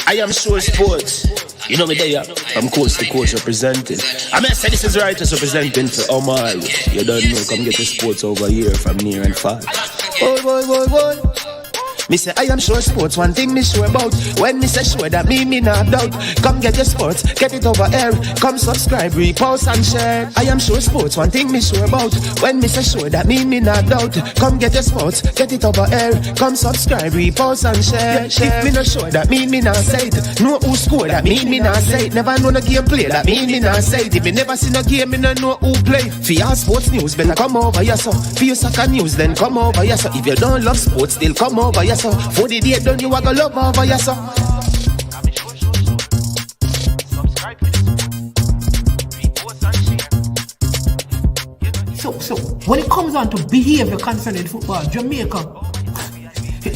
I am sure sports. You know me there, from coast to coast representing. I mean, I say this is righteous representing for Omar. You don't know, come get the sports over here from near and far. Boy. Me say I am sure sports, one thing me sure about. When me say sure, that me not doubt. Come get your sports, get it over here. Come subscribe, repost and share. I am sure sports, one thing me sure about. When me say sure, that me not doubt. Come get your sports, get it over here. Come subscribe, repost and share. If me not sure, that me not say it. Know who score, that me not say it. Never know no game play, that me not say it. If me never seen a game, me not know who play. For your sports news, better come over here so. For your soccer news, then come over here so. If you don't love sports, still come over here so. For the day done, you a go love over here so. So when it comes on to behavior concerning football, Jamaica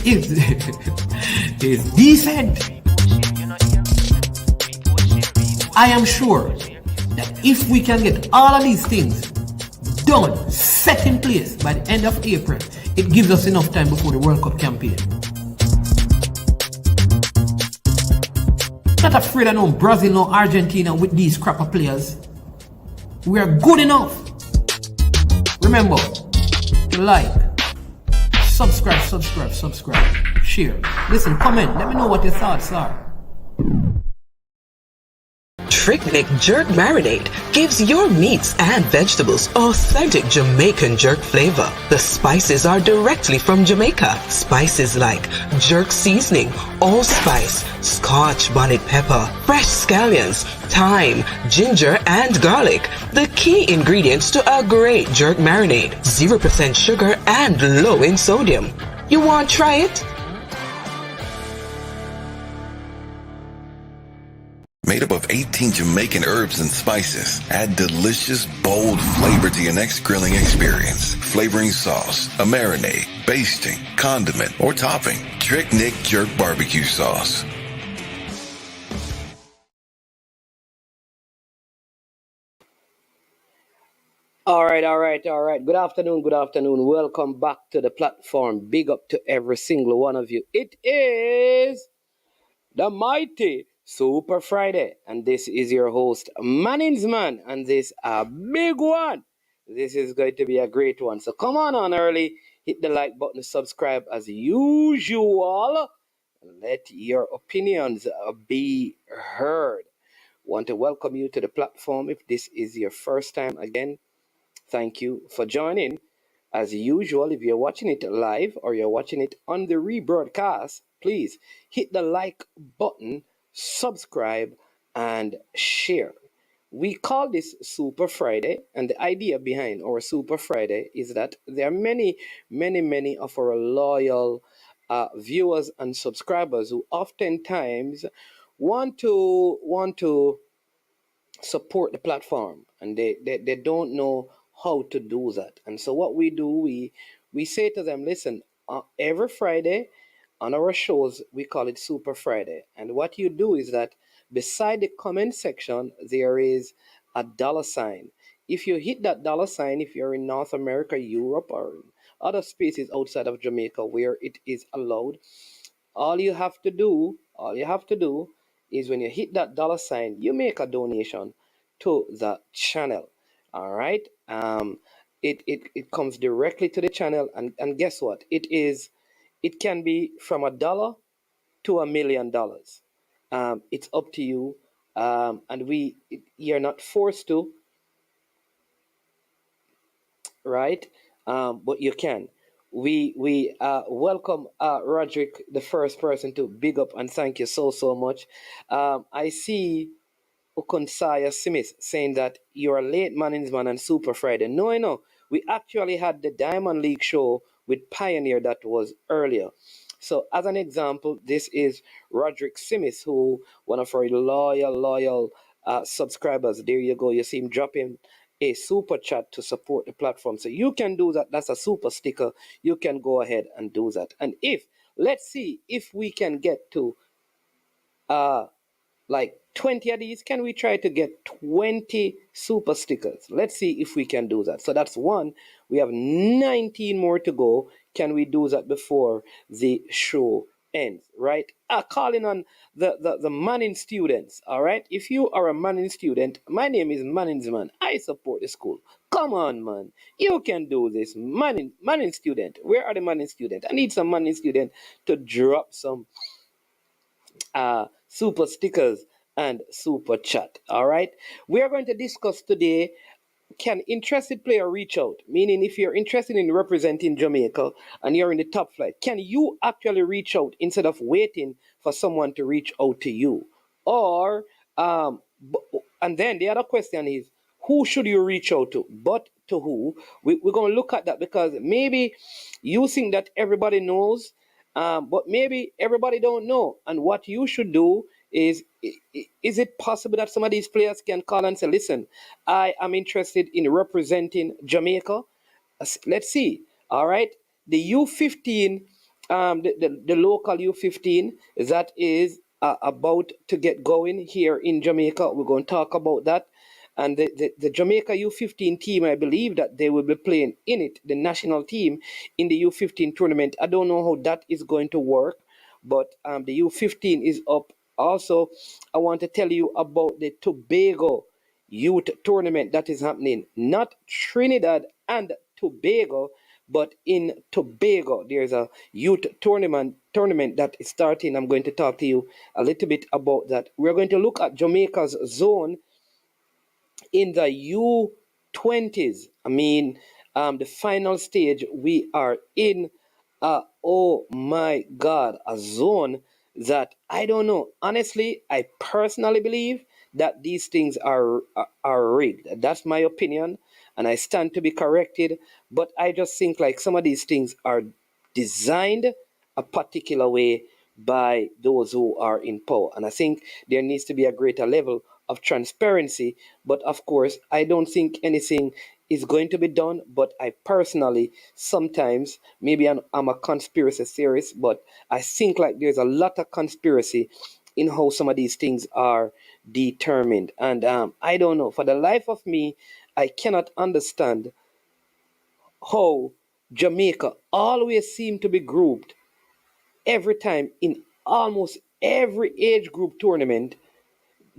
is decent. I am sure that if we can get all of these things done, set in place by the end of April, it gives us enough time before the World Cup campaign. Not afraid of no Brazil, no Argentina with these crapper players. We are good enough. Remember to like, subscribe, share. Listen, comment, let me know what your thoughts are. Trick Jerk Marinade gives your meats and vegetables authentic Jamaican jerk flavor. The spices are directly from Jamaica. Spices like jerk seasoning, allspice, Scotch bonnet pepper, fresh scallions, thyme, ginger, and garlic. The key ingredients to a great jerk marinade. 0% sugar and low in sodium. You want to try it? Made up of 18 Jamaican herbs and spices, add delicious, bold flavor to your next grilling experience. Flavoring sauce, a marinade, basting, condiment, or topping. Trick Nick Jerk Barbecue Sauce. All right. Good afternoon. Welcome back to the platform. Big up to every single one of you. It is the mighty Super Friday, and this is your host, Manningsman, and this a big one. This is going to be a great one. So come on early, hit the like button, subscribe as usual, and let your opinions be heard. Want to welcome you to the platform. If this is your first time, again, thank you for joining. As usual, if you're watching it live or you're watching it on the rebroadcast, please hit the like button, subscribe, and share. We call this Super Friday, and the idea behind our Super Friday is that there are many of our loyal viewers and subscribers who oftentimes want to support the platform, and they don't know how to do that. And so what we do, we say to them, listen, every Friday on our shows, we call it Super Friday. And what you do is that beside the comment section, there is a dollar sign. If you hit that dollar sign, if you're in North America, Europe, or other spaces outside of Jamaica where it is allowed, all you have to do is when you hit that dollar sign, you make a donation to the channel. All right. It comes directly to the channel, and guess what? It can be from $1 to $1,000,000. It's up to you. And you're not forced to, right? But you can. We welcome Roderick, the first person to big up and thank you so much. I see Okonsaya Smith saying that you're a late Manningsman and Super Friday. No, I know. We actually had the Diamond League show with Pioneer that was earlier. So as an example, this is Roderick Smith, who one of our loyal subscribers. There you go. You see him dropping a super chat to support the platform. So you can do that. That's a super sticker. You can go ahead and do that. And let's see if we can get to like 20 of these. Can we try to get 20 super stickers? Let's see if we can do that. So that's one. We have 19 more to go. Can we do that before the show ends, right? Calling on the Manning students, all right? If you are a Manning student, my name is Manningsman. I support the school. Come on, man. You can do this. Manning student. Where are the Manning student? I need some Manning student to drop some super stickers and super chat, all right? We are going to discuss today, can interested player reach out? Meaning, if you're interested in representing Jamaica and you're in the top flight, can you actually reach out instead of waiting for someone to reach out to you? Or, and then the other question is, who should you reach out to? But to who? We're going to look at that because maybe you think that everybody knows, but maybe everybody don't know. And what you should do is it possible that some of these players can call and say, listen, I am interested in representing Jamaica? Let's see. All right. The U15, the local U15 that is about to get going here in Jamaica. We're going to talk about that. And the Jamaica U15 team, I believe that they will be playing in it, the national team in the U15 tournament. I don't know how that is going to work, but the U15 is up. Also, I want to tell you about the Tobago youth tournament that is happening, not Trinidad and Tobago, but in Tobago. There's a youth tournament that is starting. I'm going to talk to you a little bit about that. We're going to look at Jamaica's zone in the U20s. I mean, the final stage, we are in, oh my God, a zone that I don't know. Honestly, I personally believe that these things are rigged. That's my opinion, and I stand to be corrected. But I just think like some of these things are designed a particular way by those who are in power. And I think there needs to be a greater level of transparency. But of course, I don't think anything is going to be done. But I personally, sometimes, maybe I'm a conspiracy theorist, but I think like there's a lot of conspiracy in how some of these things are determined. And I don't know. For the life of me, I cannot understand how Jamaica always seem to be grouped every time in almost every age group tournament.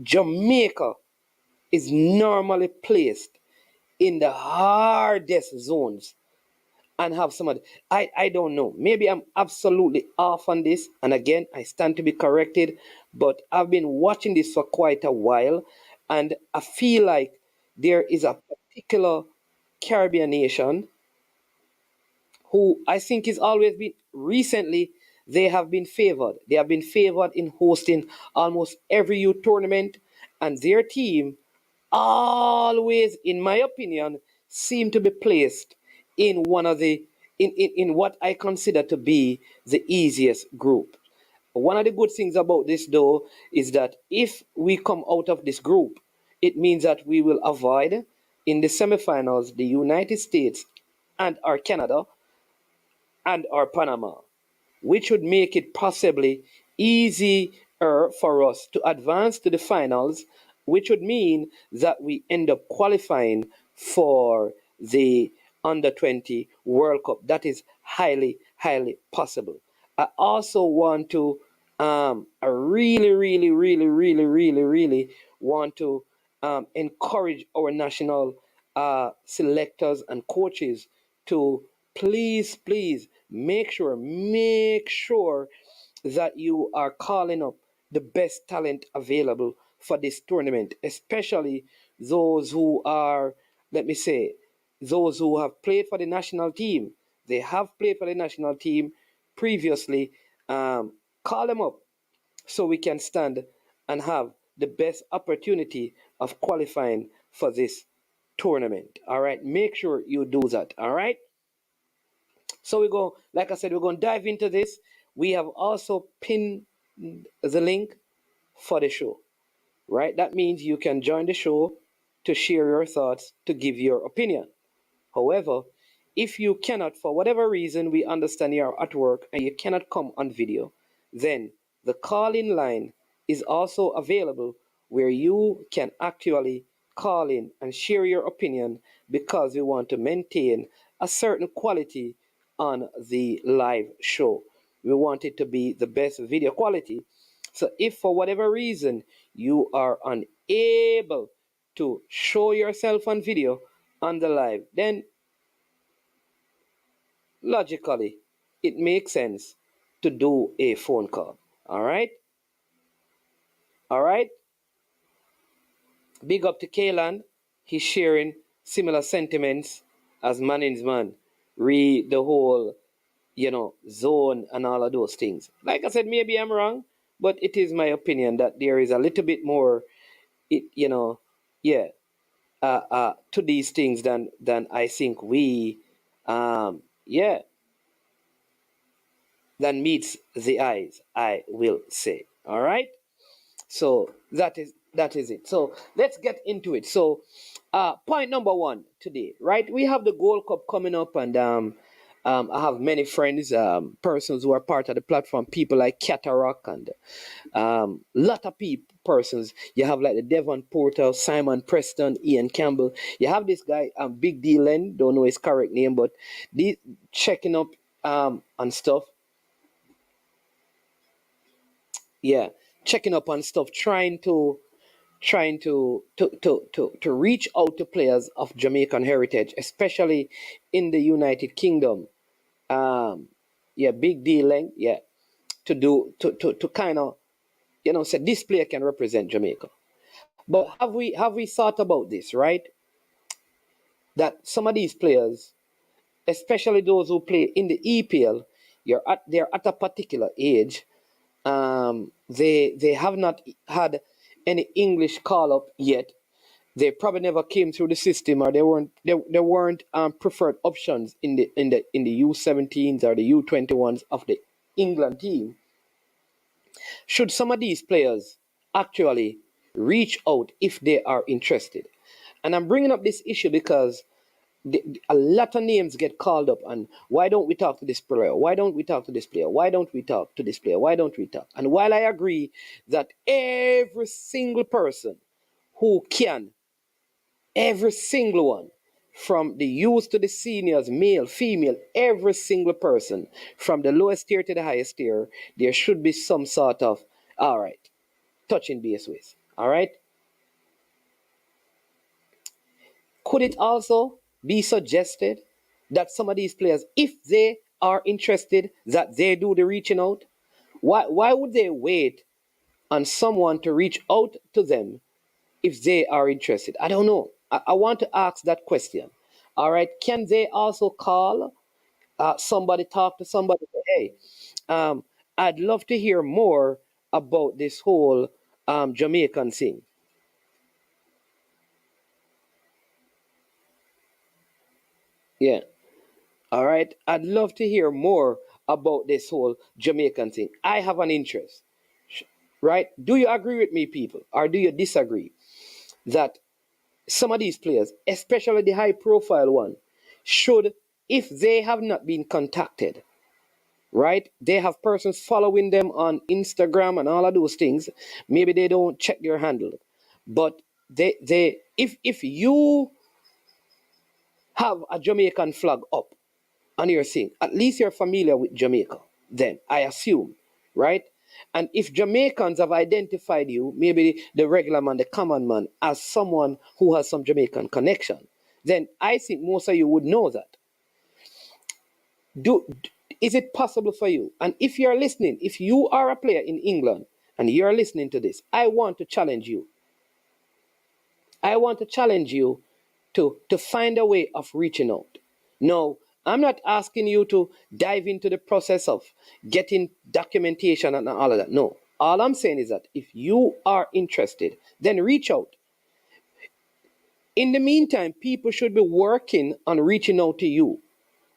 Jamaica is normally placed in the hardest zones and have some of I don't know. Maybe I'm absolutely off on this. And again, I stand to be corrected. But I've been watching this for quite a while. And I feel like there is a particular Caribbean nation who I think is always been recently, they have been favored. They have been favored in hosting almost every youth tournament, and their team always, in my opinion, seem to be placed in one of the in what I consider to be the easiest group. One of the good things about this though is that if we come out of this group, it means that we will avoid in the semifinals the United States and or Canada and or Panama, which would make it possibly easier for us to advance to the finals, which would mean that we end up qualifying for the under 20 World Cup. That is highly, highly possible. I also want to, I really, really, really, really, really, really want to encourage our national selectors and coaches to please, please make sure that you are calling up the best talent available for this tournament, especially those who are, let me say, those who have played for the national team. They have played for the national team previously. Call them up so we can stand and have the best opportunity of qualifying for this tournament. All right, make sure you do that. All right. So we go, like I said, we're going to dive into this. We have also pinned the link for the show, right? That means you can join the show to share your thoughts, to give your opinion. However, if you cannot, for whatever reason, we understand you're at work and you cannot come on video, then the call in line is also available where you can actually call in and share your opinion because we want to maintain a certain quality on the live show. We want it to be the best video quality. So if for whatever reason you are unable to show yourself on video on the live, then logically it makes sense to do a phone call. All right? All right? Big up to Kaylan. He's sharing similar sentiments as Manning's man. Read the whole, zone and all of those things. Like I said, maybe I'm wrong, but it is my opinion that there is a little bit more, yeah, to these things than I think yeah, than meets the eyes, I will say. All right. So that is it. So let's get into it. So point number one today, right? We have the Gold Cup coming up, and I have many friends, persons who are part of the platform, people like Cataract and lot of persons. You have like the Devon Porter, Simon Preston, Ian Campbell. You have this guy, Big D Len, don't know his correct name, but these checking up on stuff. Yeah, checking up on stuff, trying to reach out to players of Jamaican heritage, especially in the United Kingdom. Yeah, big dealing. Yeah, to kind of say this player can represent Jamaica. But have we thought about this, right? That some of these players, especially those who play in the EPL, they're at a particular age. They have not had any English call up yet. They probably never came through the system, or they weren't preferred options in the U17s or the U21s of the England team. Should some of these players actually reach out if they are interested? And I'm bringing up this issue because a lot of names get called up, and why don't we talk to this player? Why don't we talk to this player? Why don't we talk to this player? Why don't we talk? And while I agree that every single person who can, every single one, from the youth to the seniors, male, female, every single person, from the lowest tier to the highest tier, there should be some sort of, all right, touching base with. All right? Could it also be suggested that some of these players, if they are interested, that they do the reaching out? Why would they wait on someone to reach out to them if they are interested? I don't know. I want to ask that question. All right. Can they also call somebody, talk to somebody, say, hey, I'd love to hear more about this whole Jamaican thing. Yeah. All right. I'd love to hear more about this whole Jamaican thing. I have an interest. Right? Do you agree with me, people? Or do you disagree that some of these players, especially the high profile one, should, if they have not been contacted, right? They have persons following them on Instagram and all of those things. Maybe they don't check their handle. But if you have a Jamaican flag up on your thing, at least you're familiar with Jamaica, then I assume, right? And if Jamaicans have identified you, maybe the regular man, the common man, as someone who has some Jamaican connection, then I think most of you would know that. Do is it possible for you? And if you're listening, if you are a player in England and you're listening to this, I want to challenge you. I want to challenge you to find a way of reaching out. No, I'm not asking you to dive into the process of getting documentation and all of that. No. All I'm saying is that if you are interested, then reach out. In the meantime, people should be working on reaching out to you.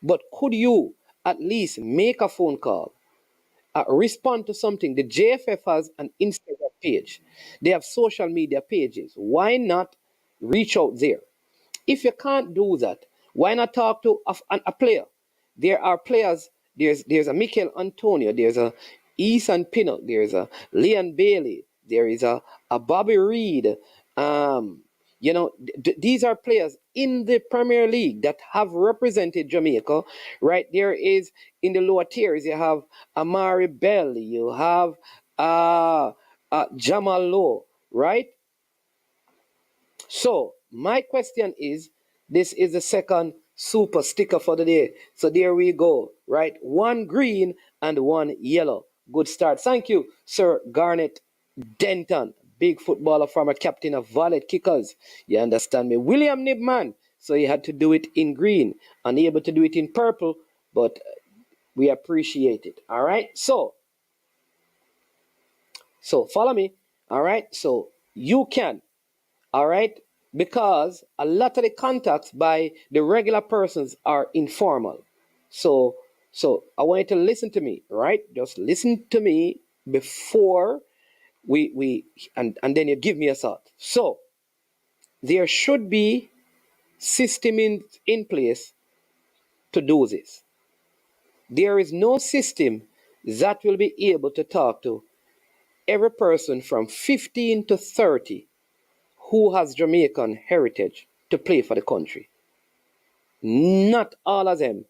But could you at least make a phone call, respond to something? The JFF has an Instagram page, they have social media pages. Why not reach out there? If you can't do that, why not talk to a player? There are players. There's a Mikel Antonio. There's a Ethan Pinnock. There's a Leon Bailey. There is a Bobby Reed. Um, You know, these are players in the Premier League that have represented Jamaica, right? There is in the lower tiers, you have Amari Bell, you have Jamal Lowe, right? So my question is, this is the second super sticker for the day. So there we go, right? One green and one yellow. Good start. Thank you, Sir Garnet Denton, big footballer, former captain of Valet Kickers. You understand me? William Nibman. So he had to do it in green, unable to do it in purple, but we appreciate it. All right. So follow me. All right. So you can. All right. Because a lot of the contacts by the regular persons are informal. So I want you to listen to me, right? Just listen to me before we and then you give me a thought. So there should be system in place to do this. There is no system that will be able to talk to every person from 15 to 30 who has Jamaican heritage to play for the country. Not all of them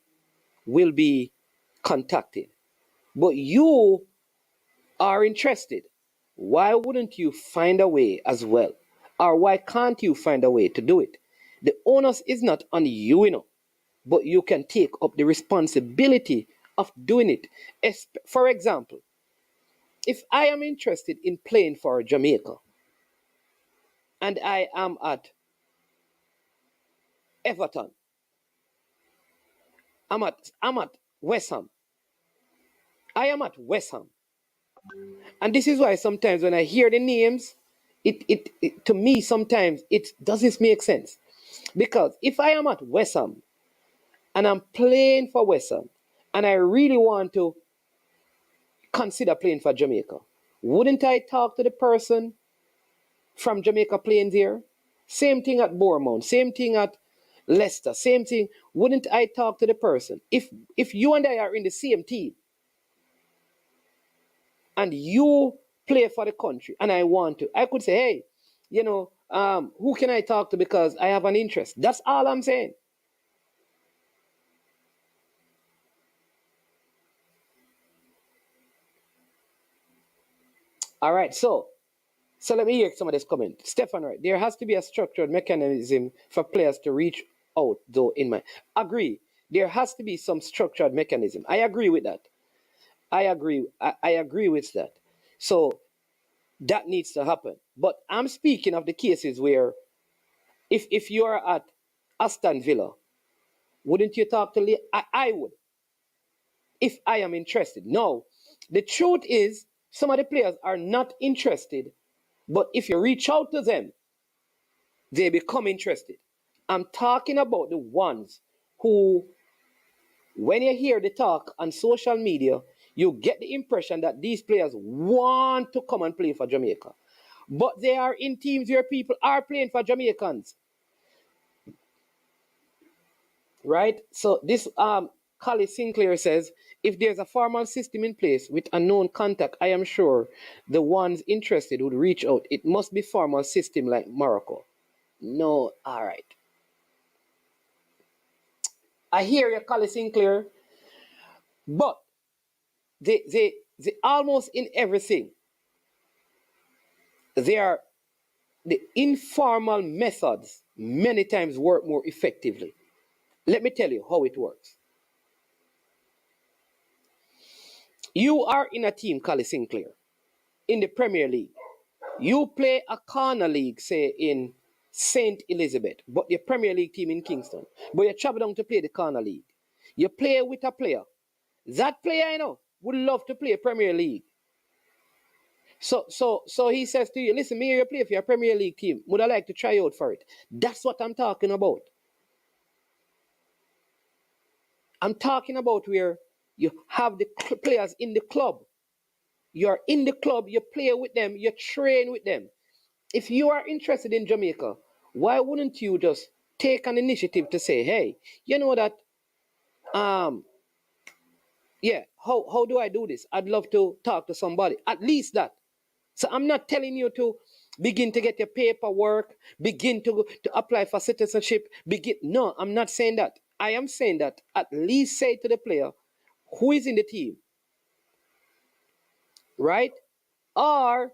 will be contacted. But you are interested. Why wouldn't you find a way as well? Or why can't you find a way to do it? The onus is not on you, but you can take up the responsibility of doing it. For example, if I am interested in playing for Jamaica and I am at Everton, I'm at West Ham. I am at West Ham. And this is why sometimes when I hear the names, it to me sometimes it doesn't make sense. Because if I am at West Ham and I'm playing for West Ham and I really want to consider playing for Jamaica, wouldn't I talk to the person from Jamaica playing there? Same thing at Bournemouth, same thing at Leicester, same thing. Wouldn't I talk to the person? If you and I are in the same team and you play for the country and I want to, I could say, hey, who can I talk to because I have an interest? That's all I'm saying. All right, so let me hear some of this comment. Stefan, right? There has to be a structured mechanism for players to reach out, though, in my agree. There has to be some structured mechanism. I agree with that. I agree with that. So that needs to happen. But I'm speaking of the cases where if you are at Aston Villa, wouldn't you talk to Lee? I would, if I am interested. No, the truth is some of the players are not interested, but if you reach out to them, they become interested. I'm talking about the ones who, when you hear the talk on social media, you get the impression that these players want to come and play for Jamaica. But they are in teams where people are playing for Jamaicans. Right? So this Collie Sinclair says, if there's a formal system in place with a known contact, I am sure the ones interested would reach out. It must be formal system like Morocco. No, all right. I hear you, Collie Sinclair, but they almost in everything, they are the informal methods many times work more effectively. Let me tell you how it works. You are in a team, Collie Sinclair, in the Premier League. You play a corner league, say in St. Elizabeth, but the Premier League team in Kingston. But you travel down to play the corner league. You play with a player. That player, would love to play Premier League. So he says to you, listen, me, you play for your Premier League team. Would I like to try out for it? That's what I'm talking about. I'm talking about where you have the players in the club. You're in the club, you play with them, you train with them. If you are interested in Jamaica, why wouldn't you just take an initiative to say, hey, you know that, how do I do this? I'd love to talk to somebody. At least that. So I'm not telling you to begin to get your paperwork, begin to apply for citizenship, begin. No, I'm not saying that. I am saying that at least say to the player who is in the team, right? Or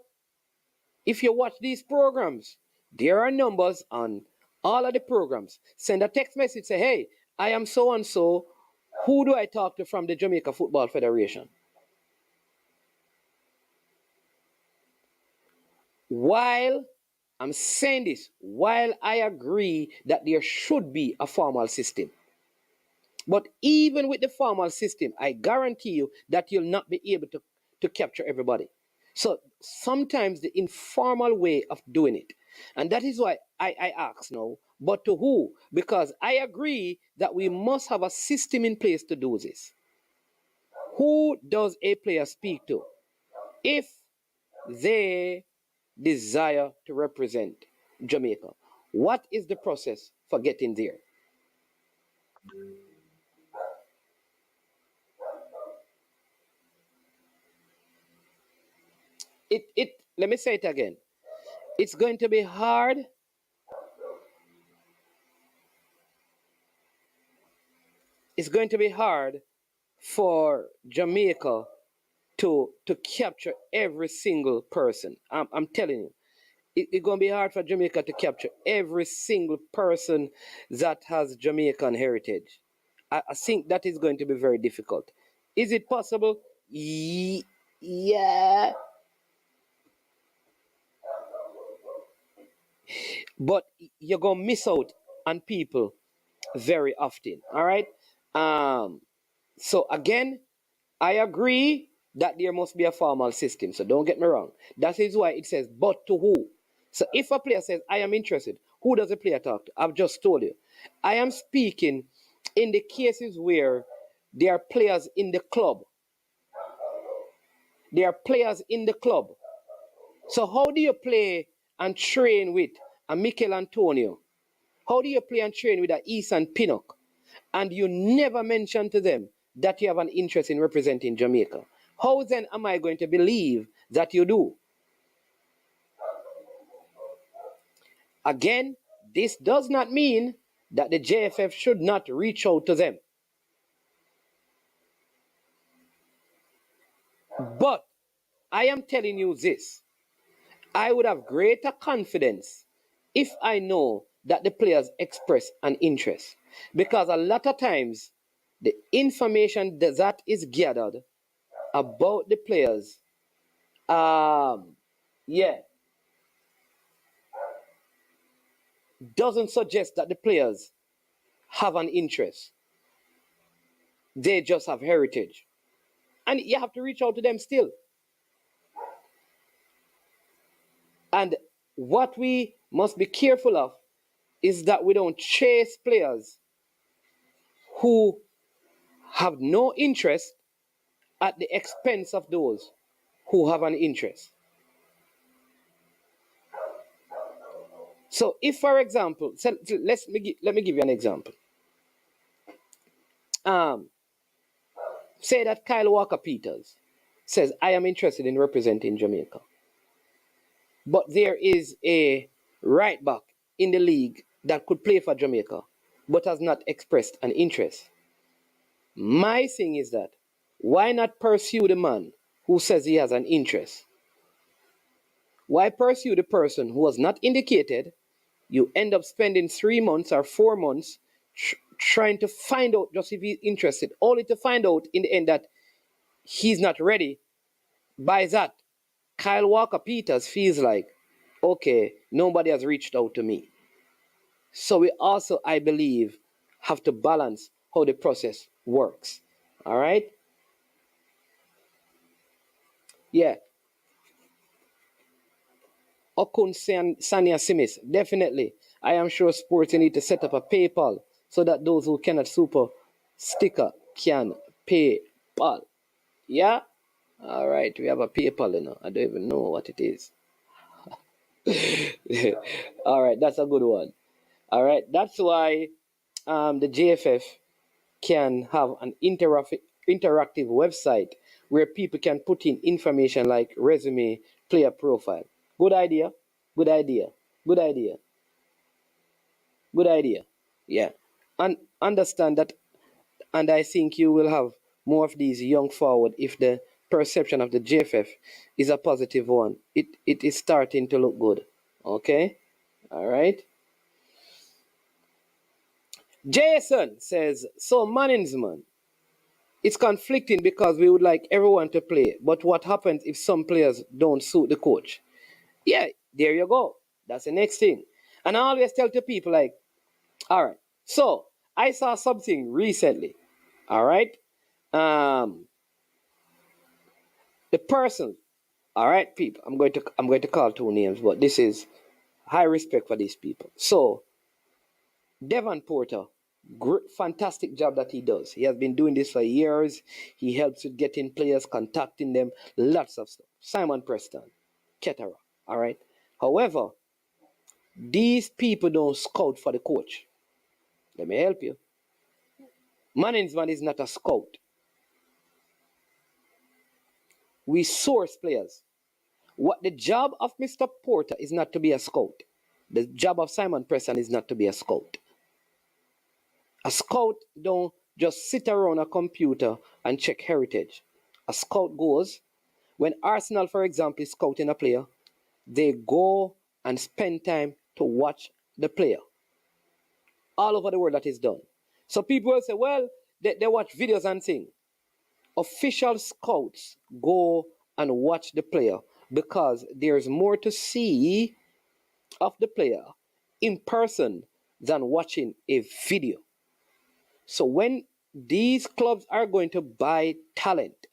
if you watch these programs, there are numbers on all of the programs. Send a text message, say, hey, I am so and so. Who do I talk to from the Jamaica Football Federation? While I'm saying this, while I agree that there should be a formal system, but even with the formal system, I guarantee you that you'll not be able to capture everybody. So sometimes the informal way of doing it. And that is why I ask now, but to who? Because I agree that we must have a system in place to do this. Who does a player speak to if they desire to represent Jamaica? What is the process for getting there? It let me say it again. It's going to be hard. It's going to be hard for Jamaica to capture every single person. I'm telling you, it's going to be hard for Jamaica to capture every single person that has Jamaican heritage. I think that is going to be very difficult. Is it possible? Yeah, but you're going to miss out on people very often. All right. So again, I agree that there must be a formal system. So don't get me wrong. That is why it says, but to who? So if a player says, I am interested, who does the player talk to? I've just told you. I am speaking in the cases where there are players in the club. There are players in the club. So how do you play and train with a Mikel Antonio? How do you play and train with a Ethan Pinnock? And you never mention to them that you have an interest in representing Jamaica. How then am I going to believe that you do? Again, this does not mean that the JFF should not reach out to them. But I am telling you this. I would have greater confidence if I know that the players express an interest. Because a lot of times, the information that is gathered about the players, yeah, doesn't suggest that the players have an interest. They just have heritage. And you have to reach out to them still. And what we must be careful of is that we don't chase players who have no interest at the expense of those who have an interest. So if, for example, let me give you an example. Um, Say that Kyle Walker Peters says, I am interested in representing Jamaica. But there is a right back in the league that could play for Jamaica, but has not expressed an interest. My thing is that why not pursue the man who says he has an interest? Why pursue the person who has not indicated? You end up spending 3 months or 4 months trying to find out just if he's interested, only to find out in the end that he's not ready. By that, Kyle Walker Peters feels like, okay, nobody has reached out to me. So we also, I believe, have to balance how the process works. All right? Yeah. Okun Sanya Simis, definitely. I am sure sports need to set up a PayPal so that those who cannot super sticker can pay PayPal. Yeah? All right, we have a PayPal, I don't even know what it is. All right, that's a good one. All right, that's why the JFF can have an interactive website where people can put in information like resume, player profile. Good idea. Good idea. Good idea. Good idea. Yeah. And understand that, and I think you will have more of these young forward if the perception of the JFF is a positive one. It is starting to look good. Okay? All right. Jason says, so management, it's conflicting because we would like everyone to play, but what happens if some players don't suit the coach? Yeah, there you go. That's the next thing. And I always tell to people like, all right, so I saw something recently. All right. Um, the person, all right, people, I'm going to call two names, but this is high respect for these people. So Devon Porter, great, fantastic job that he does. He has been doing this for years. He helps with getting players, contacting them, lots of stuff. Simon Preston, Ketara, all right. However, these people don't scout for the coach. Let me help you. Management is not a scout. We source players. What the job of Mr. Porter is not to be a scout. The job of Simon Preston is not to be a scout. A scout don't just sit around a computer and check heritage. A scout goes, when Arsenal, for example, is scouting a player, they go and spend time to watch the player. All over the world that is done. So people will say, well, they watch videos and things. Official scouts go and watch the player because there's more to see of the player in person than watching a video. So when these clubs are going to buy talent,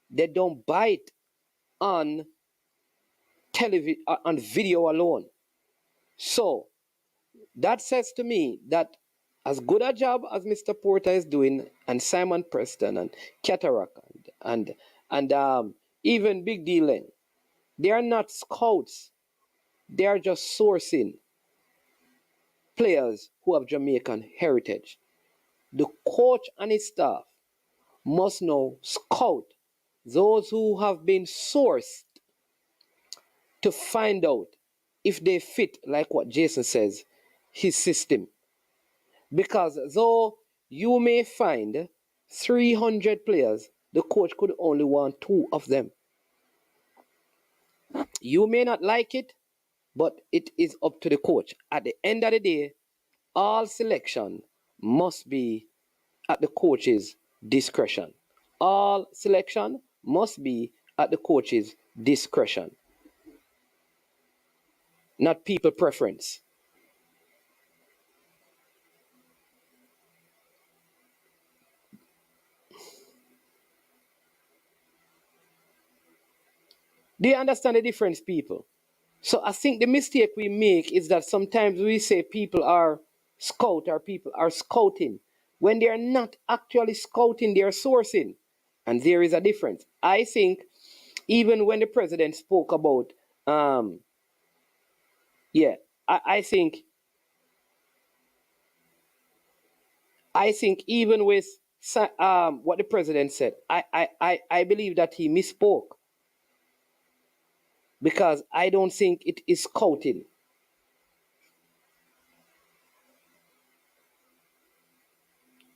they don't buy it on television, on video alone. So that says to me that as good a job as Mr. Porter is doing, and Simon Preston and Cataract and even Big D Len, they are not scouts. They are just sourcing players who have Jamaican heritage. The coach and his staff must now scout those who have been sourced to find out if they fit, like what Jason says, his system. Because though you may find 300 players, the coach could only want 2 of them. You may not like it, but it is up to the coach. At the end of the day, all selection must be at the coach's discretion. All selection must be at the coach's discretion, not people preference. Do you understand the difference, people? So I think the mistake we make is that sometimes we say people are scout or people are scouting when they are not actually scouting, they are sourcing. And there is a difference. I think even when the president spoke about, yeah, I think even with what the president said, I believe that he misspoke because I don't think it is scouting.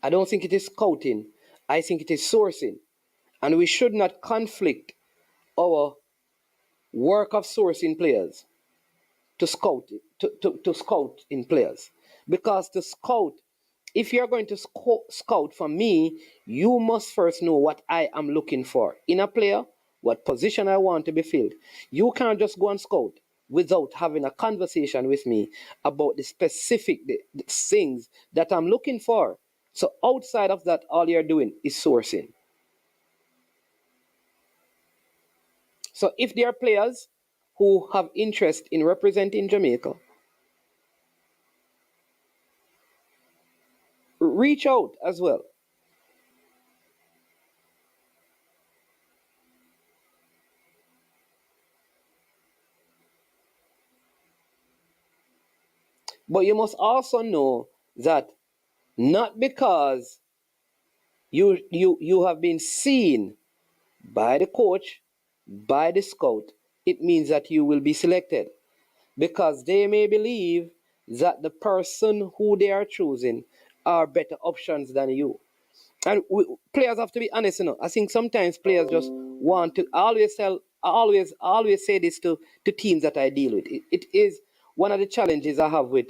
I don't think it is scouting. I think it is sourcing. And we should not conflict our work of sourcing players to scout to scout in players. Because to scout, if you're going to scout for me, you must first know what I am looking for in a player, what position I want to be filled. You can't just go and scout without having a conversation with me about the specific the things that I'm looking for. So outside of that, all you're doing is sourcing. So if there are players who have interest in representing Jamaica, reach out as well. But you must also know that not because you have been seen by the coach, by the scout, it means that you will be selected. because they may believe that the person who they are choosing are better options than you. And players have to be honest, I think sometimes players just want to. I always say this to teams that I deal with. It is one of the challenges I have with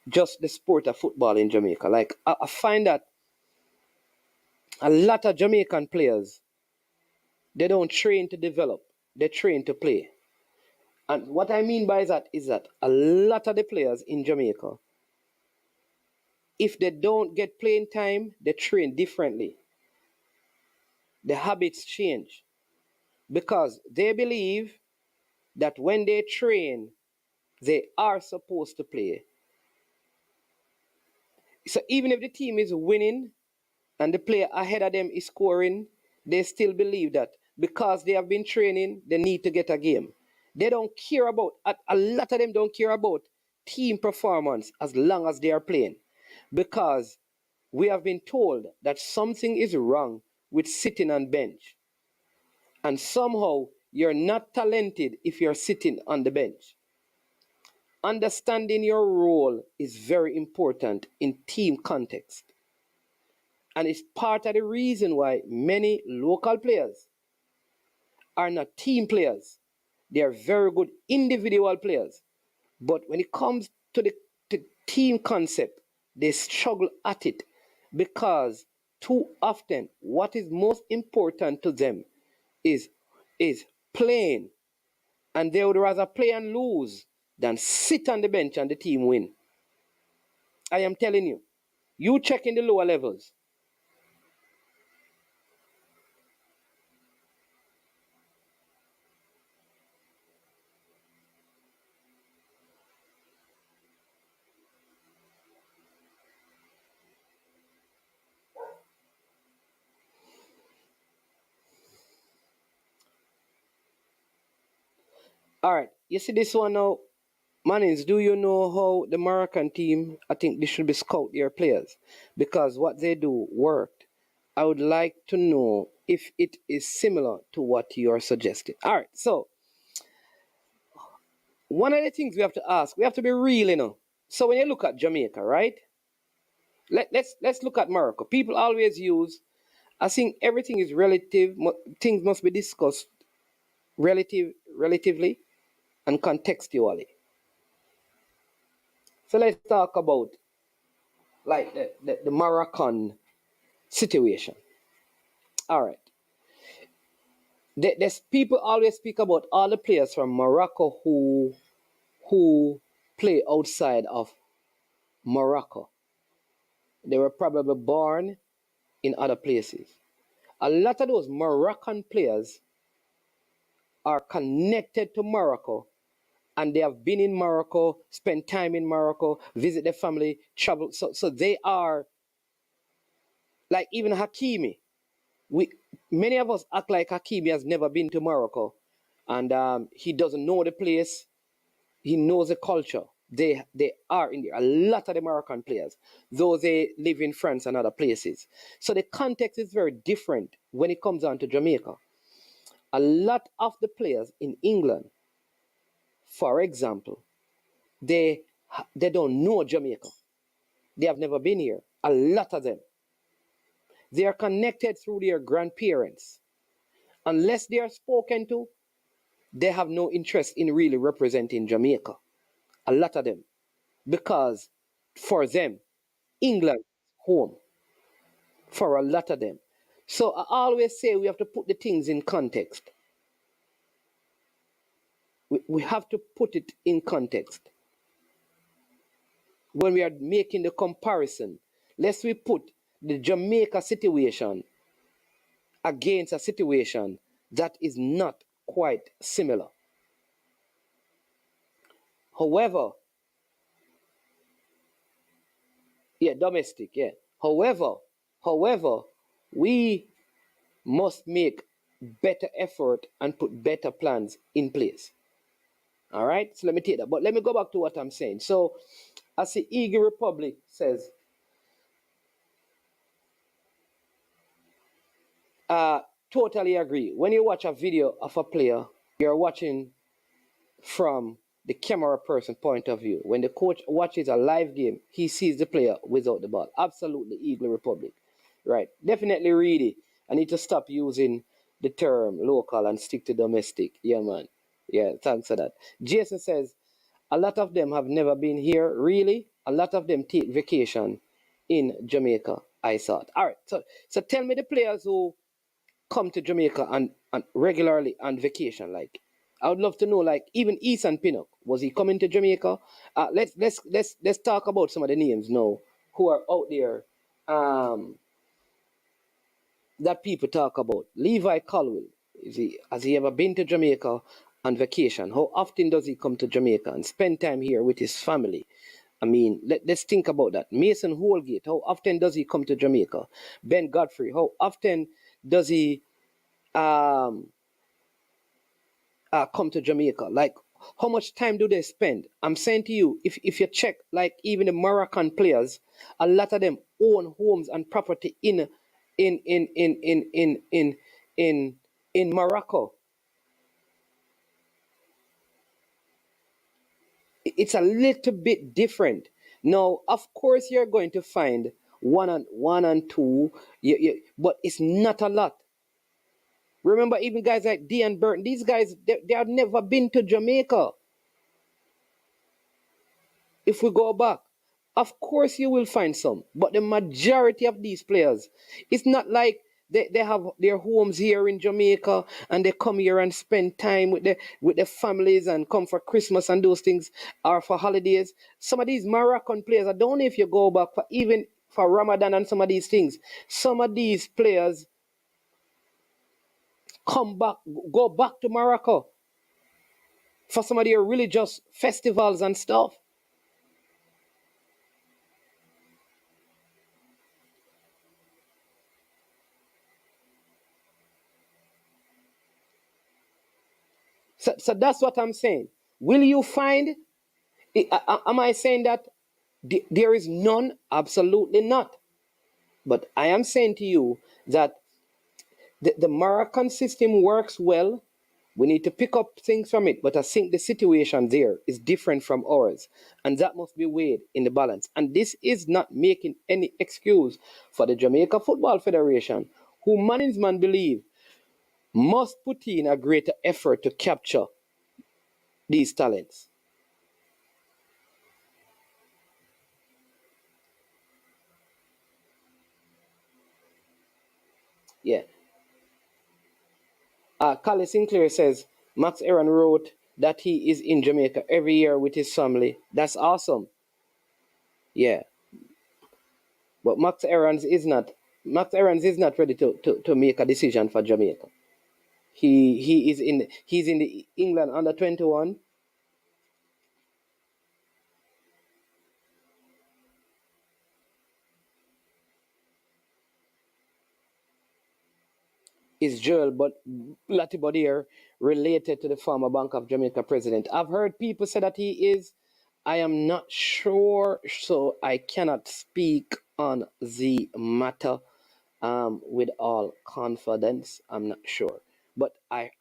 just the sport of football in Jamaica. Like I find that a lot of Jamaican players, they don't train to develop; they train to play. And what I mean by that is that a lot of the players in Jamaica, if they don't get playing time, they train differently. The habits change because they believe that when they train, they are supposed to play. So even if the team is winning and the player ahead of them is scoring, they still believe that because they have been training, they need to get a game. They don't care about, a lot of them don't care about team performance as long as they are playing. Because we have been told that something is wrong with sitting on bench. And somehow you're not talented if you're sitting on the bench. Understanding your role is very important in team context. And it's part of the reason why many local players are not team players. They are very good individual players. But when it comes to the team concept, they struggle at it because too often what is most important to them is, is playing. And they would rather play and lose than sit on the bench and the team win. I am telling you, you check in the lower levels. All right, you see this one now, Mannings, do you know how the Moroccan team, I think they should be scout their players because what they do worked. I would like to know if it is similar to what you are suggesting. All right, so one of the things we have to ask, we have to be real, So when you look at Jamaica, right? Let's look at Morocco. People always use, I think everything is relative, things must be discussed relatively and contextually. So let's talk about like the Moroccan situation. All right. There's people always speak about all the players from Morocco who play outside of Morocco. They were probably born in other places. A lot of those Moroccan players are connected to Morocco and they have been in Morocco, spent time in Morocco, visit their family, travel. So they are like even Hakimi. We Many of us act like Hakimi has never been to Morocco, and he doesn't know the place. He knows the culture. They are in there. A lot of the Moroccan players, though they live in France and other places. So the context is very different when it comes on to Jamaica. A lot of the players in England, for example, they they don't know Jamaica. They have never been here. A lot of them. They are connected through their grandparents. Unless they are spoken to, they have no interest in really representing Jamaica. A lot of them. Because for them, England is home. For a lot of them. So I always say we have to put the things in context. We have to put it in context. When we are making the comparison, let's we put the Jamaica situation against a situation that is not quite similar. However, yeah, domestic, yeah. However, we must make better effort and put better plans in place. All right, so let me take that. But let me go back to what I'm saying. So, as the Eagle Republic says, totally agree. When you watch a video of a player, you're watching from the camera person point of view. When the coach watches a live game, he sees the player without the ball. Absolutely, Eagle Republic. Right. Definitely, really. I need to stop using the term local and stick to domestic. Yeah, man. Yeah, thanks for that. Jason says, a lot of them have never been here, really. A lot of them take vacation in Jamaica, I thought. All right, so tell me the players who come to Jamaica and regularly on vacation. Like, I would love to know. Like, even Ethan Pinnock, was he coming to Jamaica? Let's talk about some of the names now who are out there. That people talk about. Levi Colwell, has he ever been to Jamaica on vacation? How often does he come to Jamaica and spend time here with his family? I mean, let's think about that. Mason Holgate, how often does he come to Jamaica? Ben Godfrey, how often does he um, come to Jamaica? Like, how much time do they spend? I'm saying to you, if you check, like even the Moroccan players, a lot of them own homes and property in in in in in in in in Morocco. It's a little bit different. Now, of course, you're going to find one and two, but it's not a lot. Remember, even guys like Dean Burton, these guys, they have never been to Jamaica. If we go back, of course you will find some, but the majority of these players, it's not like they have their homes here in Jamaica and they come here and spend time with their families and come for Christmas and those things or for holidays. Some of these Moroccan players, I don't know if you go back for even for Ramadan and some of these things, some of these players come back, go back to Morocco for some of their religious festivals and stuff. So that's what I'm saying. Will you find, am I saying that there is none? Absolutely not. But I am saying to you that the Moroccan system works well. We need to pick up things from it, but I think the situation there is different from ours, and that must be weighed in the balance. And this is not making any excuse for the Jamaica Football Federation, who management believe must put in a greater effort to capture these talents. Yeah. Callie Sinclair says Max Aaron wrote that he is in Jamaica every year with his family. That's awesome. Yeah, but Max Aaron's is not ready to make a decision for Jamaica. He's in the England under 21. Is Joel but Latibodier related to the former Bank of Jamaica president? I've heard people say that he is. I am not sure, so I cannot speak on the matter with all confidence. I'm not sure, but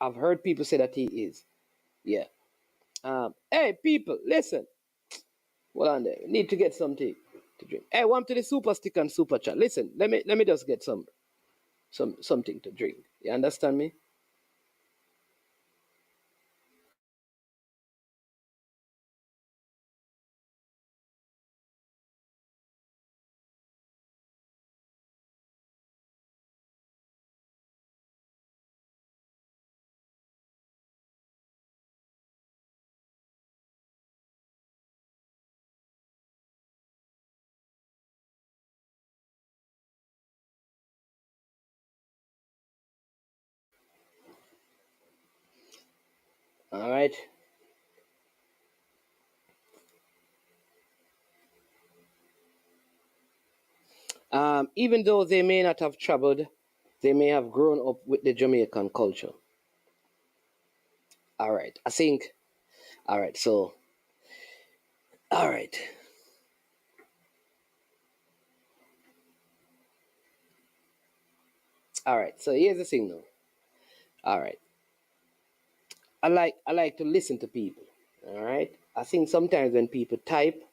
I've heard people say that he is. Yeah. Hey, people, listen. Hold on there. Need to get something to drink. Hey, welcome to the super stick and super chat. Listen, let me just get something to drink. You understand me? All right. Even though they may not have traveled, they may have grown up with the Jamaican culture. All right. I think. All right. So. All right. All right. So here's the thing, though. All right. I like to listen to people. All right. I think sometimes when people type,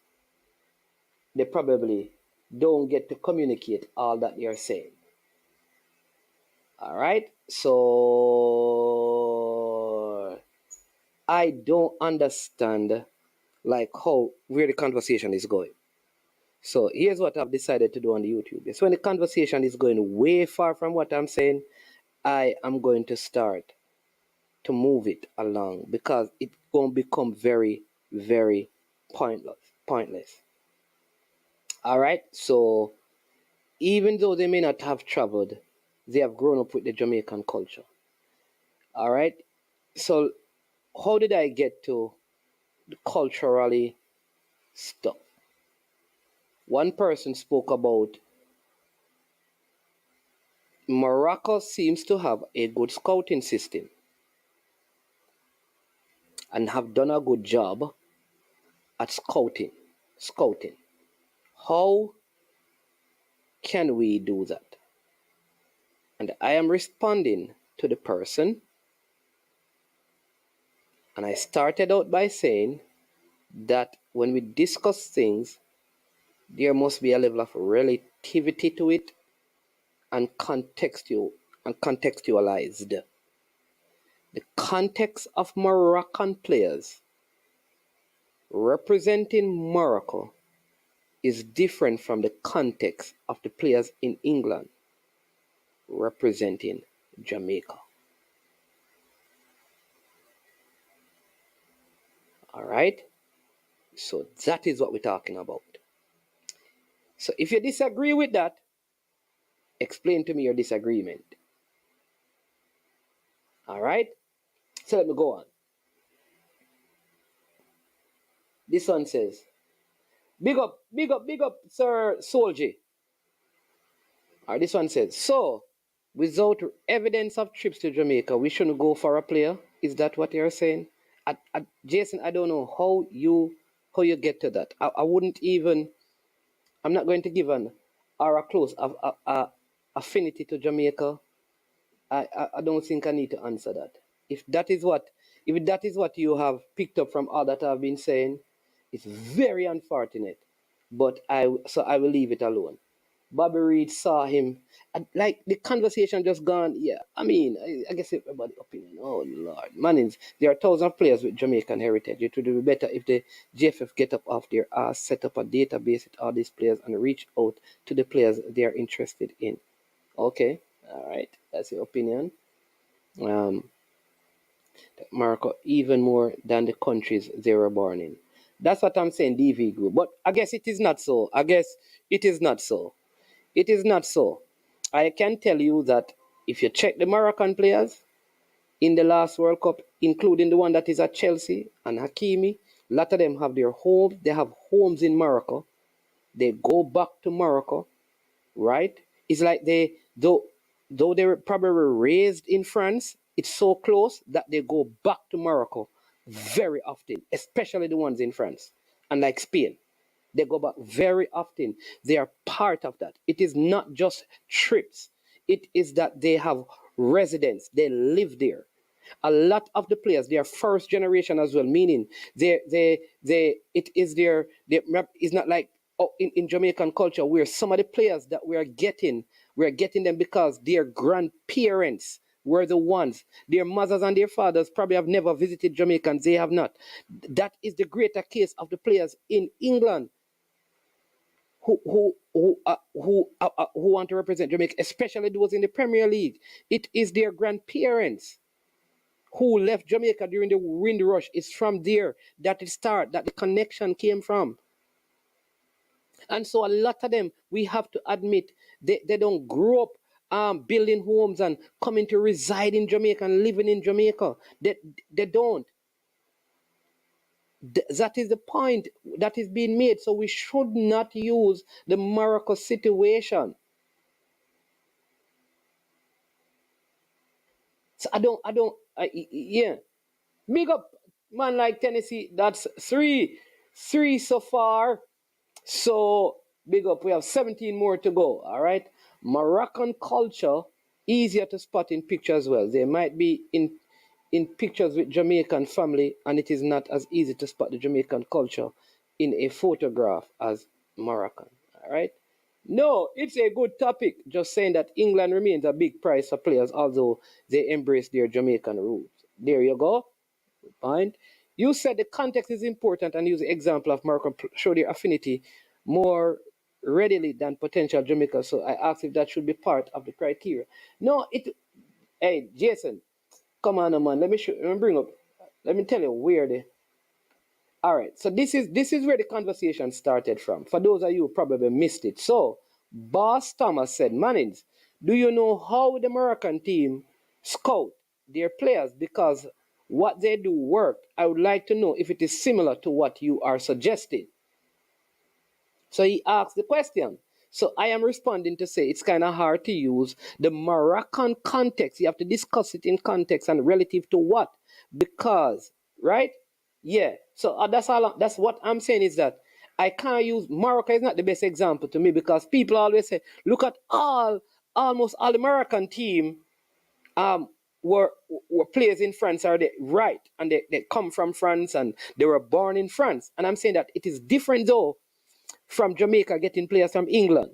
they probably don't get to communicate all that they're saying. All right. So I don't understand like how where the conversation is going. So here's what I've decided to do on the YouTube. So when the conversation is going way far from what I'm saying, I am going to start to move it along because it's going to become very, very pointless. Pointless. All right. So even though they may not have traveled, they have grown up with the Jamaican culture. All right. So how did I get to the culturally stuff? One person spoke about Morocco seems to have a good scouting system and have done a good job at scouting. Scouting. How can we do that? And I am responding to the person, and I started out by saying that when we discuss things, there must be a level of relativity to it and contextualized. The context of Moroccan players representing Morocco is different from the context of the players in England representing Jamaica. All right? So that is what we're talking about. So if you disagree with that, explain to me your disagreement. All right? So let me go on. This one says, big up, big up, big up, Sir Soldier. Or this one says, so without evidence of trips to Jamaica, we shouldn't go for a player. Is that what you're saying? Jason, I don't know how you get to that. I wouldn't even. I'm not going to give an or a close affinity to Jamaica. I don't think I need to answer that. If that is what you have picked up from all that I've been saying, it's very unfortunate. But I will leave it alone. Bobby Reed saw him. Like the conversation just gone. Yeah, I mean, I guess everybody opinion. Oh Lord, Mannings, there are thousands of players with Jamaican heritage. It would be better if the GFF get up off their ass, set up a database with all these players, and reach out to the players they are interested in. Okay, all right, that's your opinion. Morocco even more than the countries they were born in. That's what I'm saying, DV group. But I guess it is not so. I guess it is not so. It is not so. I can tell you that if you check the Moroccan players in the last World Cup, including the one that is at Chelsea and Hakimi, a lot of them have their homes. They have homes in Morocco. They go back to Morocco, right? It's like though they were probably raised in France, it's so close that they go back to Morocco very often, especially the ones in France and like Spain. They go back very often. They are part of that. It is not just trips. It is that they have residence. They live there. A lot of the players, they are first generation as well, meaning it is it's not like in Jamaican culture where some of the players that we're getting them because their grandparents were the ones. Their mothers and their fathers probably have never visited Jamaicans. They have not. That is the greater case of the players in England who want to represent Jamaica, especially those in the Premier League. It is their grandparents who left Jamaica during the wind rush. It's from there that the connection came from. And so a lot of them, we have to admit, they don't grow up building homes and coming to reside in Jamaica and living in Jamaica. They don't. That is the point that is being made. So we should not use the Morocco situation. So yeah. Big up, man, like Tennessee. That's three so far. So big up. We have 17 more to go. All right. Moroccan culture, easier to spot in picture as well. They might be in pictures with Jamaican family, and it is not as easy to spot the Jamaican culture in a photograph as Moroccan. All right. No, it's a good topic. Just saying that England remains a big prize for players, although they embrace their Jamaican roots. There you go. Fine. You said the context is important and use the example of Morocco show their affinity more readily than potential Jamaica. So I asked if that should be part of the criteria. No, it. Hey, Jason, come on, man. Let me bring up. Let me tell you where the. All right. So this is where the conversation started from. For those of you who probably missed it. So, Boss Thomas said, Mannings, do you know how the Moroccan team scout their players? Because what they do work. I would like to know if it is similar to what you are suggesting. So he asked the question. So I am responding to say it's kind of hard to use the Moroccan context. You have to discuss it in context and relative to what? Because, right? Yeah. So that's all. That's what I'm saying is that I can't use Morocco is not the best example to me because people always say, look at almost all the Moroccan team um were were players in France are they right and they come from France and they were born in France. And I'm saying that it is different though from Jamaica getting players from England.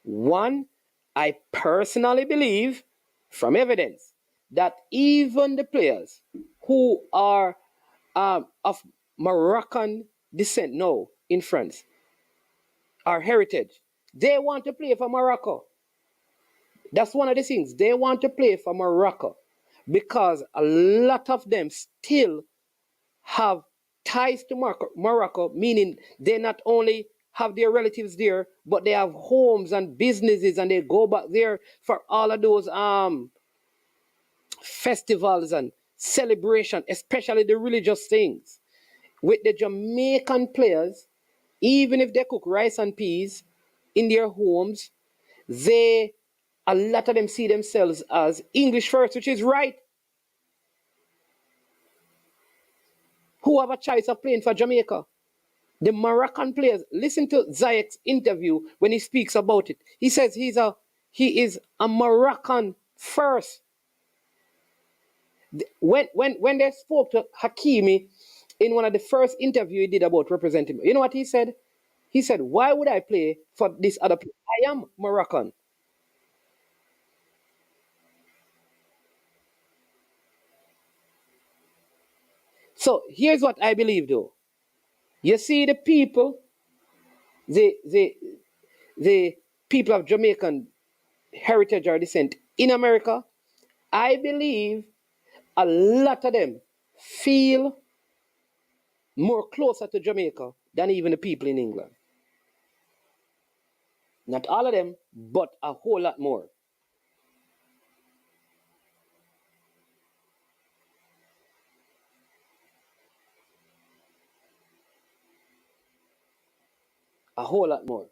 One, I personally believe from evidence that even the players who are of Moroccan descent now in France, are heritage, they want to play for Morocco. That's one of the things. They want to play for Morocco because a lot of them still have ties to Morocco, meaning they not only have their relatives there, but they have homes and businesses, and they go back there for all of those festivals and celebration, especially the religious things. With the Jamaican players, even if they cook rice and peas in their homes, they a lot of them see themselves as English first, which is right. Who have a choice of playing for Jamaica? The Moroccan players. Listen to Zayek's interview when he speaks about it. He says he is a Moroccan first. When they spoke to Hakimi in one of the first interview he did about representing, you know what he said? He said, "Why would I play for this other player? I am Moroccan." So here's what I believe, though. You see, the the people of Jamaican heritage or descent in America, I believe a lot of them feel more closer to Jamaica than even the people in England. Not all of them, but a whole lot more. A whole lot more.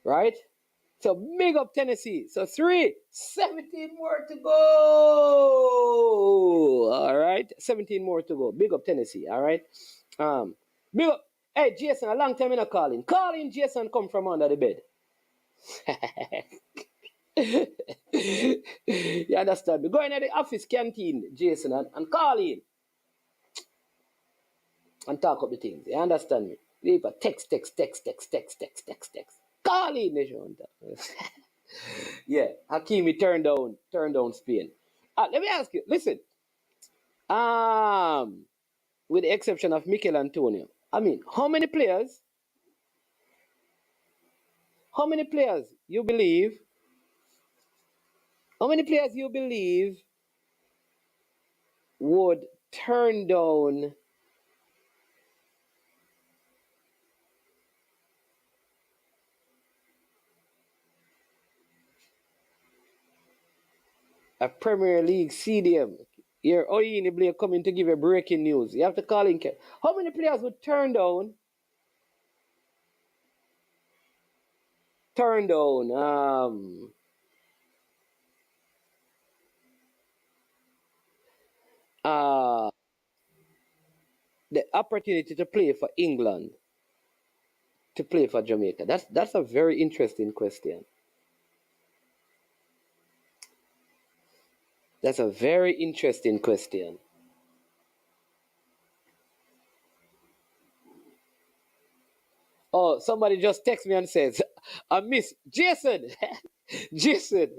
Right? So big up Tennessee. So 17 more to go. All right. 17 more to go. Big up Tennessee. All right. Um, big up. Hey, Jason, a long time in a calling. Calling Jason come from under the bed. You understand me? Go into the office canteen, Jason, and call in and talk up the things. You understand me? Leave a text. Call in, Nation. Yeah, Hakimi turned down Spain. Let me ask you. Listen, um, with the exception of Mikel Antonio, I mean, How many players you believe? How many players you believe would turn down a Premier League CDM? You're Oyini Blair coming to give you breaking news. You have to call in. How many players would turn down uh the opportunity to play for England, to play for Jamaica? That's a very interesting question. That's a very interesting question. Oh, somebody just text me and says, I miss Jason. Jason.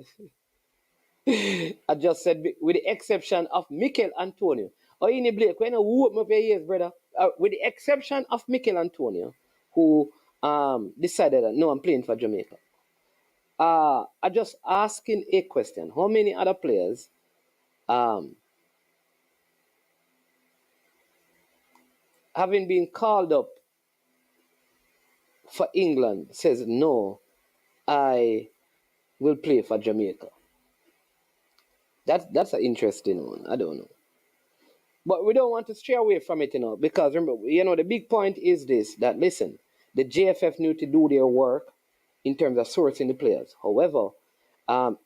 I just said, with the exception of Mikel Antonio. Oh, in the Blake, when I whoop my ears, brother. With the exception of Mikel Antonio, who decided that no, I'm playing for Jamaica. I just asking a question. How many other players um, having been called up for England says no, I will play for Jamaica? That's an interesting one. I don't know. But we don't want to stray away from it, because remember, the big point is this, that listen, the JFF need to do their work in terms of sourcing the players. However,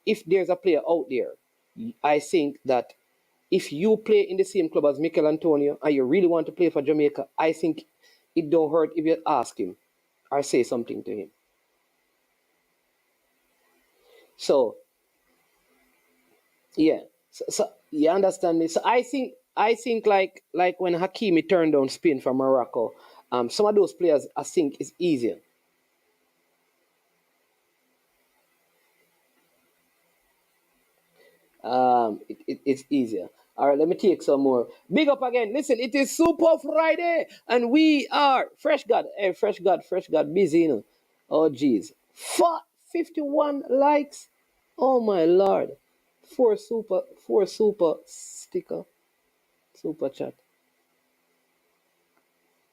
if there's a player out there, I think that if you play in the same club as Mikel Antonio and you really want to play for Jamaica, I think it don't hurt if you ask him or say something to him. So yeah, so you understand me. So I think like when Hakimi turned down Spain for Morocco, some of those players I think is easier. It's easier. All right, let me take some more. Big up again. Listen, it is Super Friday, and we are Fresh God. Hey, Fresh God, busy, Oh, jeez. 51 likes. Oh, my Lord. Four super sticker, super chat.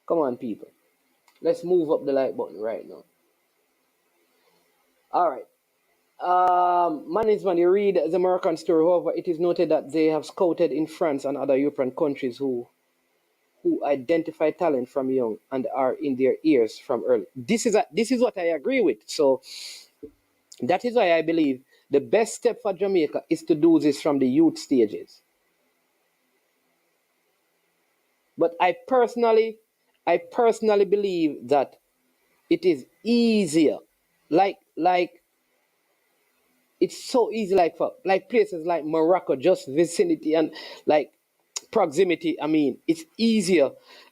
Come on, people. Let's move up the like button right now. All right. Management, you read the Moroccan story. However, it is noted that they have scouted in France and other European countries who identify talent from young and are in their ears from early. This is what I agree with. So that is why I believe the best step for Jamaica is to do this from the youth stages. But I personally believe that it is easier, like it's so easy, like for like places like Morocco, just vicinity and like proximity. I mean, it's easier,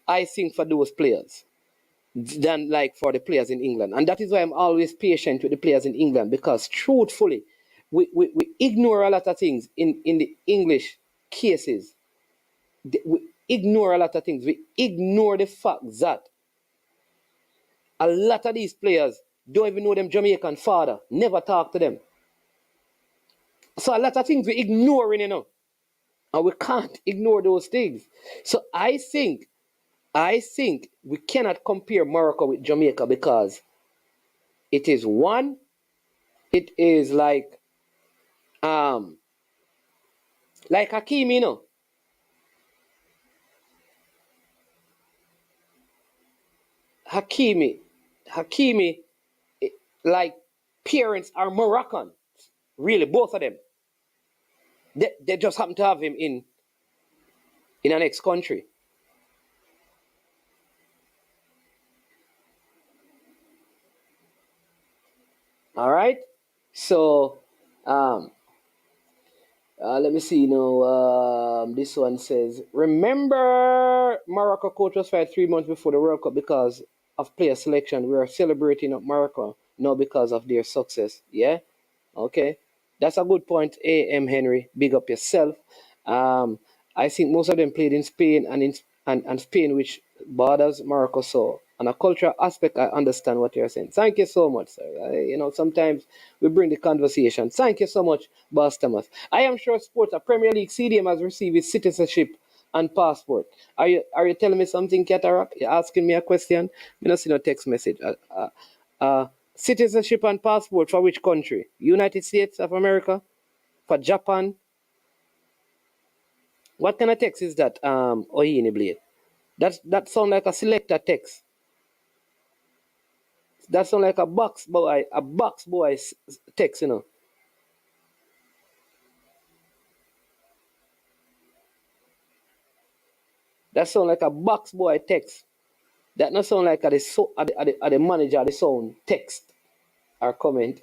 I think, for those players than like for the players in England. And that is why I'm always patient with the players in England, because truthfully, we ignore a lot of things in the English cases. We ignore a lot of things. We ignore the fact that a lot of these players don't even know them Jamaican father, never talk to them. So a lot of things we ignoring, and we can't ignore those things. So I think we cannot compare Morocco with Jamaica, because it is one, it is um like Hakimi, Hakimi, Hakimi, eh, like parents are Moroccan, really, both of them. They just happen to have him in an ex country. All right, so um let me see. This one says, remember Morocco coach was fired 3 months before the World Cup because of player selection. We are celebrating Morocco now because of their success. Yeah, okay, that's a good point. A.M. Henry, big up yourself. Um, I think most of them played in Spain and Spain, which borders Morocco. So, on a cultural aspect, I understand what you're saying. Thank you so much, sir. Sometimes we bring the conversation. Thank you so much, Boss Thomas. I am sure Sports, a Premier League CDM, has received its citizenship and passport. Are you telling me something, Katarak? You're asking me a question? You don't see no text message. Citizenship and passport for which country? United States of America? For Japan? What kind of text is that, Ohini Blade? That sound like a selector text. That sound like a box boy text, That sound like a box boy text. That not sound like the manager of the sound text or comment.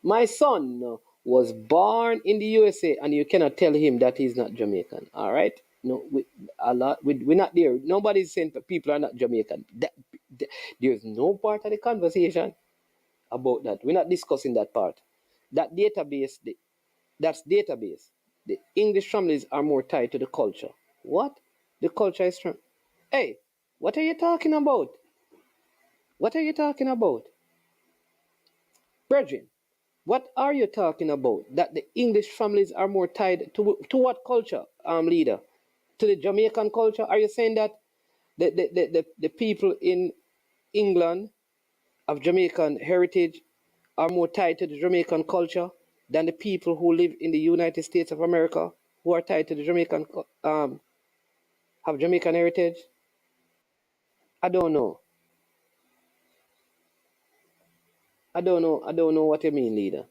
My son was born in the USA, and you cannot tell him that he's not Jamaican. All right? No, we're not there. Nobody's saying that people are not Jamaican. There's no part of the conversation about that. We're not discussing that part. That database, that's database. The English families are more tied to the culture. What? The culture is strong. Hey, what are you talking about? What are you talking about? Brethren, what are you talking about? That the English families are more tied to what culture, leader? To the Jamaican culture? Are you saying that the people in England of Jamaican heritage are more tied to the Jamaican culture than the people who live in the United States of America who are tied to the have Jamaican heritage? I don't know. I don't know what you mean, leader.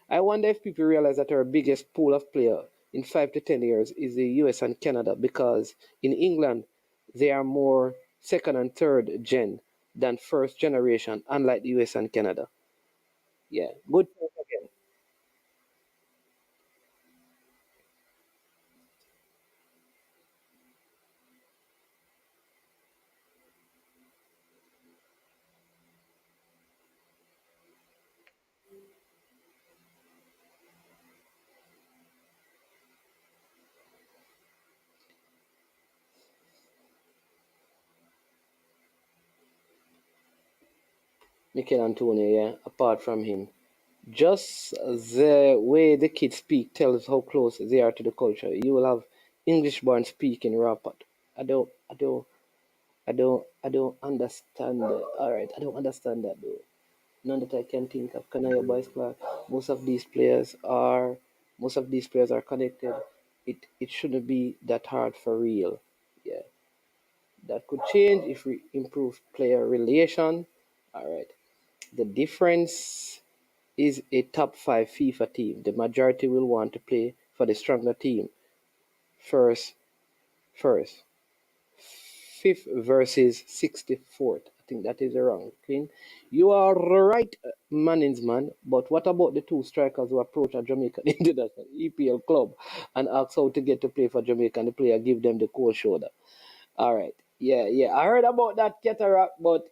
I wonder if people realize that our biggest pool of player in 5 to 10 years is the US and Canada because in England they are more second and third gen than first generation, unlike the US and Canada. Yeah, good point again. Michael Antonio, yeah, apart from him. Just the way the kids speak tells how close they are to the culture. You will have English born speaking rapid. I don't, I don't, I don't understand that. All right, I don't understand that though. None that I can think of. Kanaya Boys Clark. Most of these players are, most of these players are connected. It shouldn't be that hard for real. Yeah, that could change if we improve player relation. All right. The difference is a top five FIFA team. The majority will want to play for the stronger team first. First, fifth versus 64th. I think that is wrong. Clean. You are right, Mannings man. But what about the two strikers who approach a Jamaican international EPL club and ask how to get to play for Jamaica and the player give them the cold shoulder? All right. Yeah, yeah. I heard about that cataract, but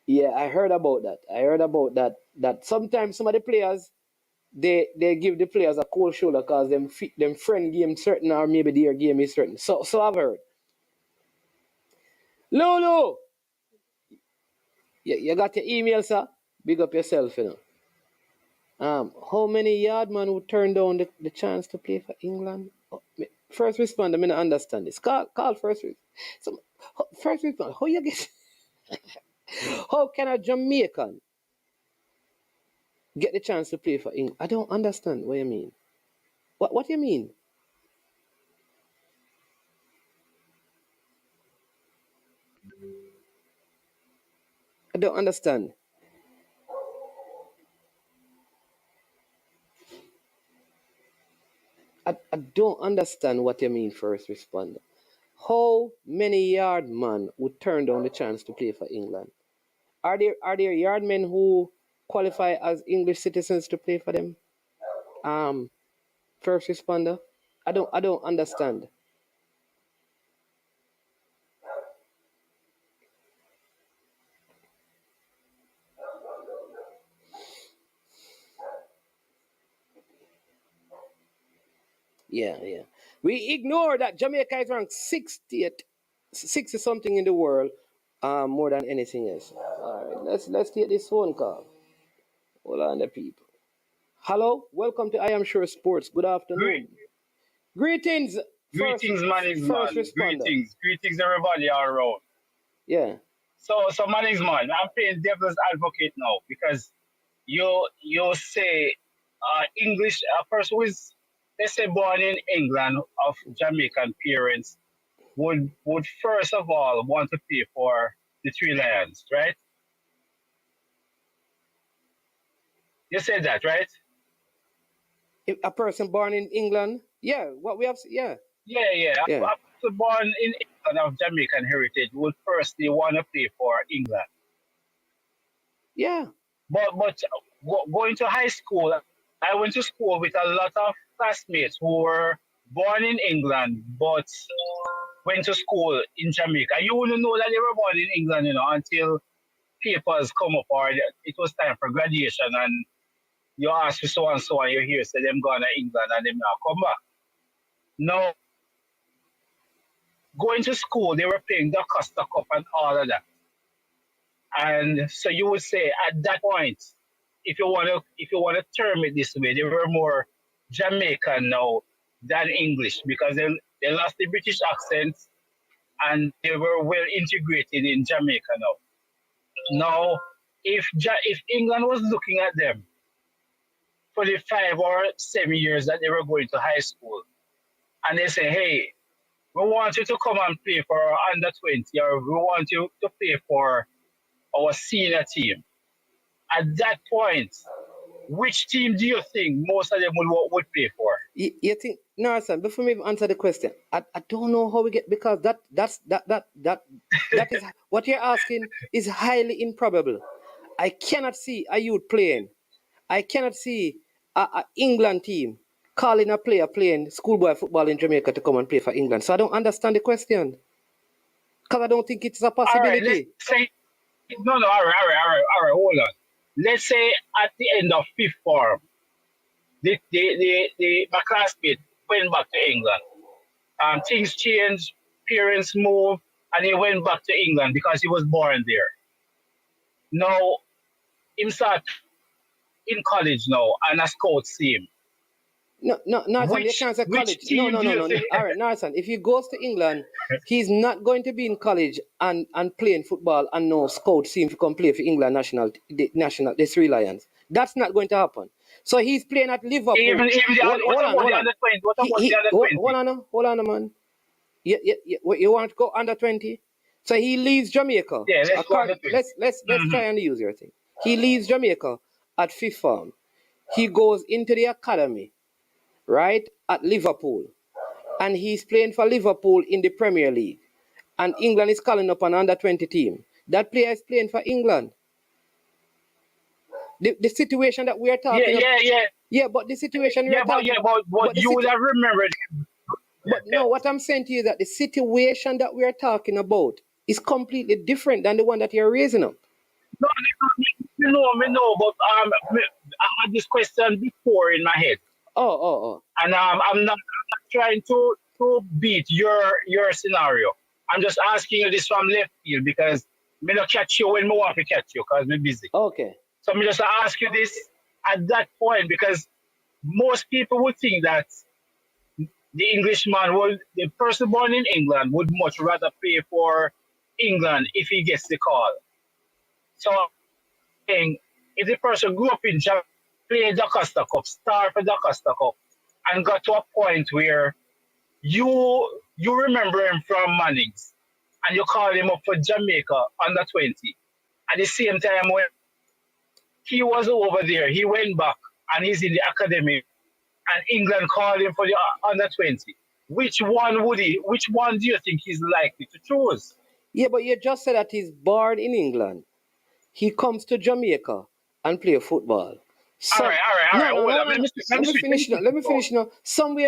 yeah, I heard about that. I heard about that. That sometimes some of the players they give the players a cold shoulder because them friend game certain or maybe their game is certain. So I've heard. Lulu, you got your email, sir? Big up yourself, you know. How many yard man would turn down the chance to play for England? Oh, first responder, I mean, I understand this. Call first responder. First responder, how you get? How can a Jamaican get the chance to play for England? I don't understand what you mean. What do you mean? I don't understand. I don't understand what you mean, first responder. How many yard men would turn down the chance to play for England? Are there yard men who qualify as English citizens to play for them? Um, first responder. I don't understand. Yeah, yeah. We ignore that Jamaica is ranked 60th, 60 something in the world, more than anything else. All right, let's take this phone call. Hold on, the people. Hello, welcome to I Am Sure Sports. Good Great, afternoon. Greetings, greetings, Mannings first man. responder. Greetings, everybody all around. Yeah. So Mannings man, I'm playing devil's advocate now because you say English, a person who is, let's say, born in England of Jamaican parents would first of all want to play for the Three Lions, right? You said that, right? If a person born in England, yeah, what we have, yeah, Yeah, yeah. yeah. I was born in England. son of Jamaican heritage would firstly want to play for England. Yeah. But going to high school, I went to school with a lot of classmates who were born in England but went to school in Jamaica. You wouldn't know that they were born in England, until papers come up or it was time for graduation and you ask for so and so and you hear say them gone to England and them now come back. Now going to school they were playing the Costa Cup and all of that. And so you would say at that point, if you wanna term it this way, they were more Jamaican now than English because they lost the British accent and they were well integrated in Jamaica now. Now, if England was looking at them for the 5 or 7 years that they were going to high school, and they say, "Hey, we want you to come and play for our under 20, or we want you to play for our senior team." At that point, which team do you think most of them would pay for? You think, no, son, before me even answer the question, I don't know how we get, because that is what you're asking is highly improbable. I cannot see a youth playing. I cannot see a England team calling a player playing schoolboy football in Jamaica to come and play for England. So I don't understand the question. Because I don't think it's a All right, let's possibility. say no, no. All right. Hold on. Let's say at the end of fifth form, my classmate went back to England. Things changed, parents moved, and he went back to England because he was born there. Now, him start in college now, and a scout see him. No, Nathan, you Which can't say which college. No, team no, do no, you no, no. think? All right, Nathan, if he goes to England, he's not going to be in college and playing football and no scout see him to come play for England the Three Lions. That's not going to happen. So he's playing at Liverpool. Even the Hold, what hold on, about hold the on. under 20? What about the under Hold 20? on, hold on, man. You want to go under 20? So he leaves Jamaica. Yeah, let's go under 20. Let's Mm-hmm. try and use your thing. He leaves Jamaica at fifth form. He goes into the academy, right, at Liverpool, and he's playing for Liverpool in the Premier League. And England is calling up an under 20 team. That player is playing for England. The situation that we are Yeah, talking about. yeah, yeah. Yeah, but the situation we are talking But but the you would situ- have remembered. but no, what I'm saying to you is that the situation that we are talking about is completely different than the one that you're raising up. No, me know, but I had this question before in my head, Oh. and I'm not trying to beat your scenario. I'm just asking you this from left field because me not catch you when me want to catch you because me busy. Okay. So me just ask you this at that point because most people would think that the person born in England would much rather play for England if he gets the call. So saying if the person grew up in Jamaica, played the Costa Cup, started for the Costa Cup, and got to a point where you remember him from Mannings and you call him up for Jamaica under 20. At the same time when he was over there, he went back and he's in the academy and England called him for the under 20. Which one do you think he's likely to choose? Yeah, but you just said that he's born in England. He comes to Jamaica and play football. All right. No. Hold on. No. Let me switch. Let me switch. Let me finish now.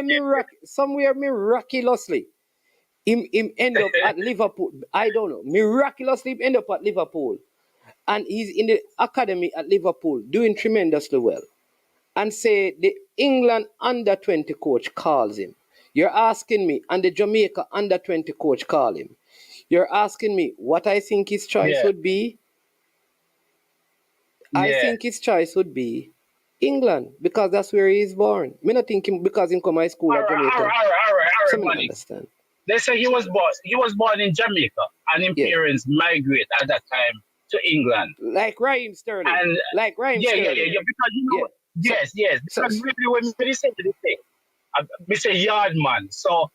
Yeah. Somewhere miraculously, him end up at Liverpool. I don't know. Miraculously, him end up at Liverpool, and he's in the academy at Liverpool doing tremendously well. And say the England under 20 coach calls him. You're asking me, and the Jamaica under 20 coach call him. You're asking me what I think his choice Yeah. would be. I Yeah. think his choice would be England because that's where he is born. Me not think him because he come high school All at right, Jamaica. all right, So me not money. understand. Let's say he was born in Jamaica and his Yeah. parents migrate at that time to England. Like Raheem Sterling. And yeah, because Yeah. yes, So, because really when we say this thing, we say yard man. So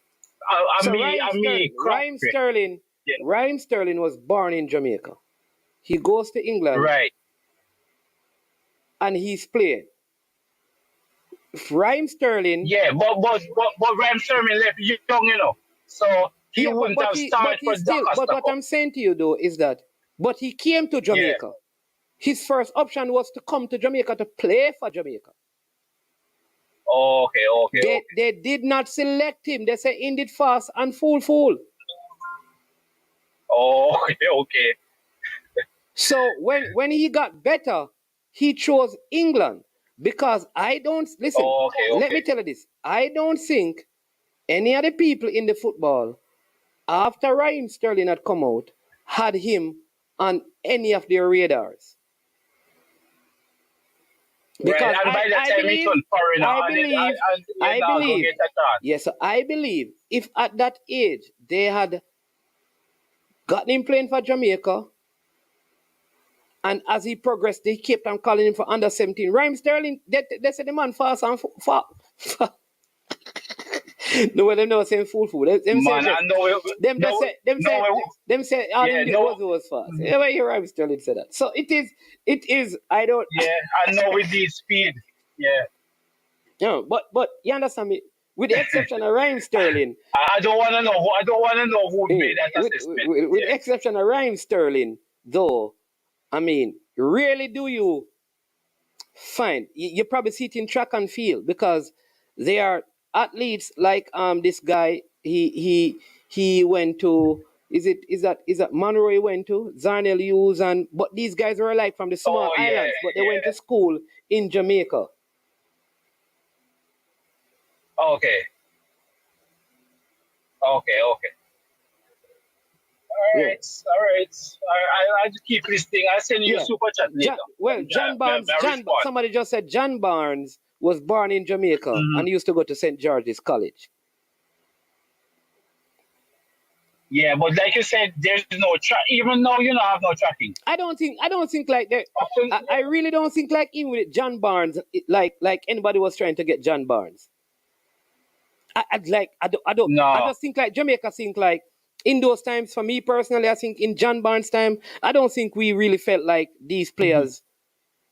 so I me crop it. Yeah, Raheem Sterling was born in Jamaica. He goes to England right. and he's playing. Raheem Sterling, Yeah, but Ryan Sermon left young, So he Yeah, wouldn't have but started he for Da still. But Costa what Cup. I'm saying to you though is that, but he came to Yeah. Jamaica. His first option was to come to Jamaica to play for Jamaica. Okay, okay, okay. They did not select him. They say in did fast and fool. Okay, okay. So when he got better, he chose England because I don't listen. Okay, Let okay. me tell you this: I don't think any of the people in the football after Raheem Sterling had come out had him on any of their radars. Right, Because and by that I time he believe, turned foreigner I and believe, you're I not going to believe, get a chance. yes, I believe if at that age they had gotten him playing for Jamaica, and as he progressed, they kept on calling him for under 17. Rhyme Sterling, they said the man fast and no, well, them not saying fool. Them say Man, just, I know it. No, no, them say all yeah, him did no, was fast. Yeah, why you Rhyme Sterling said that. So it is, I don't, yeah, I know with the speed. Yeah, no, but you understand me? With the exception of Rhyme Sterling, I don't want to know who. I don't want to know who made that assessment. with the exception of Rhyme Sterling, though, I mean, rarely do you find you probably see it in track and field because they are athletes like this guy. He went to is that Monroe he went to Zarnell Hughes and but these guys were like from the small Oh yeah, islands, but they went to yeah. school in Jamaica. Okay, okay, okay. All Yeah. right, all right. I just keep listening. I'll send you a Yeah. super chat later. John Barnes, I respond. somebody just said John Barnes was born in Jamaica Mhm. and used to go to St. George's College. Yeah, but like you said, there's no track. Even though you don't have no tracking. I don't think like that. I really don't think like even with John Barnes, like anybody was trying to get John Barnes. I No. just think like Jamaica think like in those times for me personally, I think in John Barnes' time, I don't think we really felt like these Mhm. players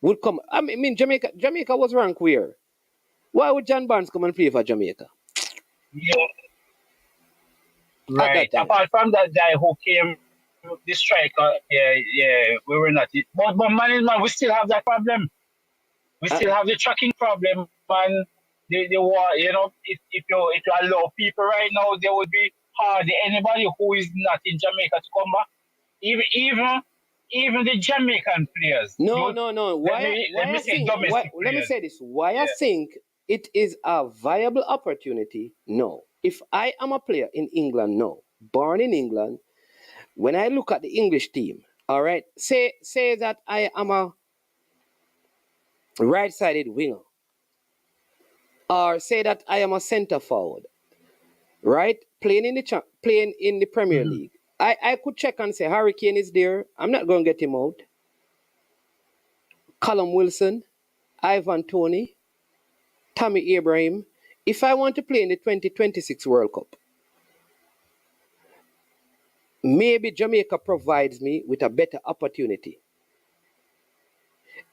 would come. I mean Jamaica was ranked where? Why would John Barnes come and play for Jamaica Yeah. at that Right. time? Apart from that guy who came, the striker, yeah, yeah, we were not it. But management, we still have that problem. We Uh, still have the tracking problem, and the war. You know, if you allow people right now, there would be hardly anybody who is not in Jamaica to come back. Even the Jamaican players. no, You no, no. let me say domestic Let me players. say this. Why I Yeah. think it is a viable opportunity? No. If I am a player in England, no. Born in England, when I look at the English team, all right, say that I am a right-sided winger, or say that I am a centre forward, right, playing in the Premier Mhm. League. I could check and say Harry Kane is there. I'm not going to get him out. Callum Wilson, Ivan Toney, Tammy Abraham. If I want to play in the 2026 World Cup, maybe Jamaica provides me with a better opportunity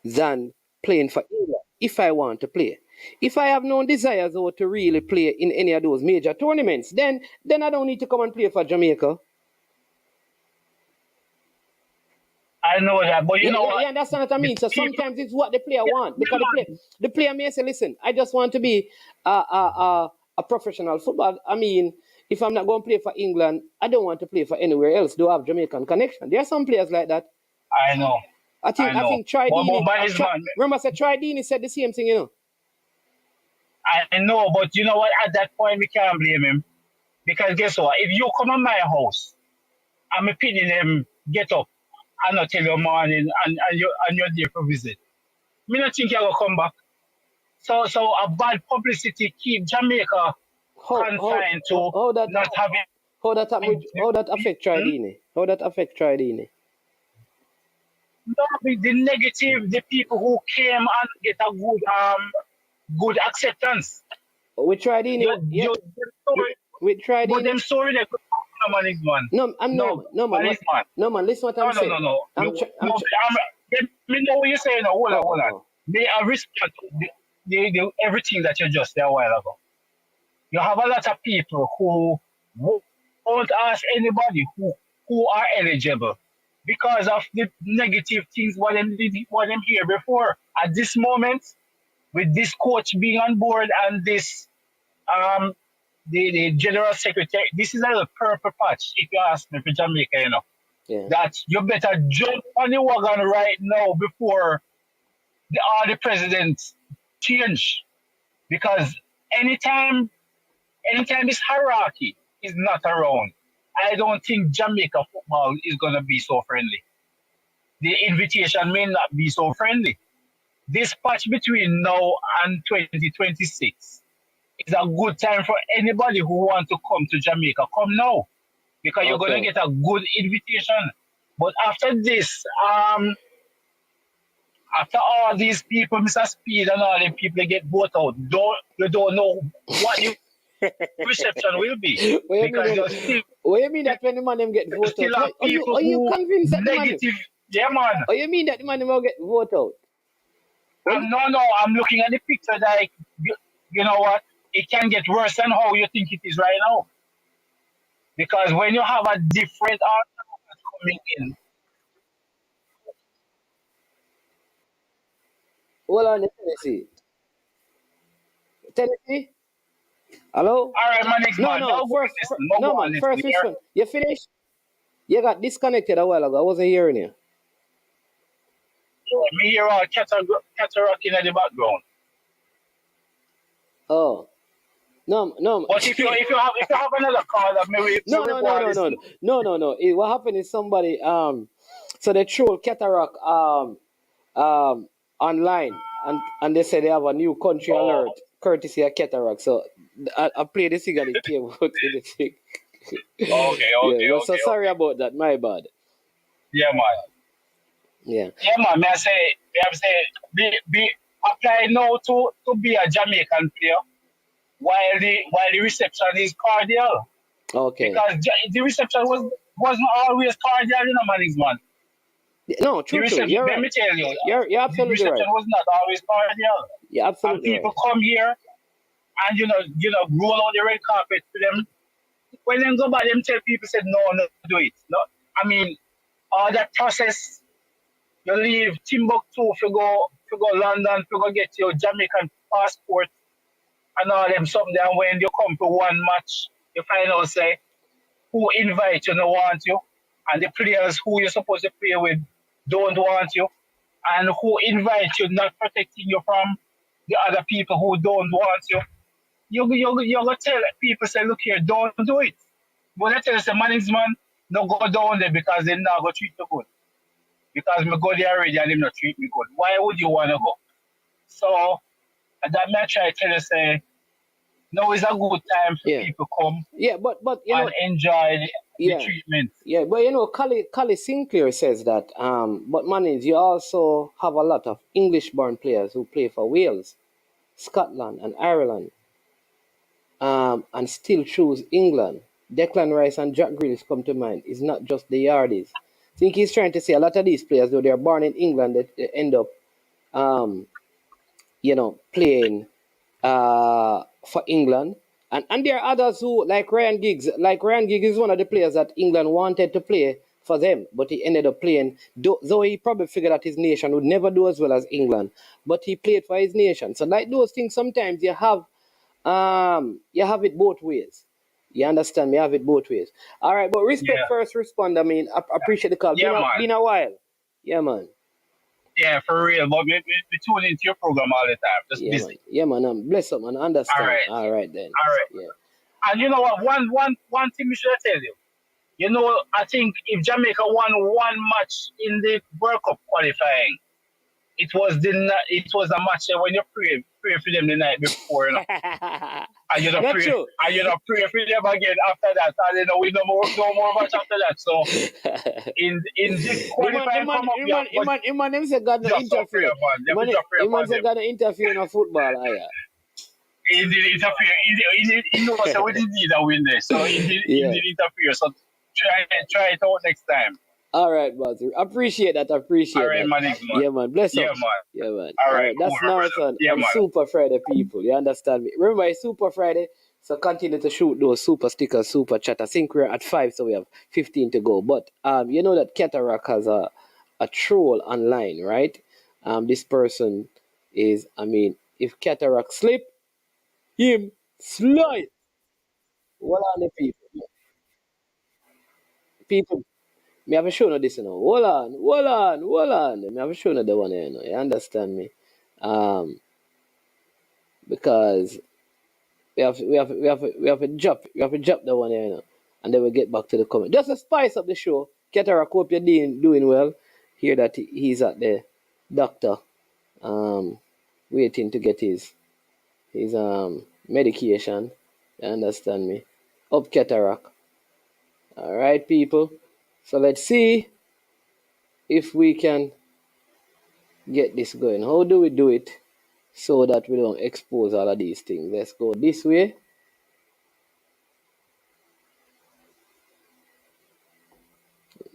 than playing for England if I want to play. If I have no desires or to really play in any of those major tournaments, then I don't need to come and play for Jamaica. I know that, but you know You what? understand what I The mean? So people, sometimes it's what the player yeah, want because yeah, the player may say, "Listen, I just want to be a professional football. I mean, if I'm not going to play for England, I don't want to play for anywhere else. Do have Jamaican connection? There are some players like that. I know, I I know. think Troy But Deeney. management, Remember, I said Troy Deeney said the same thing. I know, but you know what? At that point, we can't blame him because guess what? If you come in my house, I'm pinning him, get up, and not tell your morning, and you're there for visit. Me not think you're gonna come back. So a bad publicity keep Jamaica How how confined to how that not having how that affect Troy hmm? Deeney? How that affect Troy Deeney? Not with the negative, the people who came and get a good acceptance. With Troy Deeney, yeah, Them story, with Troy but Deeney. them story they could no man is man. No, I'm No no man. man is What? man. No man. Listen what No I'm no no saying. no. I'm tr- I'm No tr- let me know what you're saying now. Hold on. oh. May I respect everything that you just said a while ago. You have a lot of people who Don't ask anybody who are eligible because of the negative things what them hear before. At this moment, with this coach being on board and this um the general secretary, this is a purple patch, if you ask me, for Jamaica, Yeah. that you better jump on the wagon right now before all the presidents change. Because anytime anytime this hierarchy is not around, I don't think Jamaica football is gonna be so friendly. The invitation may not be so friendly. This patch between now and 2026 is a good time for anybody who wants to come to Jamaica. Come now, because you're gonna Okay. get a good invitation. But after this, after all these people, Mr. Speed and all them people get voted out, you don't know what the reception will be. What you mean? Because What you mean that when the man them get you voted still out? have people Are you who convinced that the man? negative. Yeah, man. Oh, you mean that the man them will get voted out? What you- No, I'm looking at the picture like, you know what? It can get worse than how you think it is right now. Because when you have a different art coming in, Hold on, Tennessee. Tennessee? Hello? all right, my next No, man, no. now go and listen. Now No, go and man. listen First, which here. one? You finished? You got disconnected a while ago. I wasn't hearing you. Me hear all cataract in the background. Oh, no, no. But if you have another call, that No, maybe no, go no, and no, no, listen. no, no, no, no. What happened is somebody so they troll cataract online and they say they have a new country Oh, alert courtesy of cataract. So I play the thing and it came out in the thing. okay, Yeah, okay, well, so okay, sorry okay. about that. My bad. Yeah, man. Yeah. Yeah, man. May I say, be apply now to be a Jamaican player while the reception is cordial. Okay. Because the reception wasn't always cordial, man's man. No, The true, true. reception, You're let right. me tell you, You're the absolutely reception right. was not always cordial. You're And absolutely people right. come here and roll out the red carpet for them. When them go back, them tell people said no, no, do it. No, I mean, all that process. You leave Timbuktu if you go London, if you go get your Jamaican passport and all them something. And when you come to one match, you find out say who invite you no want you, and the players who you're supposed to play with don't want you, and who invite you not protecting you from the other people who don't want you. You gonna tell people say, look here, don't do it. But I tell you, the management no go down there because they not go treat you good. Because me go there already and them not treat me good. Why would you wanna go? So that me I try to tell you say now is a good time for Yeah. people come Yeah, but and enjoy the yeah. treatment. Yeah, but Kali Sinclair says that but manage you also have a lot of English born players who play for Wales, Scotland and Ireland, and still choose England. Declan Rice and Jack Grealish come to mind. It's not just the Yardies. I think he's trying to say a lot of these players, though they're born in England, they end up um, playing for England. And there are others who, like Ryan Giggs. Like Ryan Giggs is one of the players that England wanted to play for them, but he ended up playing, though he probably figured that his nation would never do as well as England, but he played for his nation. So like those things, sometimes you have it both ways. You understand me? You have it both ways. All right, but respect Yeah. first respond. I mean, I appreciate the call. Yeah, Been man. a while. Yeah, man. Yeah, for real. But we tune into your program all the time. Just Yeah, man. busy. Yeah, man. Bless up, man. I All understand. right. All right, then. All right. Yeah. And you know what? One thing we should tell you. I think if Jamaica won one match in the World Cup qualifying, it was a match that when you pray for them the night before, and you don't Not pray true. and you don't pray for them again after that, and we no more match after that. So in this qualifying come up, you have got The man, them say God no just some prayer, interfere. man. You The have to man, just pray the man upon say them. God no interfere in a football. Ah, yeah. He did interfere. He knows that we did need a win there, so he Yeah. did interfere. So try it out next time. All right, Bazir. Appreciate that. All Appreciate right, that. man, next man. Yeah, man. Bless Yeah, up. man. Yeah, man. All All right, right. cool, That's my brother. Norton Yeah, and man. Super Friday people. You understand me? Remember, it's Super Friday. So continue to shoot those super stickers, super chat. I think we're at 5, so we have 15 to go. But you know that Cataract has a troll online, right? This person is, I mean, if Cataract slip, him slide. What are the people? People, me have shown you this, you know. Hold on. Me have shown you the one, here, you know. You understand me? Um, because we have to drop the one here, you know, and then we'll get back to the comment. Just to spice up the show. Cataract, hope you're doing well. Hear that he's at the doctor, um, waiting to get his medication. You understand me? Up Cataract. All right, people. So let's see if we can get this going. How do we do it so that we don't expose all of these things? Let's go this way.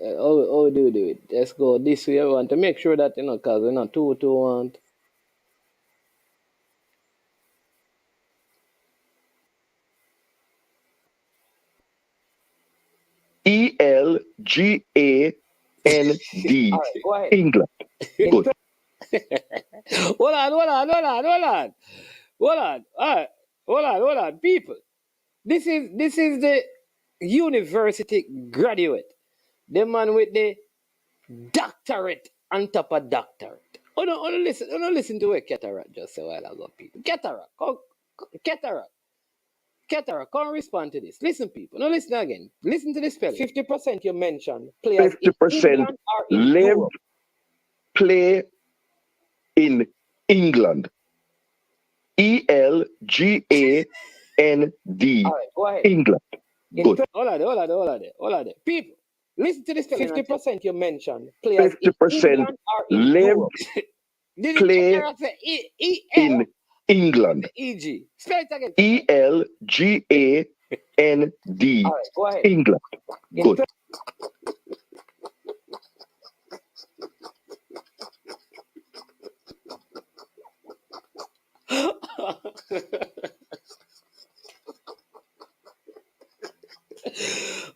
How do we do it? Let's go this way. I want to make sure that, you know, because we're not too want. ELGAND. All right, go ahead. England. Good. Hold on. Hold on. All right. Hold on. People. This is the university graduate. The man with the doctorate on top of doctorate. Listen to what Cataract just said a while ago, people. Cataract. Cataract, come respond to this. Listen, people. No, listen again. Listen to this spelling. 50% you mentioned players in 50% England or in lived, Europe. play in England. ELGAND. All right, go ahead. England. Good. Hold on. People, listen to this spelling. 50% you mentioned players in 50% England or in lived, Europe. Did you play Cataract say in England. EG? Spell it again. ELGAND. All right, go ahead. England. Good.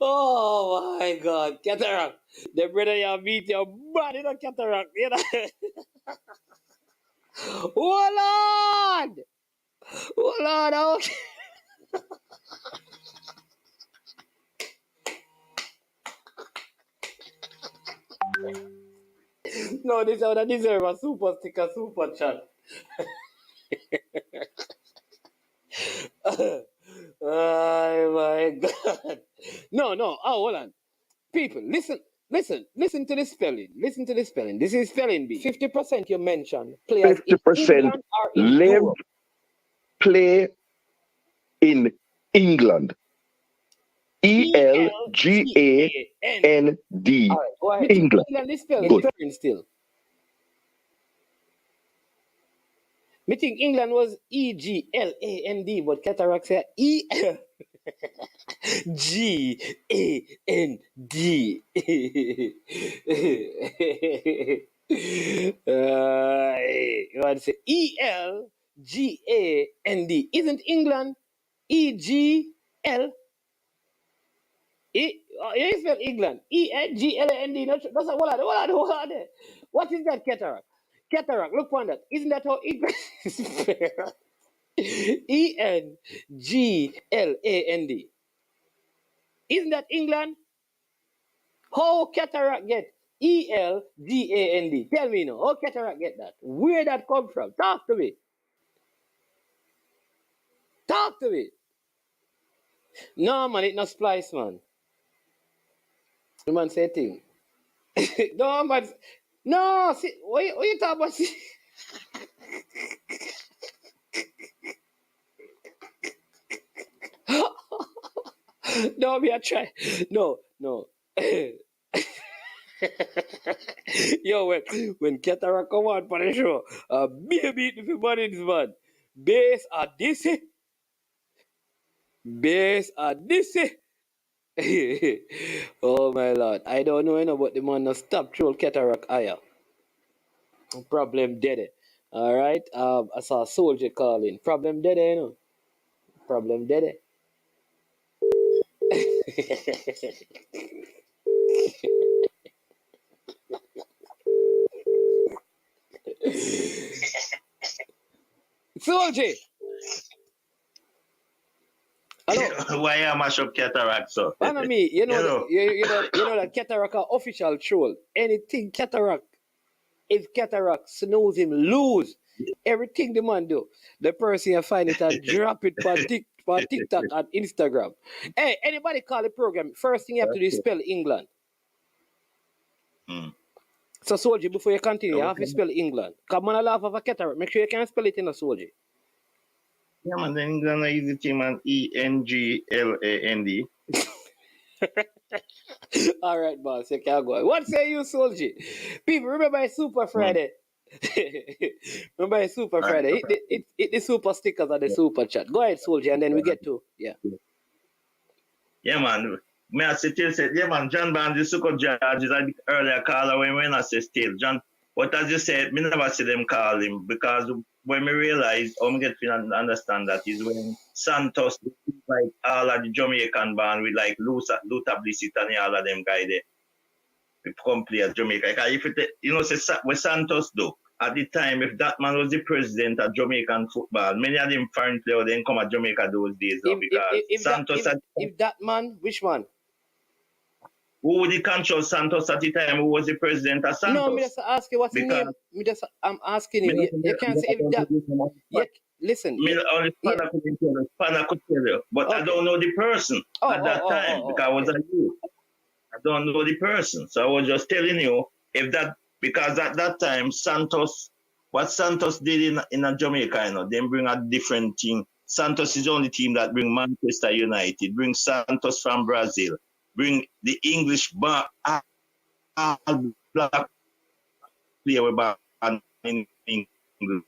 Oh my God, Cataract. The brother you beat your body, no Cataract. You know? Hold on. Okay. No, this one deserve a super sticker, super chat. Oh my God. No. Oh, hold on. People, listen to the spelling. Listen to the spelling. This is spelling bee. 50% you mentioned players in 50% England or in lived, Europe. play in England. ELGAND. All right, go ahead. England. England is spelled Good. different still. Me think England was EGLAND, but Cataract said EGAND. You want to say ELGAND? Isn't England EGL? You spell England. EGLAND. That's what are. What is that, Cataract? Cataract, look on that. Isn't that how English is spelled? ENGLAND. Isn't that England? How Cataract get ELGAND? Tell me now. How Cataract get that? Where that come from? Talk to me. No, man, it not splice, man. The man say thing. No, man. No, see, what you talking about? See? No, me I try. No. Yo, when Cataract come on for the show, baby, if you money this man. Base are this. Oh my lord. I don't know enough but the man no stop troll Cataract higher. Problem dead. Alright. I saw a soldier calling. Problem dead, you know. problem, did it? Soldier. Hello. Why am I shop cataract so? Me, you know, You know. you know that cataract are official troll. Anything cataract, if cataract snooze him, lose. Everything the man do, the person you find it and drop it for TikTok and Instagram. Hey, anybody call the program? First thing you have to do is spell England. Mm. So soldier, before you continue, you have to Okay. spell England. Come on, I laugh of a cataract. Make sure you can spell it in a soldier. Yeah, man, then England is the team man ENGLAND. All right, boss, you can go. What say you, soldier? People, remember it's Super Friday. Remember it's Super All right, Friday. okay. Hit the super stickers and the super chat. Go ahead, soldier, and then we get to Yeah, man. May I say, yeah, man, John Barnes, the Sukkot Judge is an earlier caller when I say still. John, what as you said, me never see them call him because when me realize, I get to understand that is when Santos, like all of the Jamaican band with like Luther Blissett and all of them guys there, we come play at Jamaica. Because if it, you know, say, what Santos do, at the time, if that man was the president of Jamaican football, many of them foreign players didn't come at Jamaica those days now because Santos had if that man, which man? who would the control Santos at the time? Who was the president of No, me Santos? just ask you what's his Because name. I'm asking me you. not, You can't say if that. You, listen. me only Yeah. Spanner could tell you, but I Okay. don't know the person at that time because I was okay. a youth. I don't know the person, so I was just telling you if that because at that time Santos, what Santos did in a Jamaica, you know, they bring a different team. Santos is the only team that bring Manchester United, bring Santos from Brazil, bring the English all black player back in England.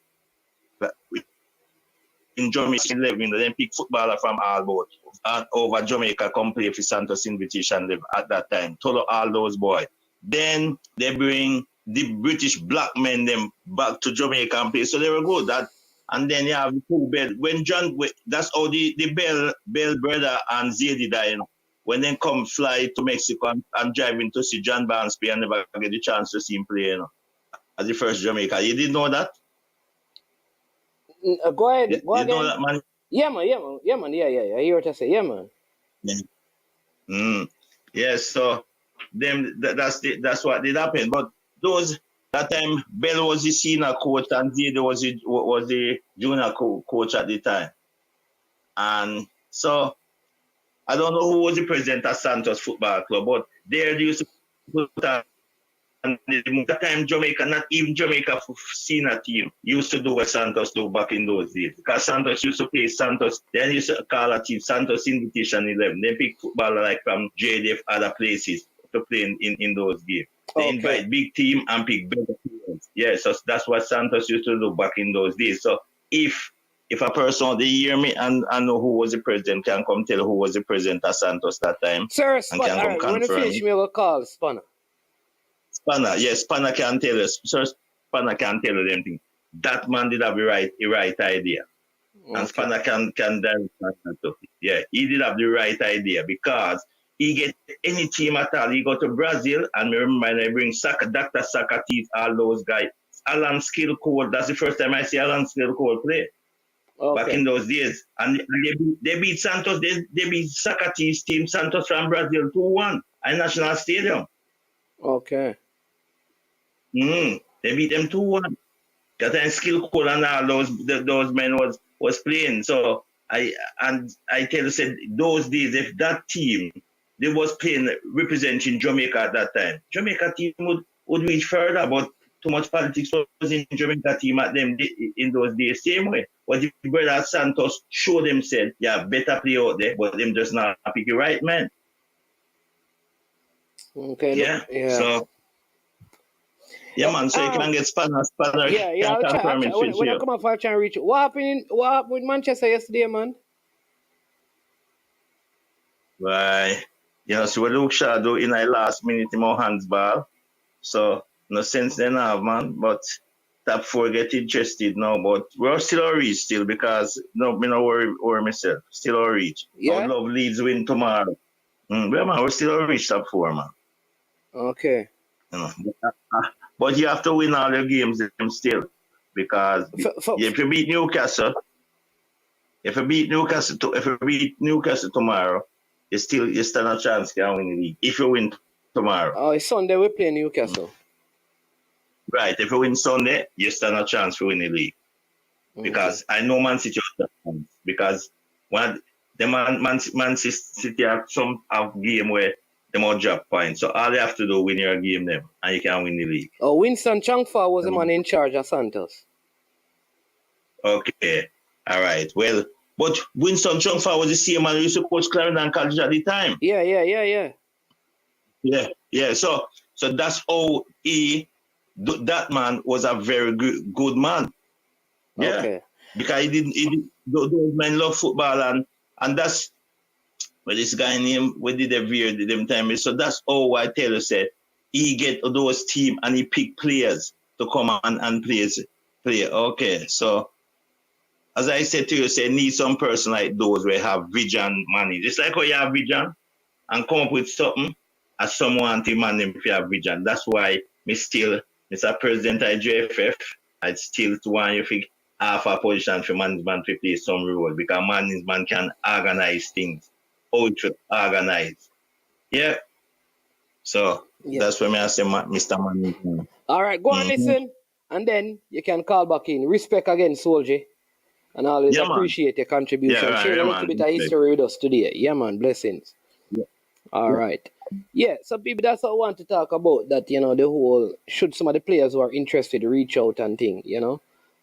In Jamaica 11, then pick footballer from all both and over Jamaica come play for Santos Invitation Live at that time. Total all those boys. Then they bring the British black men them back to Jamaica and play. So they were good that and then you have the two Bell. When John that's how the Bell brother and Zadie died, you know. When they come fly to Mexico and drive in to see John Barnes play and never get the chance to see him play, you know, as the first Jamaica. You didn't know that? Go ahead. Go You know again. that, man? Yeah, man. Yeah. I hear what I say. Yeah, man. Yeah. Mm. Yes, so them that's what did happen. But those that time Bell was the senior coach and Zede was the junior coach at the time. And so I don't know who was the president of Santos Football Club, but there they used to put and that time Jamaica, not even Jamaica senior team, used to do what Santos do back in those days. Because Santos used to play Santos, then used to call a team Santos Invitation 11. They pick footballer like from JDF, other places to play in those games. They invite big team and pick better players. Yeah, so that's what Santos used to do back in those days. So if a person they hear me and know who was the president can come tell who was the president of Santos that time. Sir, and can come when you confirm finish, it. me will call Spanner. Spanner, yes, Spanner can tell us. Sir Spanner can tell you them things. That man did have the right idea. And Spanner can direct that too. Yeah, he did have the right idea because he get any team at all. He go to Brazil and me remember they bring Dr. Socrates, all those guys. Alan Skill Code, that's the first time I see Alan Skill Code play. Back in those days. And they beat Santos, they beat Socrates team, Santos from Brazil 2-1 at National Stadium. Okay. They beat them 2-1. Because skill code and all those men was playing. So I tell you said those days if that team they was playing representing Jamaica at that time, Jamaica team would reach further, but too much politics was in Jamaica team at them in those days. Same way. But the brother Santos showed them said, yeah, better play out there, but them just not pick the right man. Okay. Yeah. So yeah, man. So you can get Spanner. Yeah. I'll try. When I come up, I'll try and reach. What happened with Manchester yesterday, man? Right. You know, so we look shadow in the last minute in my hands ball. So no sense then have man. But top four get interested now, but we're still a reach still because no, me no worry myself. Still a reach. I would Yeah? love Leeds win tomorrow. Yeah, man, we're still a reach top four, man. Okay. You know. But you have to win all your games them still because if you beat Newcastle, if you beat Newcastle tomorrow, you stand a chance to win the league. If you win tomorrow. Oh, it's Sunday we play Newcastle. Right. If you win Sunday, you stand a chance to win the league. Because I know Man City because when the Man City have some game where they might drop points. So all they have to do win your game them and you can win the league. Oh, Winston Changfa was the man in charge of Santos. Okay. All right. Well, but Winston Changfa was the same man who used to coach Clarendon College at the time. Yeah. Yeah. So that's how that man was a very good man. Yeah. Okay. Because those men love football and that's what this guy named we did every year them time. So that's all I tell you said he get those team and he pick players to come and play. Okay. So as I said to you, say need some person like those where have vision money. Just like how you have vision and come up with something as someone to man if you have vision. That's why Mr. President at JFF, I still want you to half a position for management to play some role because management can organize things. How it should organize. Yeah. So that's what I say, Mr. Management. All right, go and listen, and then you can call back in. Respect again, Soldier, and always appreciate your contribution. Share a little bit of history with us today. Yeah, man, blessings. Yeah. All right. Yeah, so people, that's what I want to talk about. That the whole should some of the players who are interested reach out and thing,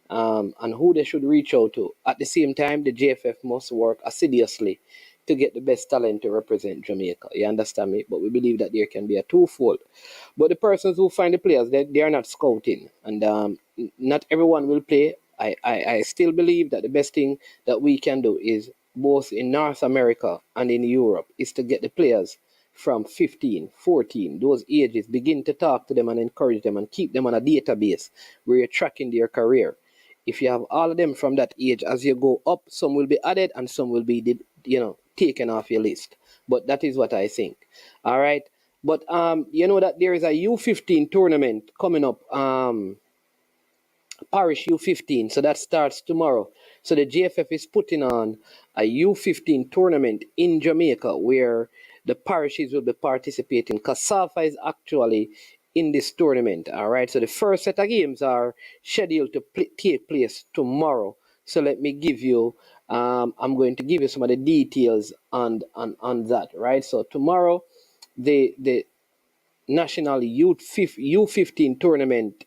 and who they should reach out to. At the same time, the JFF must work assiduously to get the best talent to represent Jamaica. You understand me? But we believe that there can be a twofold. But the persons who find the players, they are not scouting. And not everyone will play. I still believe that the best thing that we can do is both in North America and in Europe is to get the players from 15, 14, those ages, begin to talk to them and encourage them and keep them on a database where you're tracking their career. If you have all of them from that age, as you go up, some will be added and some will be, taken off your list. But that is what I think. All right. But you know that there is a U15 tournament coming up, Parish U15. So that starts tomorrow. So the JFF is putting on a U15 tournament in Jamaica where the parishes will be participating. Kasafa is actually in this tournament. All right. So the first set of games are scheduled to take place tomorrow. So let me give you, I'm going to give you some of the details on that. Right. So tomorrow, the National U15 tournament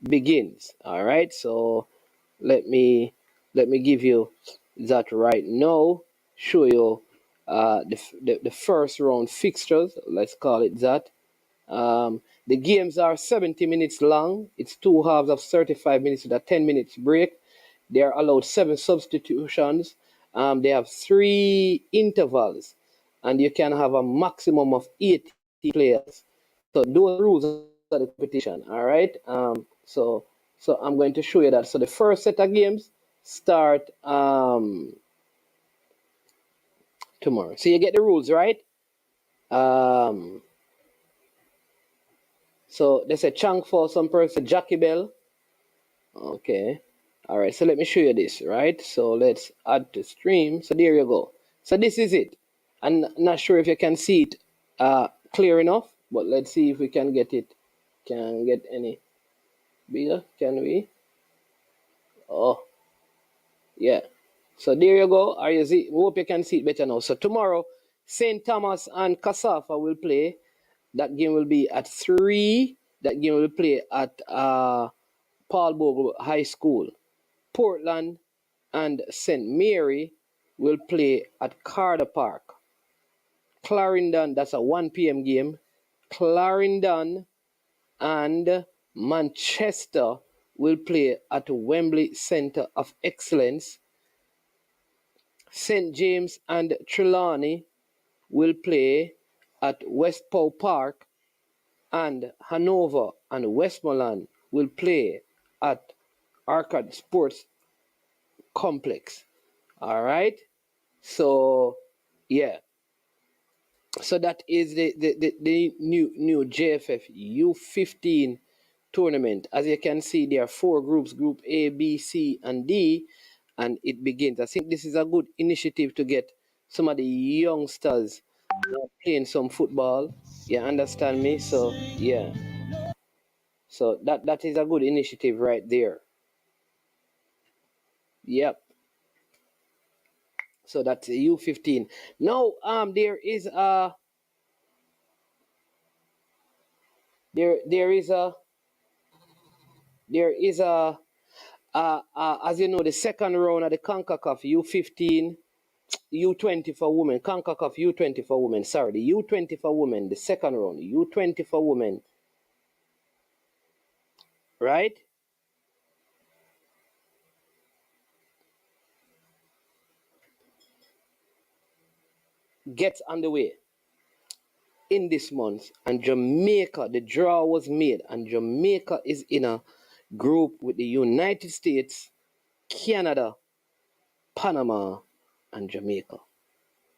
begins. All right. So let me give you that right now. Show you the first round fixtures. Let's call it that. The games are 70 minutes long. It's 2 halves of 35 minutes with a 10 minutes break. They are allowed 7 substitutions. They have 3 intervals, and you can have a maximum of 80 players. So those rules are the competition. All right. So I'm going to show you that. So the first set of games start tomorrow. So you get the rules, right? So there's a chunk for some person, Jackie Bell. Okay. All right. So let me show you this, right? So let's add to stream. So there you go. So this is it. I'm not sure if you can see it clear enough, but let's see if we can get it. Can get any bigger? Can we? Oh, yeah. So there you go. Are you see? Hope you can see it better now. So tomorrow, St. Thomas and Kasafa will play. That game will be at 3. That game will play at Paul Bogle High School. Portland and St. Mary will play at Carter Park. Clarendon, that's a 1 p.m. game. Clarendon and Manchester will play at Wembley Centre of Excellence. St. James and Trelawney will play at Westpow Park, and Hanover and Westmoreland will play at Arcade Sports Complex. All right. So yeah. So that is the new JFF U15 tournament. As you can see, there are four groups: Group A, B, C, and D, and it begins. I think this is a good initiative to get some of the youngsters playing some football. You understand me? So yeah. So that is a good initiative right there. Yep. So that's a U15. Now there is a there is a as you know, the second round of the CONCACAF U15, U20 for women, CONCACAF U20 for women, sorry, the U20 for women, the second round, U20 for women, right? Gets underway in this month, and Jamaica, the draw was made, and Jamaica is in a group with the United States, Canada, Panama, and Jamaica.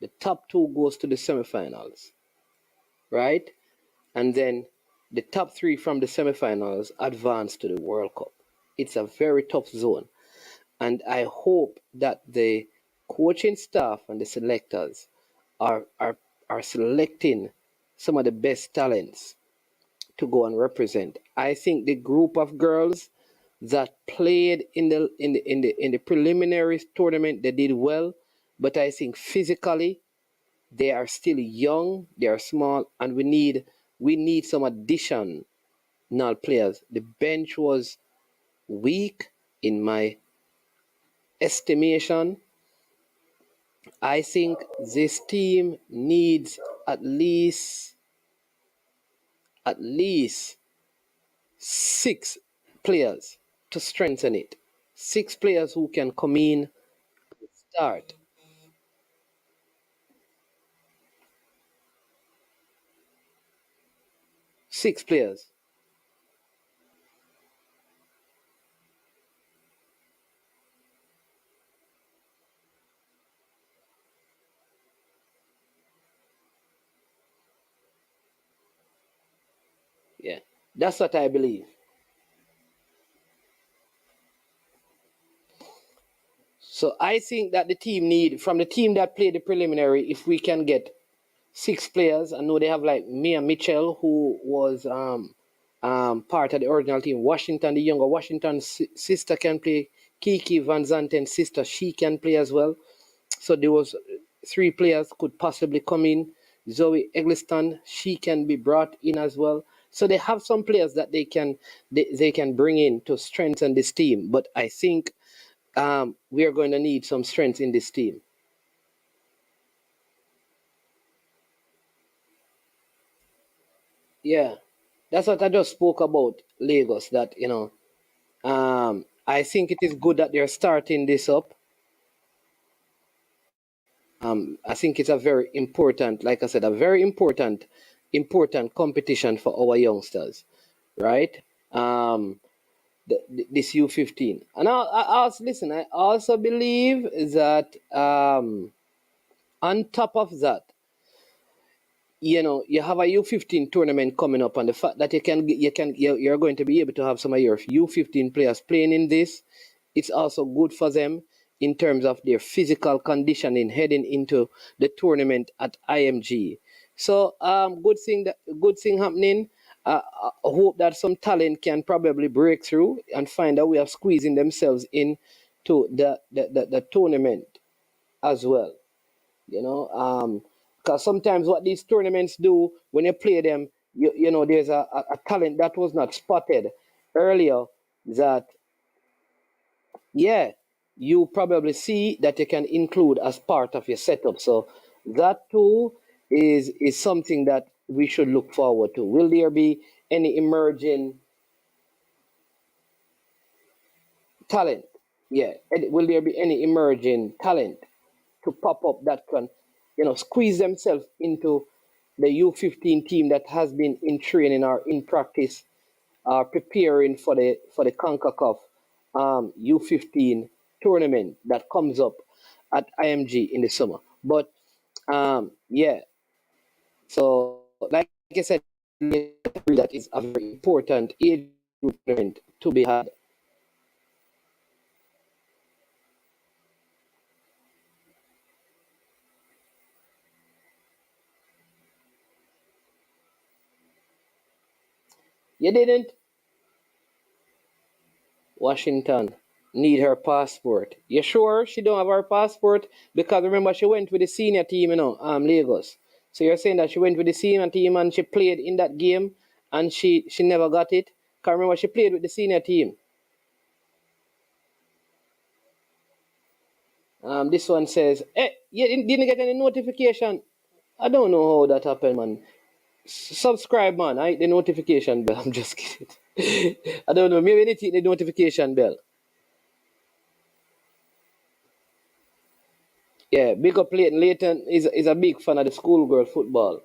The top two goes to the semifinals, right? And then the top three from the semifinals advance to the World Cup. It's a very tough zone. And I hope that the coaching staff and the selectors are, are, are selecting some of the best talents to go and represent. I think the group of girls that played in the preliminary tournament, they did well, but I think physically they are still young, they are small, and we need some additional players. The bench was weak in my estimation. I think this team needs at least 6 players to strengthen it. 6 players who can come in and start. 6 players. Yeah. That's what I believe. So I think that the team need from the team that played the preliminary, if we can get 6 players. I know they have like Mia Mitchell, who was part of the original team. Washington, the younger Washington sister can play. Kiki Van Zanten's sister, she can play as well. So there was 3 players could possibly come in. Zoe Eggleston, she can be brought in as well. So they have some players that they can bring in to strengthen this team. But I think we are going to need some strength in this team. Yeah, that's what I just spoke about Lagos. That I think it is good that they're starting this up. I think it's a very important, like I said, a very important competition for our youngsters, right? Um, this U15, and I also listen. I also believe that on top of that, you have a U15 tournament coming up, and the fact that you're going to be able to have some of your U15 players playing in this, it's also good for them in terms of their physical conditioning heading into the tournament at IMG. So good thing happening. I hope that some talent can probably break through and find a way of squeezing themselves in to the tournament as well. Because sometimes what these tournaments do when you play them, there's a talent that was not spotted earlier that, yeah, you probably see that you can include as part of your setup. So that too is something that we should look forward to. Will there be any emerging talent? Yeah, will there be any emerging talent to pop up that can, squeeze themselves into the U15 team that has been in training or in practice are preparing for the CONCACAF U15 tournament that comes up at IMG in the summer. But yeah, so like I said, that is a very important age group tournament to be had. You didn't? Washington need her passport. You sure she don't have her passport? Because remember she went with the senior team, Lagos. So you're saying that she went with the senior team and she played in that game and she never got it? Because remember she played with the senior team. This one says, you didn't get any notification. I don't know how that happened, man. Subscribe, man. I hit the notification bell. I'm just kidding. I don't know. Maybe they need to hit the notification bell. Yeah, big up Leighton. Leighton is a big fan of the schoolgirl football.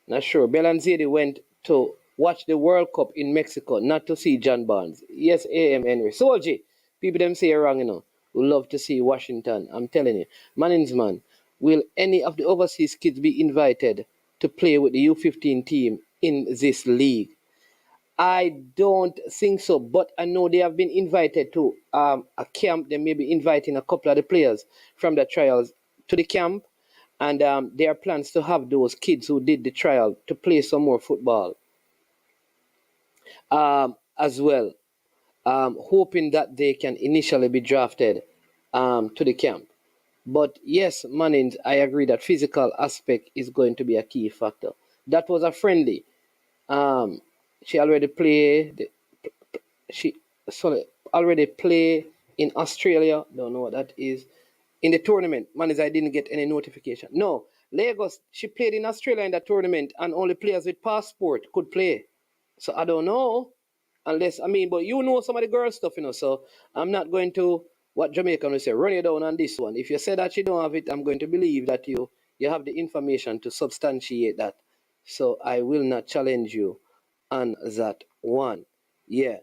Not sure. Belanzini went to watch the World Cup in Mexico, not to see John Barnes. Yes, A.M. Henry. Solji, people them say you're wrong, We love to see Washington. I'm telling you. Mannings, man, will any of the overseas kids be invited to play with the U15 team in this league? I don't think so, but I know they have been invited to a camp. They may be inviting a couple of the players from the trials to the camp, and there are plans to have those kids who did the trial to play some more football as well, hoping that they can initially be drafted to the camp. But yes, Mannings, I agree that physical aspect is going to be a key factor. That was a friendly. She already played. She sorry already play in Australia. Don't know what that is. In the tournament, Mannings, I didn't get any notification. No, Lagos. She played in Australia in that tournament, and only players with passport could play. So I don't know, unless but you know some of the girl stuff, So I'm not going to what Jamaican will say, run you down on this one. If you say that you don't have it, I'm going to believe that you have the information to substantiate that. So I will not challenge you on that one. Yeah.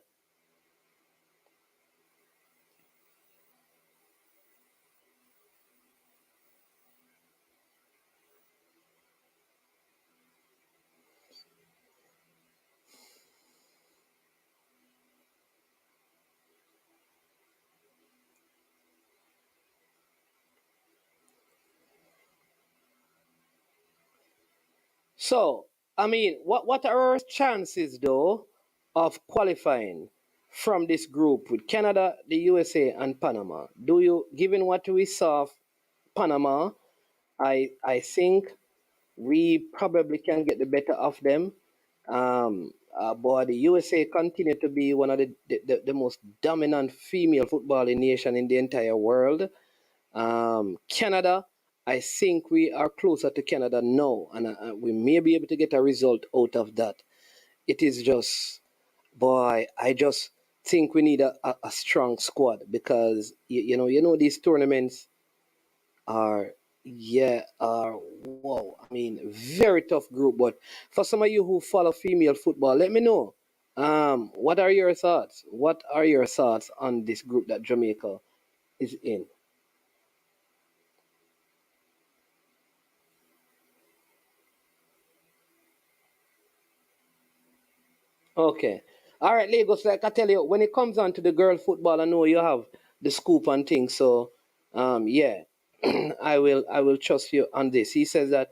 So, what are our chances though of qualifying from this group with Canada, the USA, and Panama? Do you, given what we saw of Panama, I think we probably can get the better of them. But the USA continue to be one of the most dominant female footballing nation in the entire world. Canada, I think we are closer to Canada now, and we may be able to get a result out of that. It is just, boy, I just think we need a strong squad because these tournaments are, yeah, are, wow, very tough group. But for some of you who follow female football, let me know. What are your thoughts? What are your thoughts on this group that Jamaica is in? Okay. All right, Lagos, like I tell you, when it comes on to the girl football, I know you have the scoop and things. So, yeah, I will trust you on this. He says that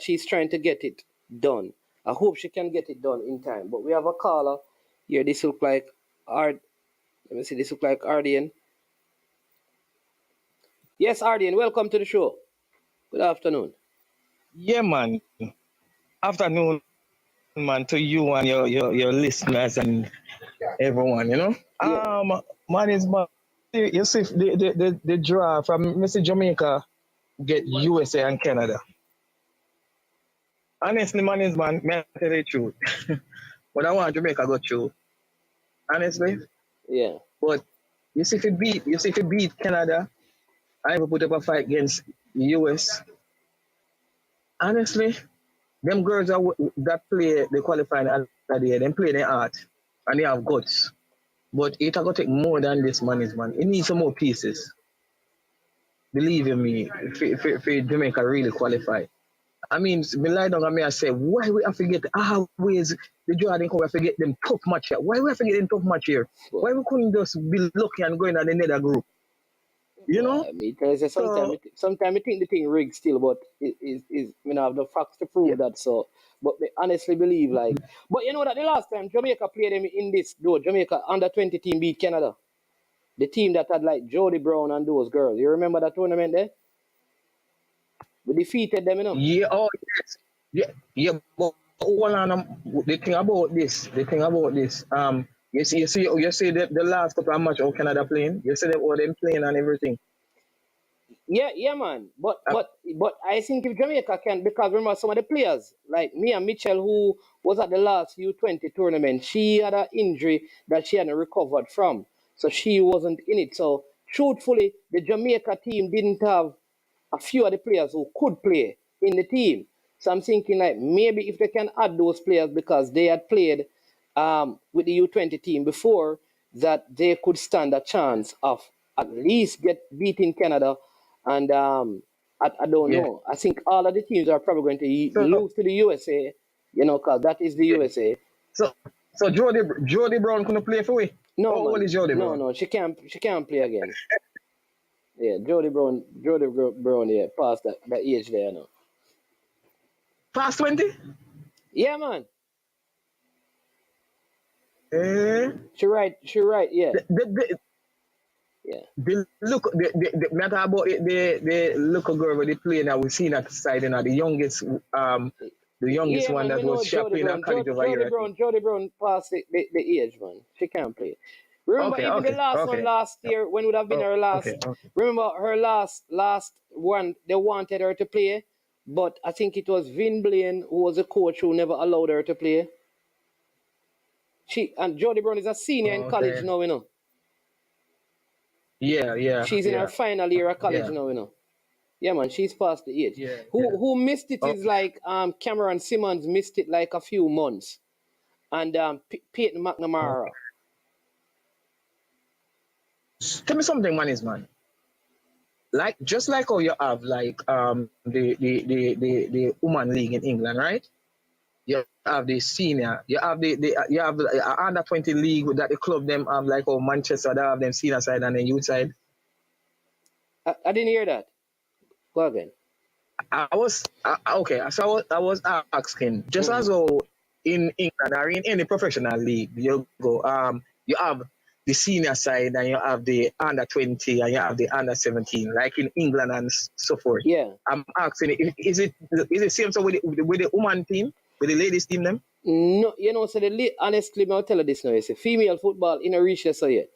she's trying to get it done. I hope she can get it done in time. But we have a caller here. This look like Ard. Let me see. This look like Ardian. Yes, Ardian. Welcome to the show. Good afternoon. Yeah, man. Afternoon, man, to you and your listeners and everyone, Yeah. Man is man. You see the draw from Mr. Jamaica get USA and Canada. Honestly, man is man, may I tell you the truth. But I want Jamaica go through. Honestly. Yeah. But if you beat Canada, I will put up a fight against US. Honestly, them girls that play, they qualify the other day, them play their art and they have guts. But it got to take more than this money, man. It needs some more pieces. Believe in me, for Jamaica really qualify. I mean, me lie down and me I say, why we have to get always the Jordan come, we have to get them tough match here? Why we have to get them tough match here? Why we couldn't just be lucky and go in the nether group? You know? Because sometimes I think the thing rigged still, but is have the facts to prove that. So, but I honestly believe but you know that the last time Jamaica played them in this though, Jamaica under 20 team beat Canada, the team that had like Jody Brown and those girls. You remember that tournament there? We defeated them, Yeah, oh yes. Yeah, but hold on, the thing about this, you see the last couple of matches how Canada playing, you see them playing and everything. Yeah, man. But I think if Jamaica can, because remember some of the players like Mia Mitchell, who was at the last U20 tournament, she had an injury that she hadn't recovered from, so she wasn't in it. So truthfully, the Jamaica team didn't have a few of the players who could play in the team. So I'm thinking like maybe if they can add those players because they had played with the U20 team before, that they could stand a chance of at least get beating Canada. And I don't Yeah. know. I think all of the teams are probably going to So lose to the USA, because that is the USA. so so Jody Brown couldn't play for we. No, How old man. is Jody No, Brown? no, she can't play again. Yeah, Jody Brown, yeah, past that age there now. Past 20? Yeah, man. Eh? She right, yeah. The Yeah. matter about it, the little girl with the play now we seen that side, the youngest the youngest Yeah, one man, that we know was she Jody playing at Brown. college over here, I think. Jody Brown passed the age, man. She can't play. Remember, even the last one last year, when would have been her last. Okay. Remember her last one, they wanted her to play, but I think it was Vin Blaine who was a coach who never allowed her to play. And Jody Brown is a senior in college Okay. now, Yeah. She's in her final year of college Yeah. now. Yeah, man, she's past the age. Yeah. Who missed it Oh, is like Cameron Simmons missed it like a few months, and Peyton McNamara. tell me something, man. Like just like how you have like the woman league in England, right? You have the senior, you have you have the under 20 league that the club them have like Manchester, they have them senior side and then youth side. I didn't hear that. Go again. Okay, so I was asking just as though in England or in any professional league you go you have the senior side and you have the under 20 and you have the under 17 like in England and so forth. Yeah. I'm asking is it same so with the woman team, with the ladies team them? No, so honestly, I'll tell you this now. You see, female football in a reach so yet.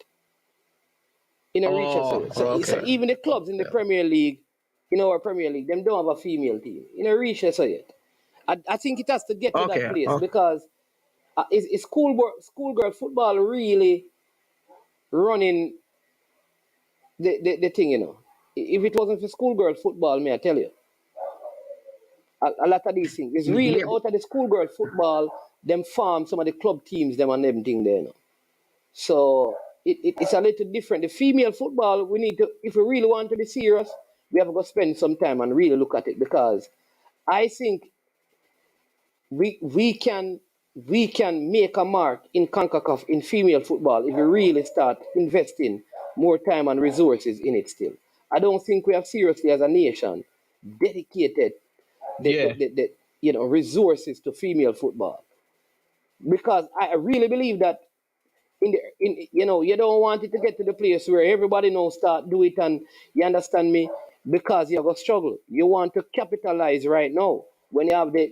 In a reach so yet. So even the clubs in the Premier League, our Premier League, them don't have a female team. In a reach so yet. I think it has to get to that place because is schoolgirl football really running the thing, If it wasn't for schoolgirl football, may I tell you, a lot of these things. It's really out of the schoolgirl football, them farm some of the club teams, them and everything there, So it's a little different. The female football, we need to, if we really want to be serious, we have to go spend some time and really look at it because I think we can make a mark in CONCACAF in female football if we really start investing more time and resources in it still. I don't think we have seriously as a nation dedicated the resources to female football. Because I really believe that you don't want it to get to the place where everybody now start do it and you understand me because you're gonna struggle. You want to capitalize right now when you have the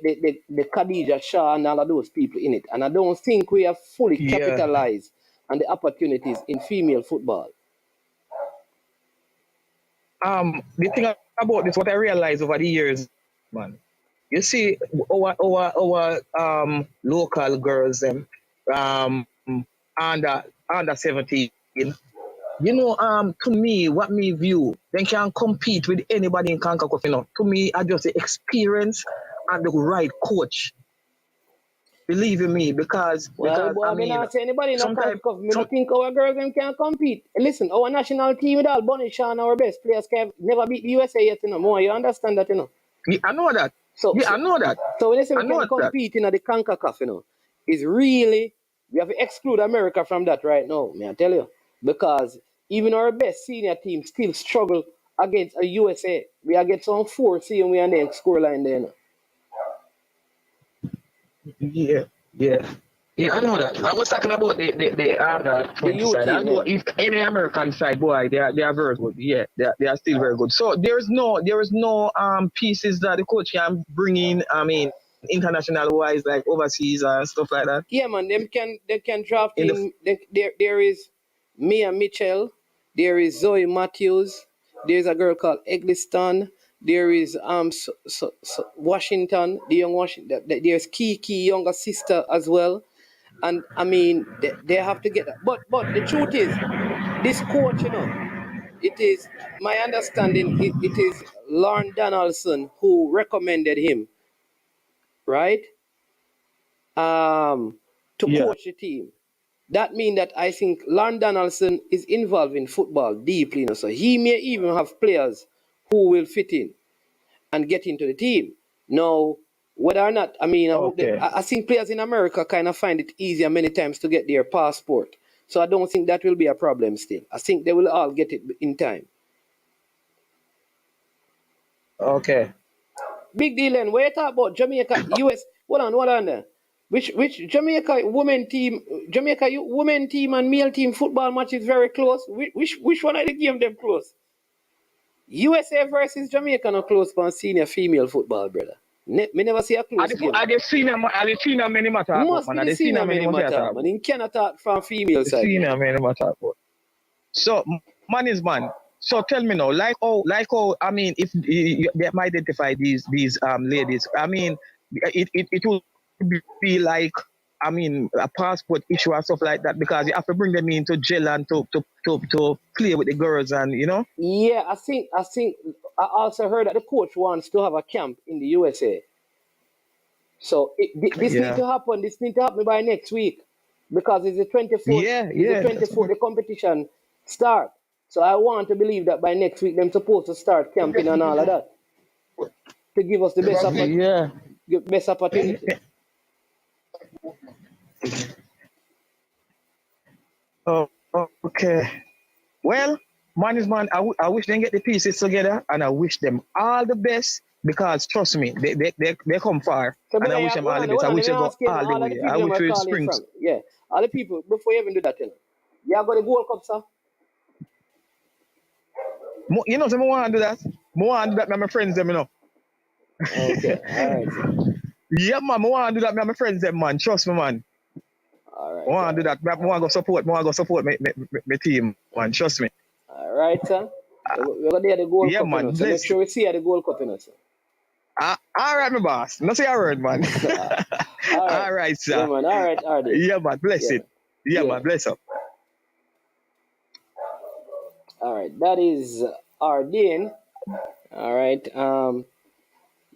Khadija Shah and all of those people in it. And I don't think we have fully capitalized on the opportunities in female football. The thing about this, what I realized over the years, man, you see our local girls under 17, to me, what me view, they can compete with anybody in CONCACAF, to me, I just the experience and the right coach. Believe in me, because Well, boy, I I mean, mean, not say anybody in a sometimes CONCACAF. Me not think our girls them can compete. Listen, our national team with all Bunny Shaw and our best players can never beat the USA yet, you know. More, you understand that, you know. I know that. So, Yeah, so, I know that. so when they say I we know can that. compete in the CONCACAF, you know, is really we have to exclude America from that right now. May I tell you, because even our best senior team still struggle against a USA. We are get some 4 and we are the scoreline there. You know. Yeah, yeah. Yeah, I know that. I was talking about the The 20 U side. team, Although yeah. if any American side, boy, they are very good. Yeah, they are still very good. So there is no pieces that the coach can bring in. I mean, international wise, like overseas and stuff like that. Yeah, man, they can draft In the in. There is Mia Mitchell, there is Zoe Matthews, there's a girl called Egliston, there is Washington, the young Washington. There's Kiki, younger sister as well, and I mean they have to get that. But the truth is, this coach, you know, it is my understanding. It is Lorne Donaldson who recommended him, right? To yeah. coach the team. That means that I think Lon Donaldson is involved in football deeply, you know, so he may even have players who will fit in and get into the team. Now, whether or not, I mean, Okay. I think players in America kind of find it easier many times to get their passport. So I don't think that will be a problem still. I think they will all get it in time. Okay. Big deal, and where you talk about Jamaica, US, hold on there. Which Jamaica women team, women team and male team football match is very close. Which one of the game them close? USA versus Jamaica no close for senior female football, brother. Me never see a close game. Are they senior many matter about, Must man? be Are the they senior senior men many in must matter, talk man. about? You cannot talk from female The side, man. senior many must talk about. So, man is man. So tell me now, like how I mean, if they might identify these ladies, I mean, it will be like, I mean, a passport issue and stuff like that, because you have to bring them into jail and to play with the girls, and you know. Yeah, I think I also heard that the coach wants to have a camp in the USA. So this need Yeah, to happen. This need to happen by next week because it's the 24th. yeah, It's the yeah. 24th. The competition start. So I want to believe that by next week them supposed to start camping and all of that to give us the Yeah. best opportunity. Oh, okay. Well, man is man. I wish them get the pieces together, and I wish them all the best, because trust me, they come far, So and I brother, wish them all the hold best. I on, let wish me they go ask you, all the all of the way. I people them wish are it calling springs. from. Yeah, all the people before you even do that, you know. You got the Gold Cup, sir. You know, so I want to do that. I want to do that with my friends, them, you know. Okay, all right, sir. Yeah, man, I want to do that with my friends, them, man. Trust me, man. All I right, want to do that. I want to go support. I want to go support my team, man. Trust me. all right, sir. We're gonna do the Gold Yeah, Cup, you know. man. So make Bless. sure we see you at the Gold Cup, you know, sir. All right, my boss. No say a word, man. All right. All right, Yeah, sir. man. All right, RD. Yeah, man. Bless Yeah, it. man. Yeah, Yeah. man. Bless up. All right. That is RDN. All right.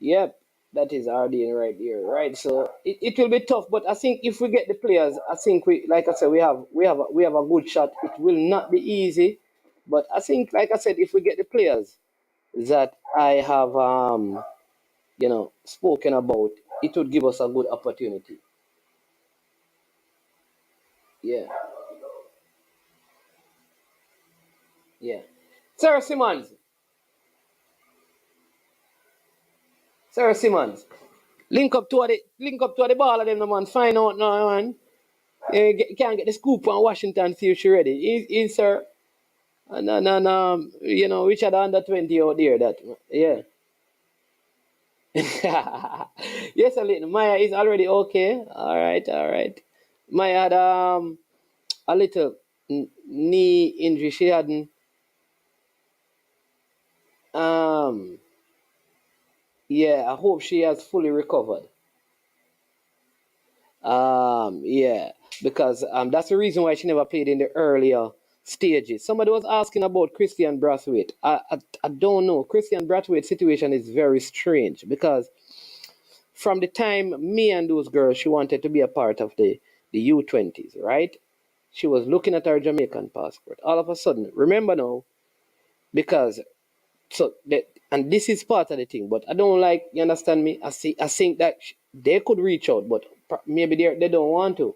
Yep. That is RDN right there. Right. So it will be tough, but I think if we get the players, I think like I said, we have a good shot. It will not be easy, but I think, like I said, if we get the players that I have spoken about, it would give us a good opportunity. Yeah. Yeah. Sarah Simmons. Sarah Simmons. Link up to the ball of them, no man. Find out now, man. Can't get the scoop on Washington, see if she ready. Is sir. And which are the under 20 out there that yeah. Yes, a little. Maya is already okay. All right. Maya had a little knee injury. She hadn't um yeah, I hope she has fully recovered. Yeah, because that's the reason why she never played in the earlier stages. Somebody was asking about Christian Brathwaite. I don't know. Christian Brathwaite's situation is very strange because from the time me and those girls, she wanted to be a part of the U20s, right? She was looking at her Jamaican passport. All of a sudden, remember now, because so that, and this is part of the thing, but I don't like, you understand me? I think that they could reach out, but maybe they don't want to.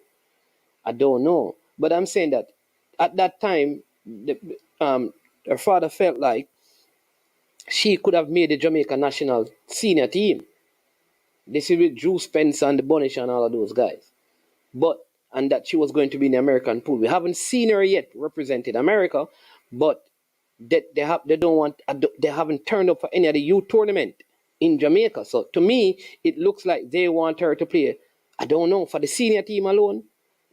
I don't know. But I'm saying that at that time, her father felt like she could have made the Jamaica national senior team. This is with Drew Spencer and the Bonish and all of those guys. But and that she was going to be in the American pool. We haven't seen her yet representing America, but they don't want they haven't turned up for any of the youth tournament in Jamaica. So to me, it looks like they want her to play. I don't know for the senior team alone.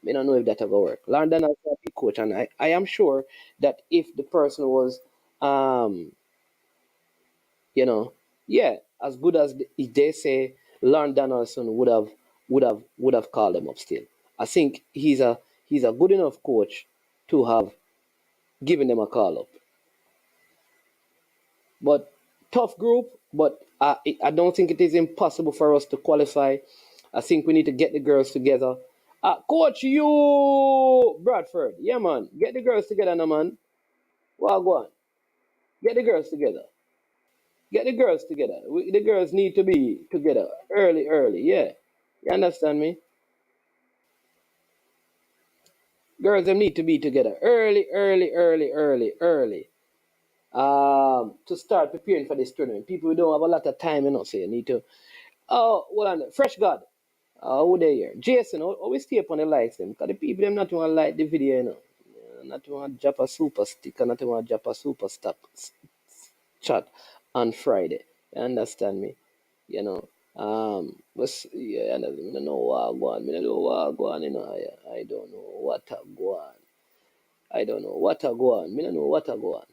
I don't know if that will work. London as a coach, and I am sure that if the person was you know, yeah, as good as if they say Lauren Donaldson would have called them up still. I think he's a good enough coach to have given them a call up. But tough group, but I don't think it is impossible for us to qualify. I think we need to get the girls together. Coach, you Bradford, yeah man, get the girls together now, man. Well, go on, get the girls together. Get the girls together. The girls need to be together early, early. Yeah, you understand me? Girls them need to be together early, early, early, early, early. To start preparing for this tournament. People who don't have a lot of time, so you need to. Oh, hold on, Fresh God. Who they here? Jason, always stay up on the likes them. Because the people them not want to like the video. Not want to drop a super sticker, not want to drop a super stop chat on Friday. You understand me? You know. But yeah, I don't know what go on. I don't know what go on. I don't know what a go on. I don't know what a go on. I don't know what a go on.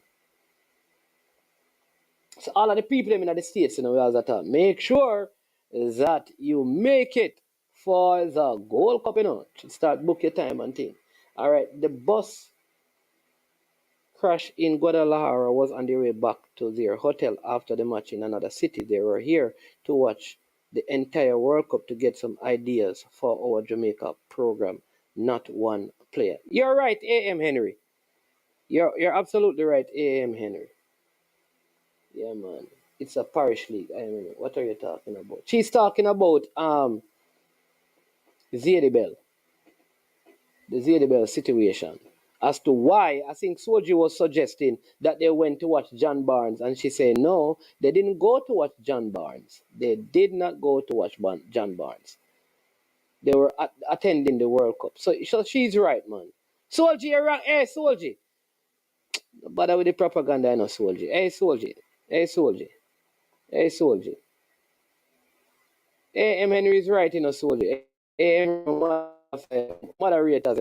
So all of the people them in the states, we as a talk, make sure that you make it for the Gold Cup, Start book your time and thing. All right, the bus crash in Guadalajara was on their way back to their hotel after the match in another city. They were here to watch the entire World Cup to get some ideas for our Jamaica program, not one player. You're right, A.M. Henry. You're absolutely right, A.M. Henry. Yeah, man. It's a parish league. I mean, what are you talking about? She's talking about Zadie the Zadie situation. As to why, I think Soji was suggesting that they went to watch John Barnes, and she said no, they didn't go to watch John Barnes. They did not go to watch John Barnes. They were attending the World Cup. So she's right, man. Soji, you're right. Hey, Soji. No bother with the propaganda, I know, Soji. Hey, Soji. Hey, Soji. Hey, Soji. A.M. Henry is right, Soldier. A.M. moderators,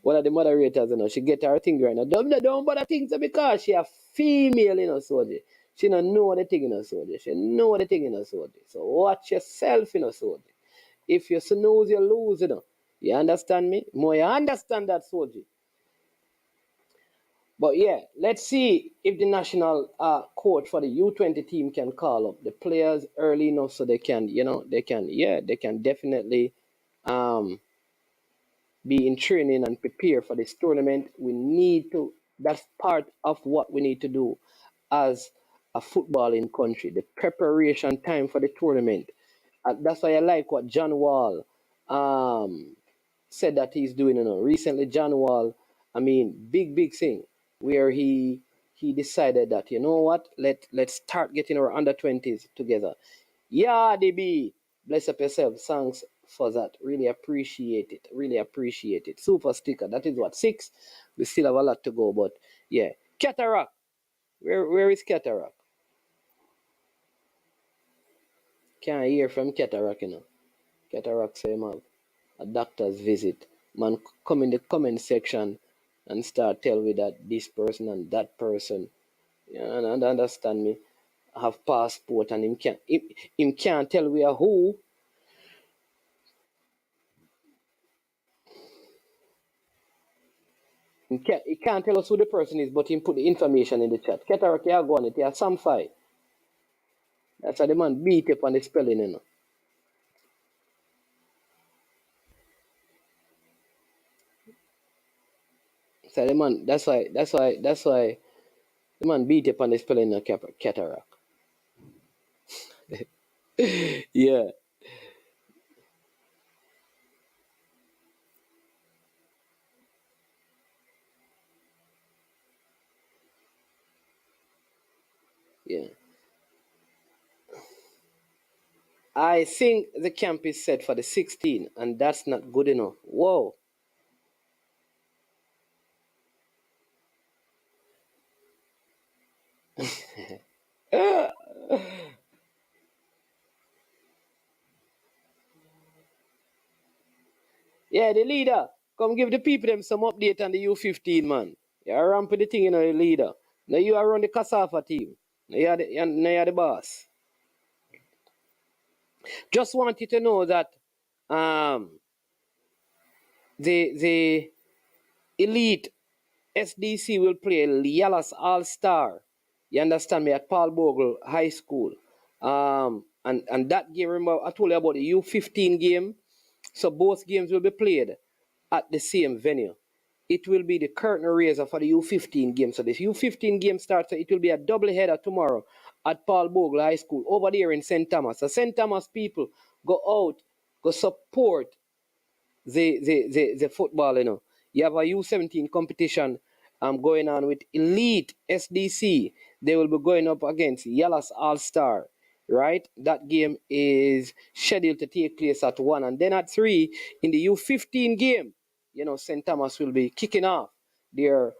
One of the moderators, she get her thing right now. Don't bother things because she a female, Soldier. She don't know the thing, Soldier. She know the thing, Soldier. So watch yourself, Soldier. If you snooze, you lose, You understand me? More you understand that, Soldier. But yeah, let's see if the national coach for the U20 team can call up the players early enough so they can, they can definitely be in training and prepare for this tournament. That's part of what we need to do as a footballing country, the preparation time for the tournament. That's why I like what John Wall said that he's doing. Recently, John Wall, big thing where he decided that let's start getting our under 20s together. Yeah, DB, bless up yourself. Thanks for that. Really appreciate it. Really appreciate it. Super sticker. That is what 6. We still have a lot to go, but yeah, Cataract. Where is Cataract? Can't hear from Cataract, Cataract say have a doctor's visit. Man, come in the comment section and start tell me that this person and that person, and understand me, have passport and him can't tell we are who. He can't tell us who the person is, but he put the information in the chat. Cataract, you go on it. You have some fight. That's why the man beat up on the spelling, you know. So the man, that's why the man beat up on the spelling of cataract. Yeah, yeah. I think the camp is set for the 16, and that's not good enough. Whoa. Yeah, the leader. Come give the people them some update on the U15, man. You're ramping the thing, you know, the leader. Now you are on the Casafa team. Now you're the boss. Just want you to know that um, the elite SDC will play Yalas All Star. You understand me? At Paul Bogle High School. And that game, remember, I told you about the U15 game. So both games will be played at the same venue. It will be the curtain raiser for the U15 game. So this U15 game starts, so it will be a double header tomorrow at Paul Bogle High School over there in St. Thomas. So St. Thomas people go out, go support the football, you know. You have a U17 competition going on with Elite SDC. They will be going up against Yellas All Star, right? That game is scheduled to take place at 1. And then at 3, in the U15 game, you know, St. Thomas will be kicking off their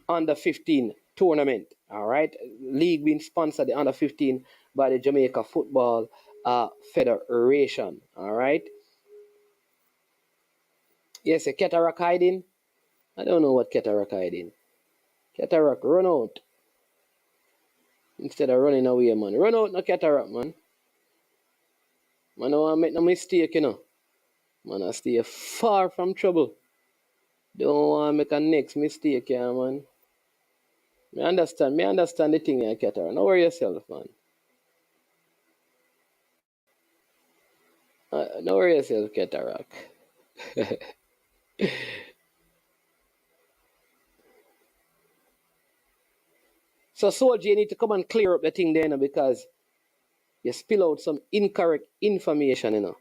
under 15 tournament. All right. League being sponsored, the under 15, by the Jamaica Football Federation. All right. Yes, a cataract hiding. I don't know what cataract hiding. Cataract, run out. Instead of running away, man. Run out, no cataract, man. Man, I don't want to make no mistake, you know. Man, I stay far from trouble. Don't want to make a next mistake, yeah, man. Me understand the thing, yeah, cataract. Don't worry yourself, man. Don't worry yourself, cataract. So, soldier, you need to come and clear up the thing there, you know, because you spill out some incorrect information, you know.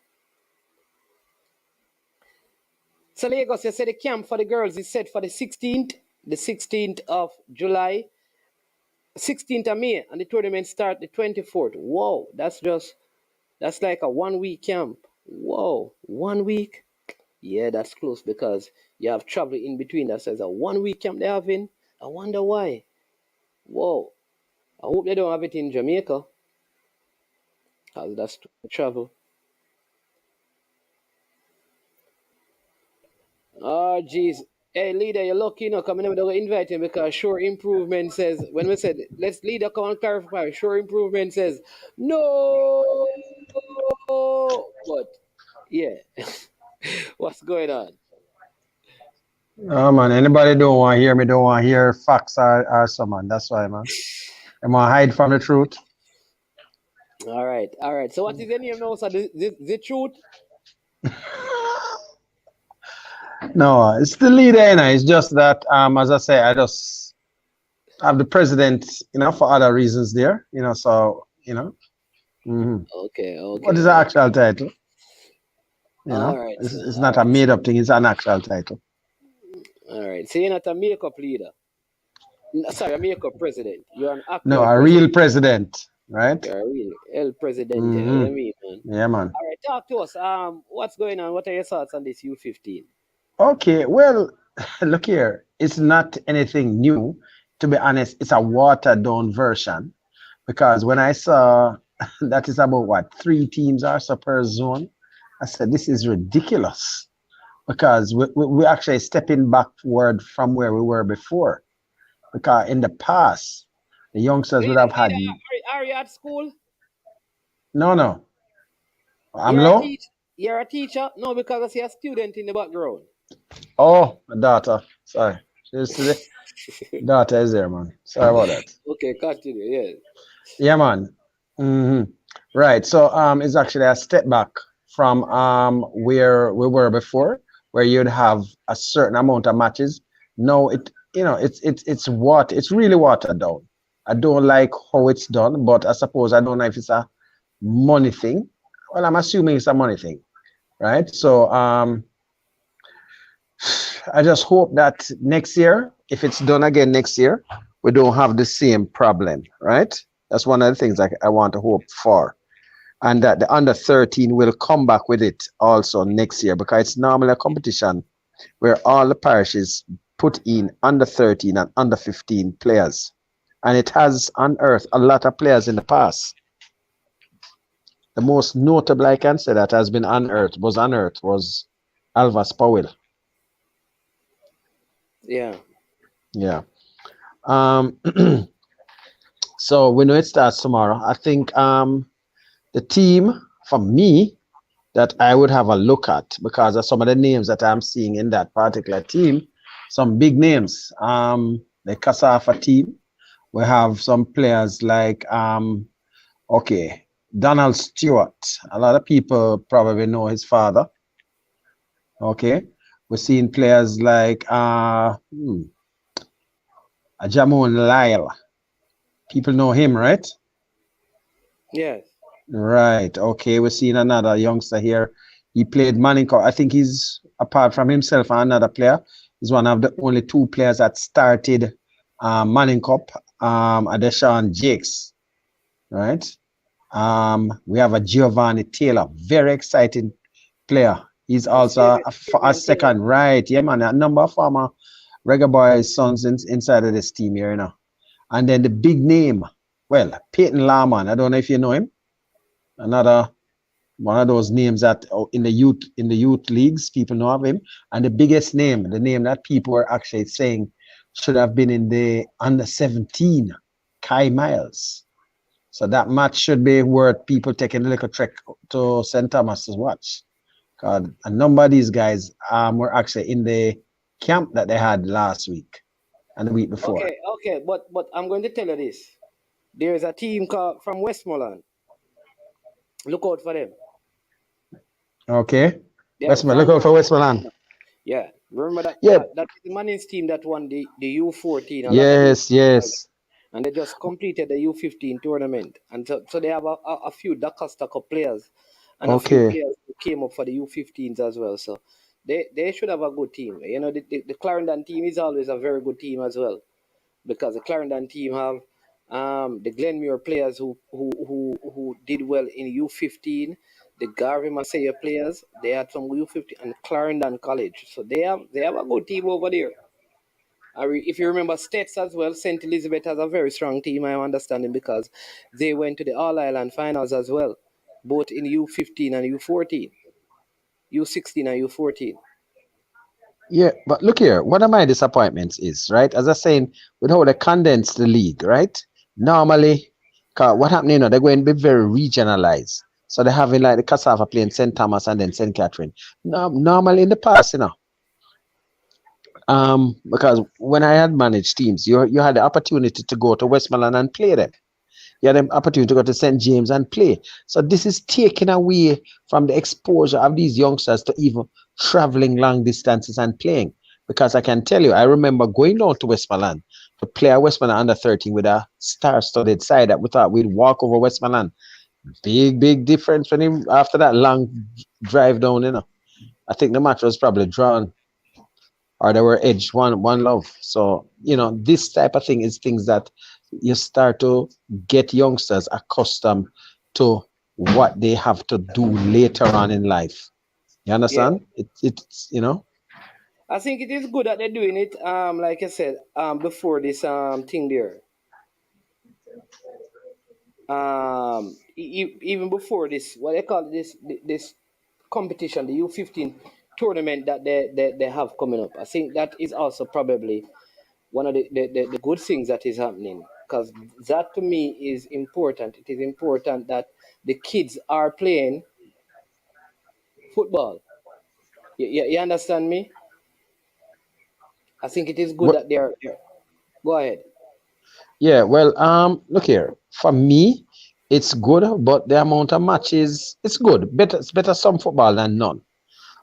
So Lagos, you said the camp for the girls is set for the 16th of July, 16th of May, and the tournament start the 24th. Whoa, that's like a 1 week camp. Whoa, 1 week? Yeah, that's close because you have travel in between. That says a 1 week camp they're having. I wonder why. Whoa, I hope they don't have it in Jamaica, because that's too much travel. Oh, jeez. Hey, leader, you're lucky, you know, coming over to invite him because Sure Improvement says, when we said, let's leader come and clarify, Sure Improvement says, no. But, yeah, what's going on? Oh man, anybody don't want to hear me, don't want to hear facts or someone. That's why, man. I'm gonna hide from the truth. All right, all right. So, what is the name now? So, the truth? No, it's the leader, you know. It's just that, as I say, I just have the president, you know, for other reasons there, you know. So, you know, Okay, what is okay. the actual title? You All know, right, it's all not a right, made up thing. It's an actual title. all right. So, you're not a makeup leader. Sorry, a makeup president. You're an No, actual a president. real president, right? You're a real El Presidente. What do you Mm-hmm. mean, man? Yeah, man. All right, talk to us. What's going on? What are your thoughts on this U15? Okay, well, look here. It's not anything new. To be honest, it's a watered down version because when I saw that is about what 3 teams are so per zone, I said this is ridiculous because we're actually stepping backward from where we were before. Because in the past, the youngsters would have had Are you at school? no. I'm You're a low. teacher. You're a teacher? No, because I see a student in the background. Oh, my daughter. Sorry, she's today. Daughter is there, man. Sorry about that. Okay, continue. Yeah. Yeah, man. hmm Right. So it's actually a step back from where we were before, where you'd have a certain amount of matches. No, it's really watered down. I don't like how it's done, but I suppose I don't know if it's a money thing. Well, I'm assuming it's a money thing, right? So I just hope that next year, if it's done again next year, we don't have the same problem, right? That's one of the things I want to hope for. And that the under 13 will come back with it also next year because it's normally a competition where all the parishes put in under 13 and under 15 players. And it has unearthed a lot of players in the past. The most notable I can say that has been unearthed was Alvas Powell. Yeah. Yeah. Um, so we know it starts tomorrow. I think the team for me that I would have a look at because of some of the names that I'm seeing in that particular team, some big names. The Kasafa team, we have some players like okay, Donald Stewart. A lot of people probably know his father. Okay, we're seeing players like Jamon Lyle. People know him, right? Yes. Right. Okay. We're seeing another youngster here. He played Manning. I think he's, apart from himself and another player, he's one of the only two players that started Manning Cup, Adeshaun Jakes. Right. We have a Giovanni Taylor, very exciting player. He's also a second, right? Yeah, man. A number of former Reggae Boys sons inside of this team here, you know. And then the big name, well, Peyton Lahman. I don't know if you know him. Another one of those names that in the youth leagues people know of him, and the biggest name, the name that people were actually saying should have been in the under 17, Kai Miles. So that match should be worth people taking a little trek to St. Thomas to watch. God, a number of these guys were actually in the camp that they had last week and the week before. Okay, but I'm going to tell you this. There is a team called from Westmoreland. Look out for them. Okay. They Westmoreland, look out for Westmoreland. Yeah. Remember that Yeah. that is the Manning's team that won the U14. Yes. And they just completed the U15 tournament. And so they have a few Dakar Cup players and a few Okay. players who came up for the U15s as well. So they should have a good team. You know, the Clarendon team is always a very good team as well. Because the Clarendon team have the Glenmuir players who did well in U15, the Garvey Masaya players, they had some U15 and Clarendon College. So they have a good team over there. If you remember States as well, St. Elizabeth has a very strong team, I'm understanding, because they went to the All Ireland finals as well, both in U15 and U14, U16 and U14. Yeah, but look here, one of my disappointments is, right, as I saying, with how they condense the league, right? Normally, what happening, you know, they're going to be very regionalized. So they're having like the Cassava playing St. Thomas and then St. Catherine. No, normally in the past, you know, because when I had managed teams, you had the opportunity to go to Westmoreland and play them. You had the opportunity to go to St. James and play. So this is taken away from the exposure of these youngsters to even traveling long distances and playing. Because I can tell you, I remember going down to Westmoreland to play at Westmoreland under 13 with a star-studded side that we thought we'd walk over Westmoreland. Big difference when after that long drive down, you know. I think the match was probably drawn or they were edged one love. So, you know, this type of thing is things that you start to get youngsters accustomed to what they have to do later on in life. You understand? Yeah. It's you know. I think it is good that they're doing it. Like I said, before this thing there. Even before this, what they call this competition, the U15 tournament that they have coming up. I think that is also probably one of the good things that is happening, because that to me is important. It is important that the kids are playing football. You understand me? I think it is good that they're. Go ahead. Yeah, well, look here. for me, it's good, but the amount of matches, it's good. It's better some football than none.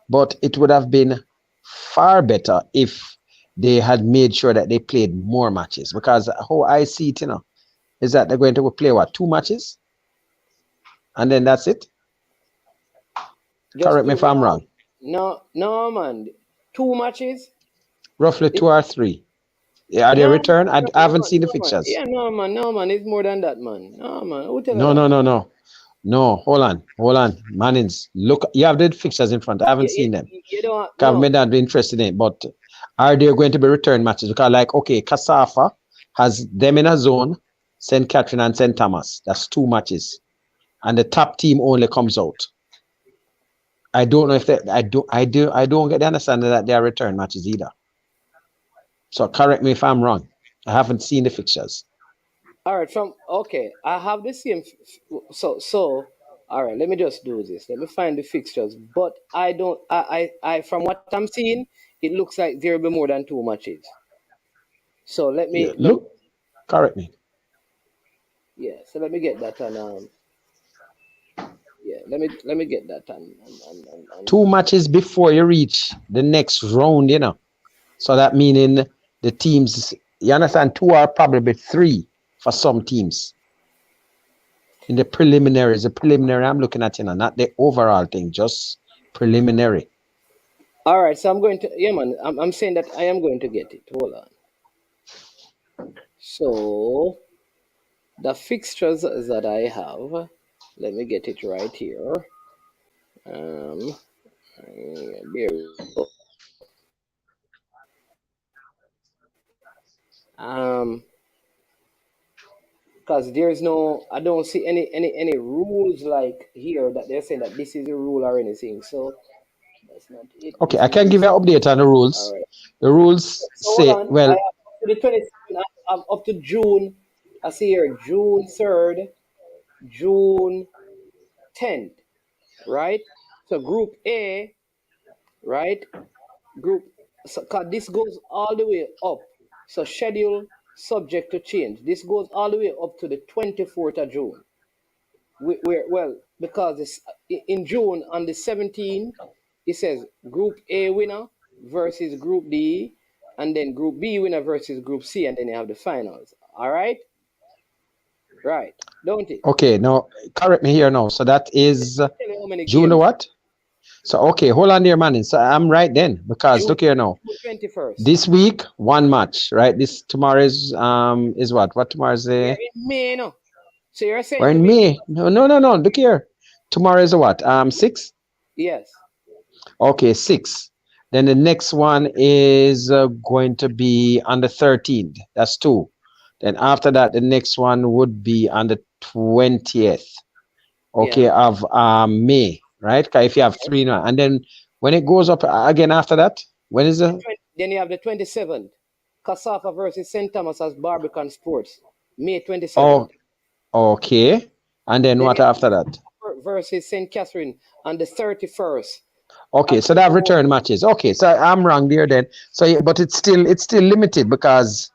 But it would have been far better if they had made sure that they played more matches. Because how I see it, is that they're going to play what, 2 matches? And then that's it? Correct me if I'm wrong. No, man. 2 matches? Roughly 2 or 3. Yeah, are they return? I haven't seen the fixtures. Yeah, no, man. It's more than that, man. No, man. Who tell No, you no, that? no. No, hold on. Mannings, look, you have the fixtures in front. I haven't seen them. You don't I know. may not be interested in it, but are there going to be return matches? Because, like, okay, Kasafa has them in a zone, St. Catherine and St. Thomas. That's 2 matches. And the top team only comes out. I don't know if they, I don't get the understanding that they are return matches either. So correct me if I'm wrong. I haven't seen the fixtures. All right, I have the same. So, all right. Let me just do this. Let me find the fixtures. But I don't. From what I'm seeing, it looks like there will be more than 2 matches. So let Yeah, me look, correct me. Yeah. So let me get that on. Yeah. Let me get that on. 2 matches before you reach the next round, So that meaning the teams, you understand, 2 or probably 3 for some teams. In the preliminaries, I'm looking at, not the overall thing, just preliminary. All right, so I'm going to, yeah, man. I'm saying that I am going to get it. Hold on. So the fixtures that I have, let me get it right here. There we go. Because there's no, I don't see any rules like here that they're saying that this is a rule or anything. So that's not it. Okay, This I is can give you an update on the rules. all right. The rules So hold say, on. I well, have up to the 27th. I'm up to June. I see here June 3rd, June 10th, right? So Group A, right? Group. So 'cause this goes all the way up. So schedule subject to change. This goes all the way up to the 24th of June. Well, because it's in June on the 17th, it says Group A winner versus Group D, and then Group B winner versus Group C, and then you have the finals. All right, right? Don't it? okay, now correct me here now. So that is Tell you how many June the games? what? So okay, hold on there, man. So I'm right then, because look here now. June 21st. This week, 1 match, right? This tomorrow is what? What tomorrow is We're the? in May now. So you're saying We're to in me, May. No. Look here. Tomorrow is a what? 6. yes. Okay, 6. Then the next one is going to be on the 13th. That's 2. Then after that, the next one would be on the 20th. Okay, Yeah. of May, right? 'Cause if you have 3 now, and then when it goes up again after that, when is it? Then you have the 27th. Casafa versus St. Thomas as Barbican Sports, May 27th. Oh, okay. And then Then what you have after that? versus St. Catherine on the 31st. Okay, so they have return matches. Okay, so I'm wrong there then. So, but it's still limited, because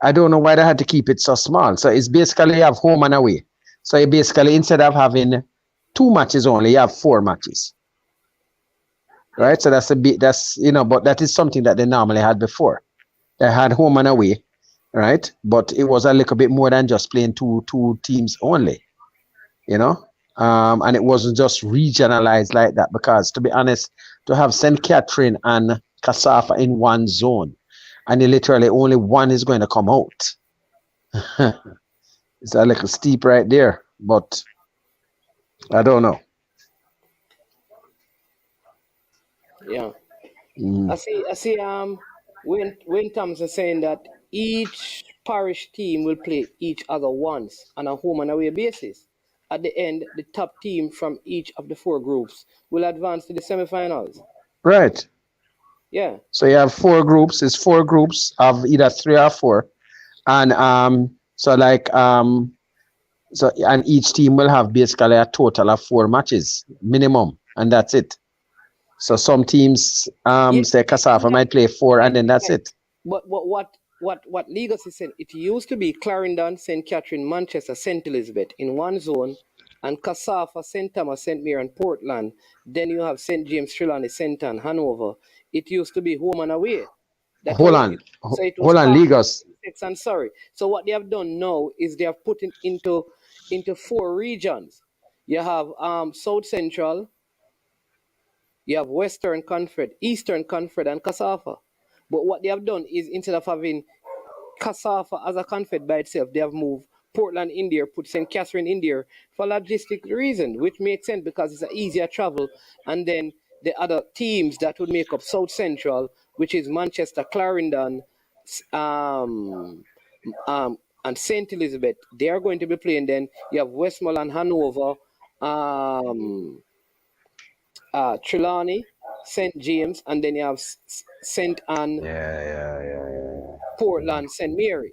I don't know why they had to keep it so small. So it's basically you have home and away. So you basically, instead of having 2 matches only, you have 4 matches. Right? Yeah. So that's a bit, but that is something that they normally had before. They had home and away, right? But it was a little bit more than just playing two teams only, and it wasn't just regionalized like that, because to be honest, to have St. Catherine and Casafa in one zone, and literally only one is going to come out. It's a little steep right there, but I don't know. Yeah. I see when Thompson saying that each parish team will play each other once on a home and away basis. At the end, the top team from each of the 4 groups will advance to the semifinals. Right. Yeah. So you have 4 groups. It's 4 groups of either 3 or 4, and and each team will have basically a total of 4 matches minimum, and that's it. So some teams, say Casafa might play 4, and then that's it. But what what Lagos is saying, it used to be Clarendon, St. Catherine, Manchester, St. Elizabeth in one zone, and Casafa, St. Thomas, St. Mary, and Portland. Then you have St. James, Trelawney, St. Anne, Hanover. It used to be home and away. That Hold was on, it. So it was hold on, part of Lagos. and sorry. So what they have done now is they have put it into four regions. You have South Central, you have Western Conference, Eastern Conference, and Casafa. But what they have done is instead of having Casafa as a confed by itself, they have moved Portland in there, put St. Catherine in there for logistic reason, which makes sense because it's an easier travel. And then the other teams that would make up South Central, which is Manchester, Clarendon, um, and St. Elizabeth, they are going to be playing. Then you have Westmoreland, Hanover, um, Trelawney, St. James, and then you have St. Anne, Portland, St. Mary.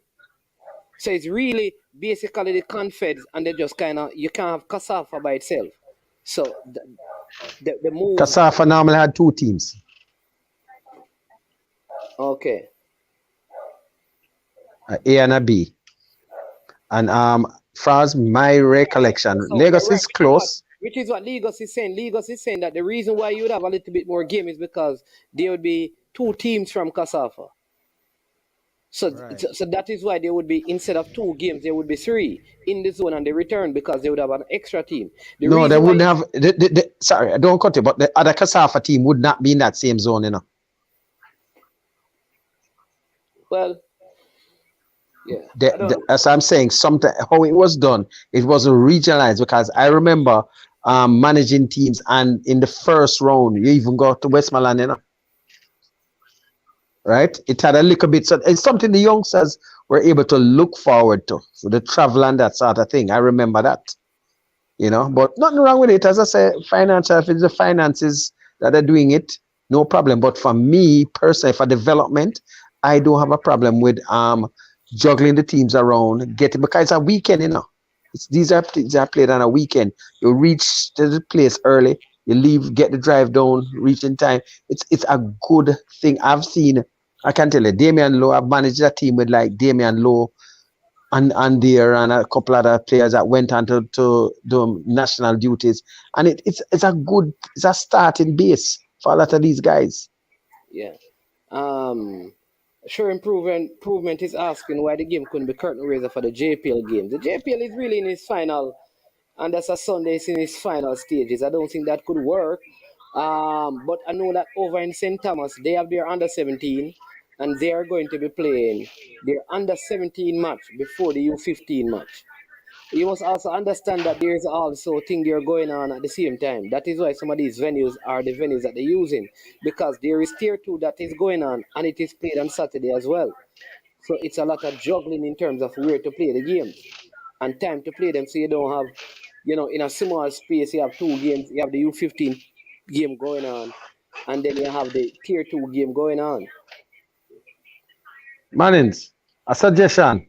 So it's really basically the confeds, and they just kind of, you can't have Casafa by itself. So the move. Casafa normally had two teams. Okay. A and a B. And far as my recollection, So Lagos correct, is close. which is what Lagos is saying. Lagos is saying that the reason why you would have a little bit more game is because there would be two teams from Casafa. So, so that is why there would be, instead of two games, there would be three in the zone and the return because they would have an extra team. No, they wouldn't have. Sorry, I don't cut it, but the other Casafa team would not be in that same zone, you know. Well, yeah. As I'm saying, something how it was done, it wasn't regionalized because I remember managing teams, and in the first round, you even got to Westmoreland, you know. Right? It had a little bit, so it's something the youngsters were able to look forward to. So the travel and that sort of thing. I remember that. You know, but nothing wrong with it. As I say, financial, if it's the finances that are doing it, no problem. But for me personally, for development, I don't have a problem with juggling the teams around, getting, because it's a weekend, you know. These are played on a weekend. You reach to the place early, you leave, get the drive down, reach in time. It's a good thing. I've seen, I can tell you, Damian Lowe, I've managed a team with like Damian Lowe and there and a couple other players that went on to do national duties. And it's a starting base for a lot of these guys. Yeah. Sure, improvement is asking why the game couldn't be curtain raiser for the JPL games. The JPL is really in its final, and that's a Sunday, it's in its final stages. I don't think that could work. But I know that over in St. Thomas, they have their under 17, and they are going to be playing their under 17 match before the U15 match. You must also understand that there is also a thing there going on at the same time. That is why some of these venues are the venues that they're using, because there is tier 2 that is going on, and it is played on Saturday as well. So it's a lot of juggling in terms of where to play the games and time to play them. So you don't have, in a small space, you have two games. You have the U15 game going on, and then you have the tier 2 game going on. Mannings, a suggestion.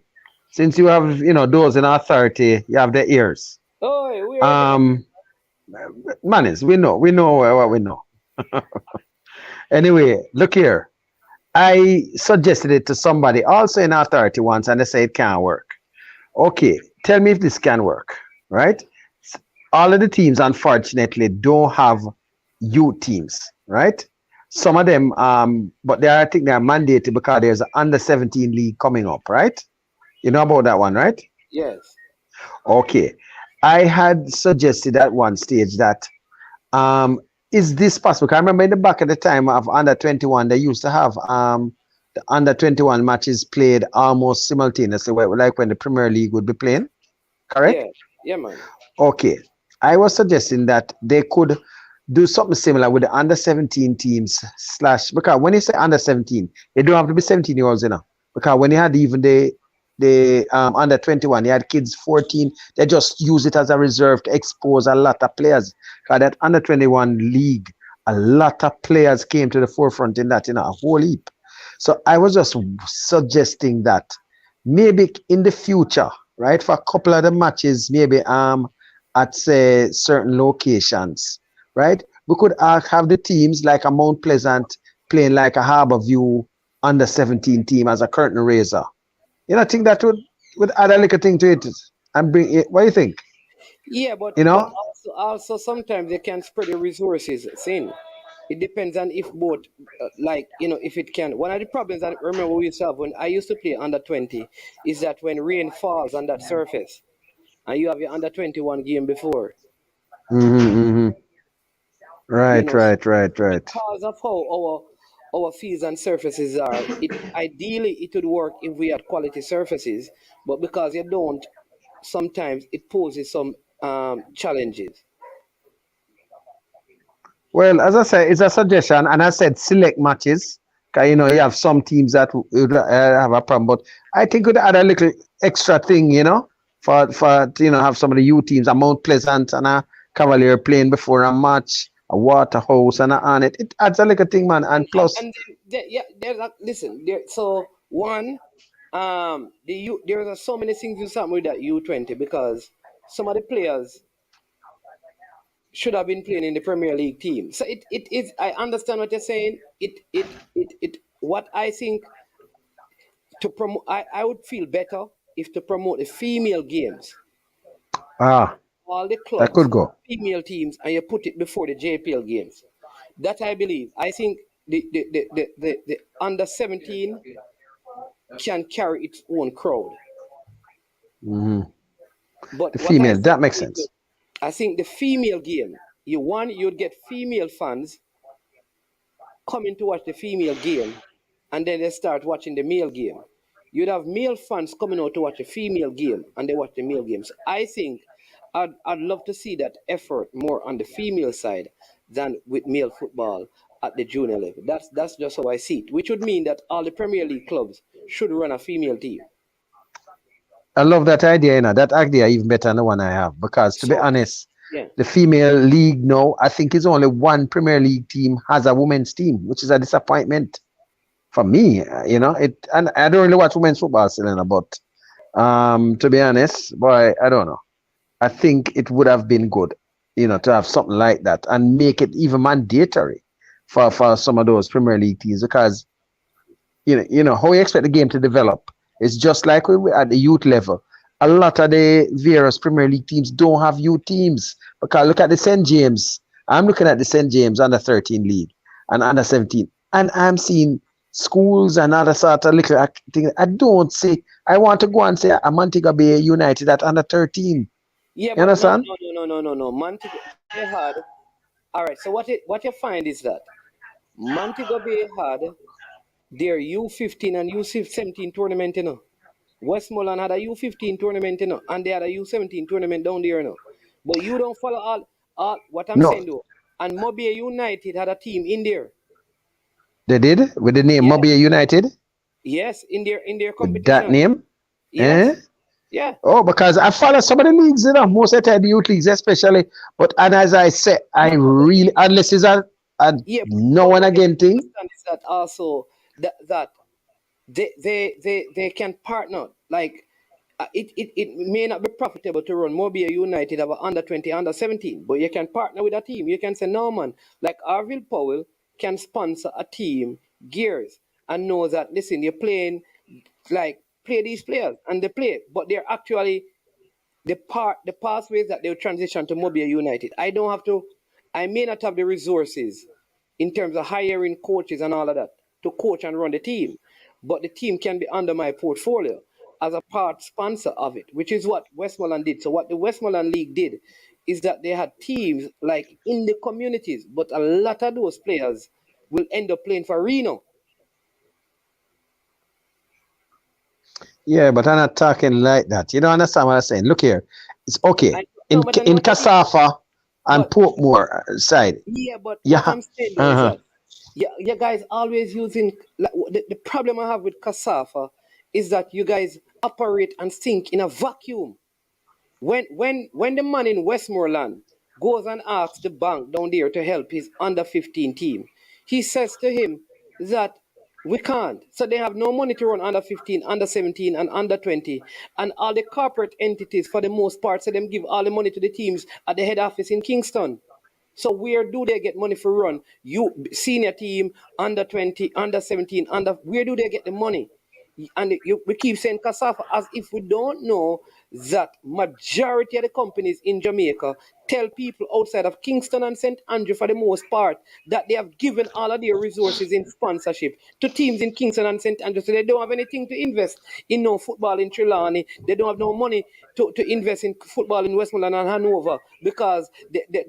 Since you have, those in authority, you have the ears. Oh, Mannings, we know what we know. Anyway, look here. I suggested it to somebody also in authority once, and they say it can't work. Okay, tell me if this can work, right? All of the teams, unfortunately, don't have youth teams, right? Some of them, but I think they are mandated because there's an under 17 league coming up, right? You know about that one, right? Yes. Okay. I had suggested at one stage that is this possible? Because I remember in the back at the time of under 21, they used to have the under 21 matches played almost simultaneously, like when the Premier League would be playing. Correct? Yeah, man. Okay. I was suggesting that they could do something similar with the under 17 teams because when you say under 17, they don't have to be 17-year-olds, because when you had even the under 21, you had kids 14, they just use it as a reserve to expose a lot of players. Because that under 21 league, a lot of players came to the forefront in that, a whole heap. So I was just suggesting that maybe in the future, right, for a couple of the matches, maybe at say certain locations, right, we could have the teams like a Mount Pleasant playing like a Harbour View under 17 team as a curtain raiser. You know, I think that would add a little thing to it and bring it. What do you think? Yeah, You but know? also sometimes they can spread the resources thin. It depends on if both, like if it can. One of the problems I remember we used to have when I used to play under 20 is that when rain falls on that surface and you have your under 21 game before, Mm-hmm. you Right, know, right, right, right. because of how our fields and surfaces are, it ideally it would work if we had quality surfaces, but because you don't, sometimes it poses some challenges. Well, as I said, it's a suggestion, and I said select matches. 'Cause, you know, you have some teams that would have a problem, but I think would add a little extra thing, you know, for have some of the U teams, a Mount Pleasant and a Cavalier playing before a match, a Waterhouse and a on it. It adds a little thing, man, and plus, And yeah, there's a, listen there. So one, there's so many things you happen with that U20 because some of the players should have been playing in the Premier League team. So it is. I understand what you're saying. It. What I think to promote, I would feel better if to promote the female games. ah, All the that clubs, could go. female teams, and you put it before the JPL games. That I believe. I think the under 17 can carry its own crowd. Hmm. But The what I female, say that makes is, sense. I think the female game, you'd get female fans coming to watch the female game, and then they start watching the male game. You'd have male fans coming out to watch the female game, and they watch the male games. I think I'd love to see that effort more on the female side than with male football at the junior level. That's just how I see it, which would mean that all the Premier League clubs should run a female team. I love that idea, you know. That idea even better than the one I have because, to be So honest, yeah, the female league now, I think it's only one Premier League team has a women's team, which is a disappointment for me. You know, and I don't really watch women's football, Selena, but to be honest, boy, I don't know. I think it would have been good, you know, to have something like that and make it even mandatory for some of those Premier League teams because how we expect the game to develop. It's just like we at the youth level. A lot of the various Premier League teams don't have youth teams because look at the St. James. I'm looking at the St. James under 13 league and under 17, and I'm seeing schools and other sort of little things. I don't see. I want to go and say a Montego Bay United at under 13. yeah, You but no, understand? no, no, no, no, no, no. Montego Bay had. All right. So what you find is that Montego Bay had their U15 and U17 tournament, Westmoreland had a U15 tournament, and they had a U17 tournament down there, But you don't follow all what I'm No, saying though. And Mobile United had a team in there. they did with the name Yes, Mobile United yes, in their with that competition. name. Eh? Yes, yeah, Oh, because I follow some of the leagues, most of the time, the youth leagues especially. But and as I said, I really unless it's a yeah. now But and what you again thing. understand is that also that they can partner. Like it may not be profitable to run Mobile United have a under 20, under 17, but you can partner with a team. You can say, no man, like Arville Powell can sponsor a team, Gears, and know that listen, you're playing like play these players and they play, but they're actually the pathways that they'll transition to Mobile United. I may not have the resources in terms of hiring coaches and all of that to coach and run the team, but the team can be under my portfolio as a part sponsor of it, which is what Westmoreland did. So what the Westmoreland League did is that they had teams like in the communities, but a lot of those players will end up playing for Reno. Yeah, but I'm not talking like that. You don't understand what I'm saying. Look here, it's okay I no, but I know in what you mean. Kasafa and But Portmore side. yeah, but what Yeah, I'm saying though is uh-huh. that yeah, you guys always using like the problem I have with Casafa is that you guys operate and think in a vacuum. When the man in Westmoreland goes and asks the bank down there to help his under 15 team, he says to him that we can't. So they have no money to run under 15, under 17, and under 20. And all the corporate entities, for the most part, so them give all the money to the teams at the head office in Kingston. So where do they get money for run? You senior team, under 20, under 17, where do they get the money? And we keep saying Kasafa as if we don't know that majority of the companies in Jamaica tell people outside of Kingston and St. Andrew for the most part that they have given all of their resources in sponsorship to teams in Kingston and St. Andrew. So they don't have anything to invest in no football in Trelawney. They don't have no money to invest in football in Westmoreland and Hanover because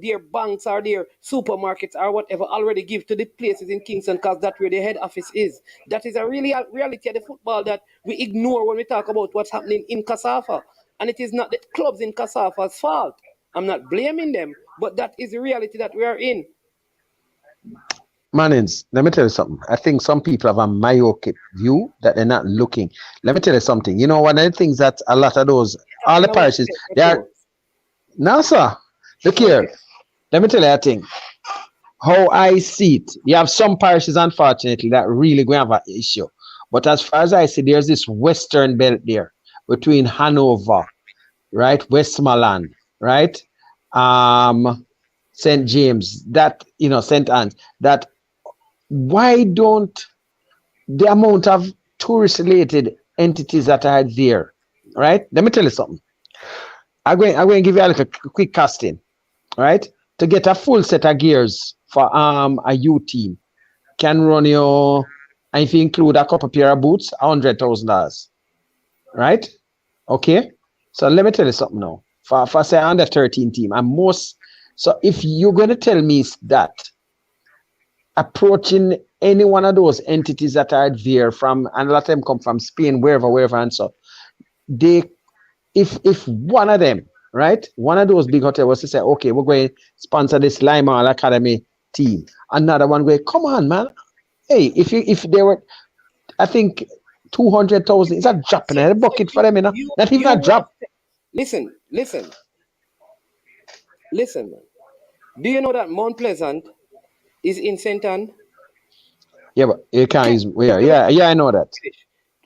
their banks or their supermarkets or whatever already give to the places in Kingston because that's where the head office is. That is a reality of the football that we ignore when we talk about what's happening in Kasafa. And it is not the clubs in Kasafa's fault. I'm not blaming them, but that is the reality that we are in. Mannings, let me tell you something. I think some people have a myopic view that they're not looking. Let me tell you something. You know, one of the things that a lot of those, all the parishes, they are, now, sir, look here. Let me tell you a thing. How I see it, you have some parishes, unfortunately, that really going to have an issue. But as far as I see, there's this western belt there between Hanover, right, Westmoreland, right, St. James, that, you know, St. Anne's, that why don't the amount of tourist-related entities that are there, right? Let me tell you something. I'm going to give you a little quick casting, right? To get a full set of gears for a U team can run you, and if you include a couple pair of boots, $100,000, right? Okay. So let me tell you something now. For say under 13 team, and most. So if you're going to tell me that approaching any one of those entities that are there from, and a lot of them come from Spain, wherever, and so they, if one of them, right, one of those big hotels was to say, okay, we're going to sponsor this Lima Academy team, another one going, come on, man, hey, if they were, I think 200,000 is a drop in a bucket for them, you know, not even a drop. Listen, man. Do you know that Mount Pleasant is in St. Anne? Yeah, but you can't use, yeah, I know that.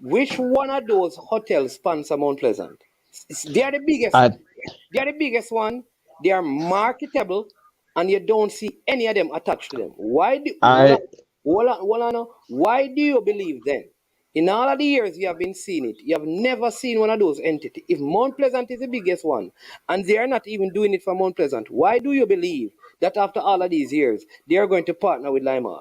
Which one of those hotels sponsor Mount Pleasant? They are the biggest. They are the biggest one. They are marketable, and you don't see any of them attached to them. Why do you believe then? In all of the years you have been seeing it, you have never seen one of those entities. If Mount Pleasant is the biggest one, and they are not even doing it for Mount Pleasant, why do you believe that after all of these years, they are going to partner with Lima?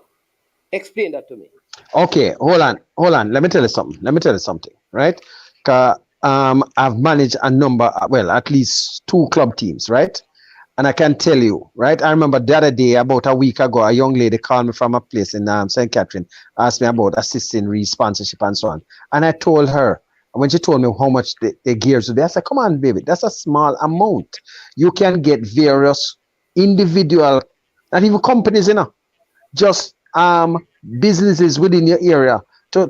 Explain that to me. Okay, hold on. Let me tell you something, right? I've managed a number, well, at least 2 club teams, right? And I can tell you, right? I remember the other day, about a week ago, a young lady called me from a place in St. Catherine, asked me about assisting re-sponsorship and so on. And I told her, when she told me how much the gears would be, I said, come on, baby, that's a small amount. You can get various individual, not even companies, you know, just businesses within your area to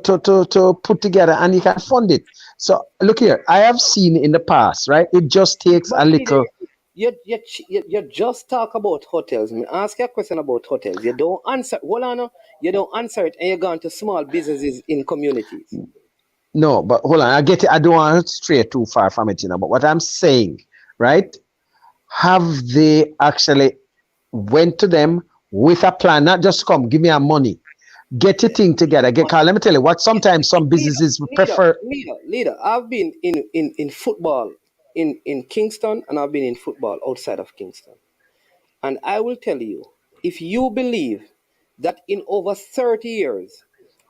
put together, and you can fund it. So look here, I have seen in the past, right? It just takes a little. You just talk about hotels. Me ask you a question about hotels. You don't answer. Hold on, you don't answer it, and you're going to small businesses in communities. No, but hold on, I get it. I don't want to stray too far from it, you know. But what I'm saying, right? Have they actually went to them with a plan, not just come, give me a money, get your thing together. Let me tell you what, sometimes some businesses prefer. Leader, I've been in football in Kingston, and I've been in football outside of Kingston. And I will tell you, if you believe that in over 30 years,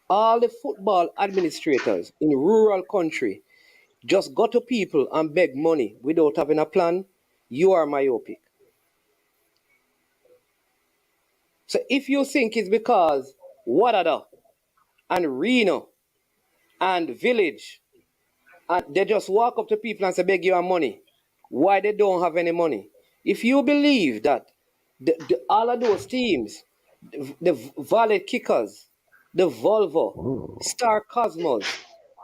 all the football administrators in rural country just go to people and beg money without having a plan, you are myopic. So if you think it's because Wadada and Reno and Village, and they just walk up to people and say, beg you money, why they don't have any money? If you believe that all of those teams, the Valley Kickers, the Volvo, Star Cosmos,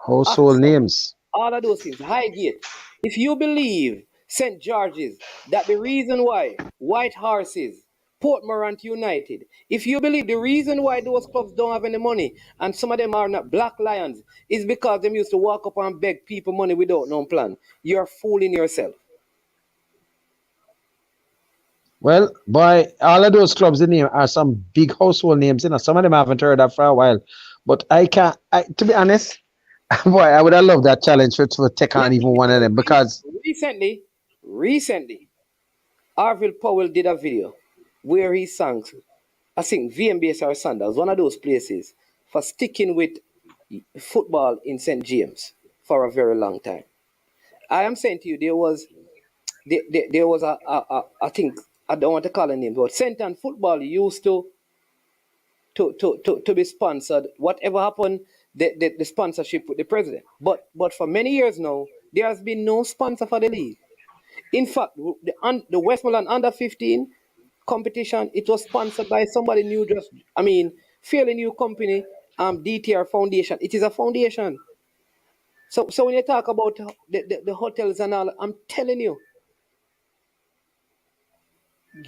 Household names, all of those things, Highgate, if you believe St. George's, that the reason why White Horses, Port Morant United, if you believe the reason why those clubs don't have any money and some of them are not Black Lions is because them used to walk up and beg people money without no plan, you're fooling yourself. Well, boy, all of those clubs in here are some big household names. Some of them I haven't heard of for a while. But I can't. To be honest, boy, I would have loved that challenge to take on even one of them because. Recently, Arville Powell did a video where he sang, I think VMBS or Sandals, one of those places, for sticking with football in St. James for a very long time. I am saying to you, there was I think, I don't want to call a name, but St. Anne football used to be sponsored. Whatever happened, the sponsorship with the president. But for many years now, there has been no sponsor for the league. In fact, the Westmoreland under 15 competition, it was sponsored by somebody new, fairly new company, DTR Foundation. It is a foundation. So when you talk about the hotels and all, I'm telling you,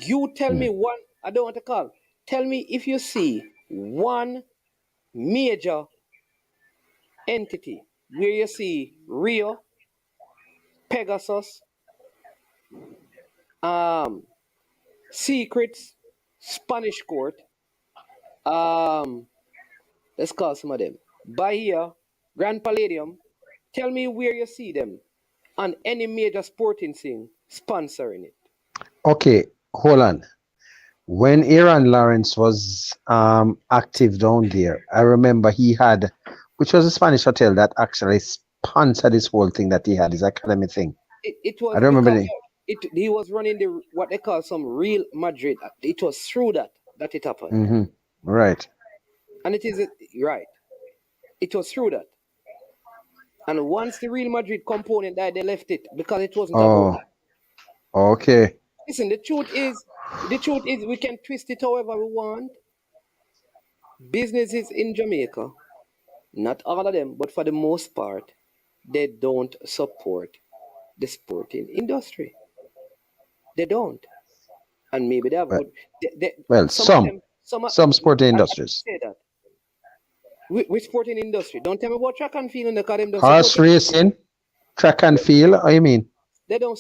you tell me one, I don't want to call. Tell me if you see one major entity where you see Rio, Pegasus, Secrets, Spanish Court, let's call some of them. Bahia, Grand Palladium. Tell me where you see them on any major sporting thing sponsoring it. Okay, hold on. When Aaron Lawrence was active down there, I remember he had, which was a Spanish hotel that actually sponsored this whole thing that he had, his academy thing. It was I don't remember because he was running what they call some Real Madrid. It was through that it happened. Right. And it is right. It was through that. And once the Real Madrid component died, they left it because it wasn't about. Okay. Listen, the truth is we can twist it however we want. Businesses in Jamaica, not all of them, but for the most part, they don't support the sporting industry. They don't. And maybe they have well, some sporting industries. Say that. Which sporting industry? Don't tell me about track and field in the academy. Horse racing, track and field. What you mean? They don't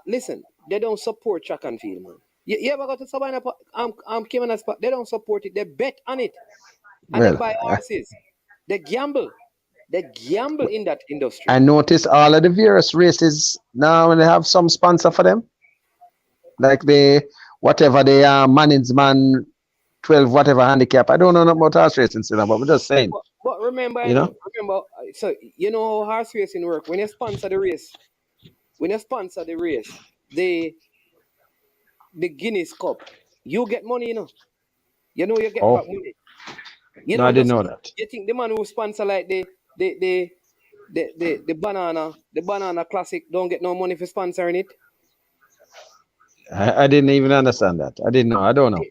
listen. They don't support track and field, man. You ever got to Sabina? Cayman Spot. They don't support it. They bet on it, and they buy horses. They gamble. They gamble in that industry. I notice all of the various races now when they have some sponsor for them, like whatever they are, management 12 whatever handicap. I don't know about horse racing, but I'm just saying. But remember, so you know how horse racing work. When you sponsor the race, the Guinness Cup, you get money, you know you get back money. I didn't know that. You think the man who sponsor like the banana classic don't get no money for sponsoring it? I didn't even understand that. I didn't know. I don't know.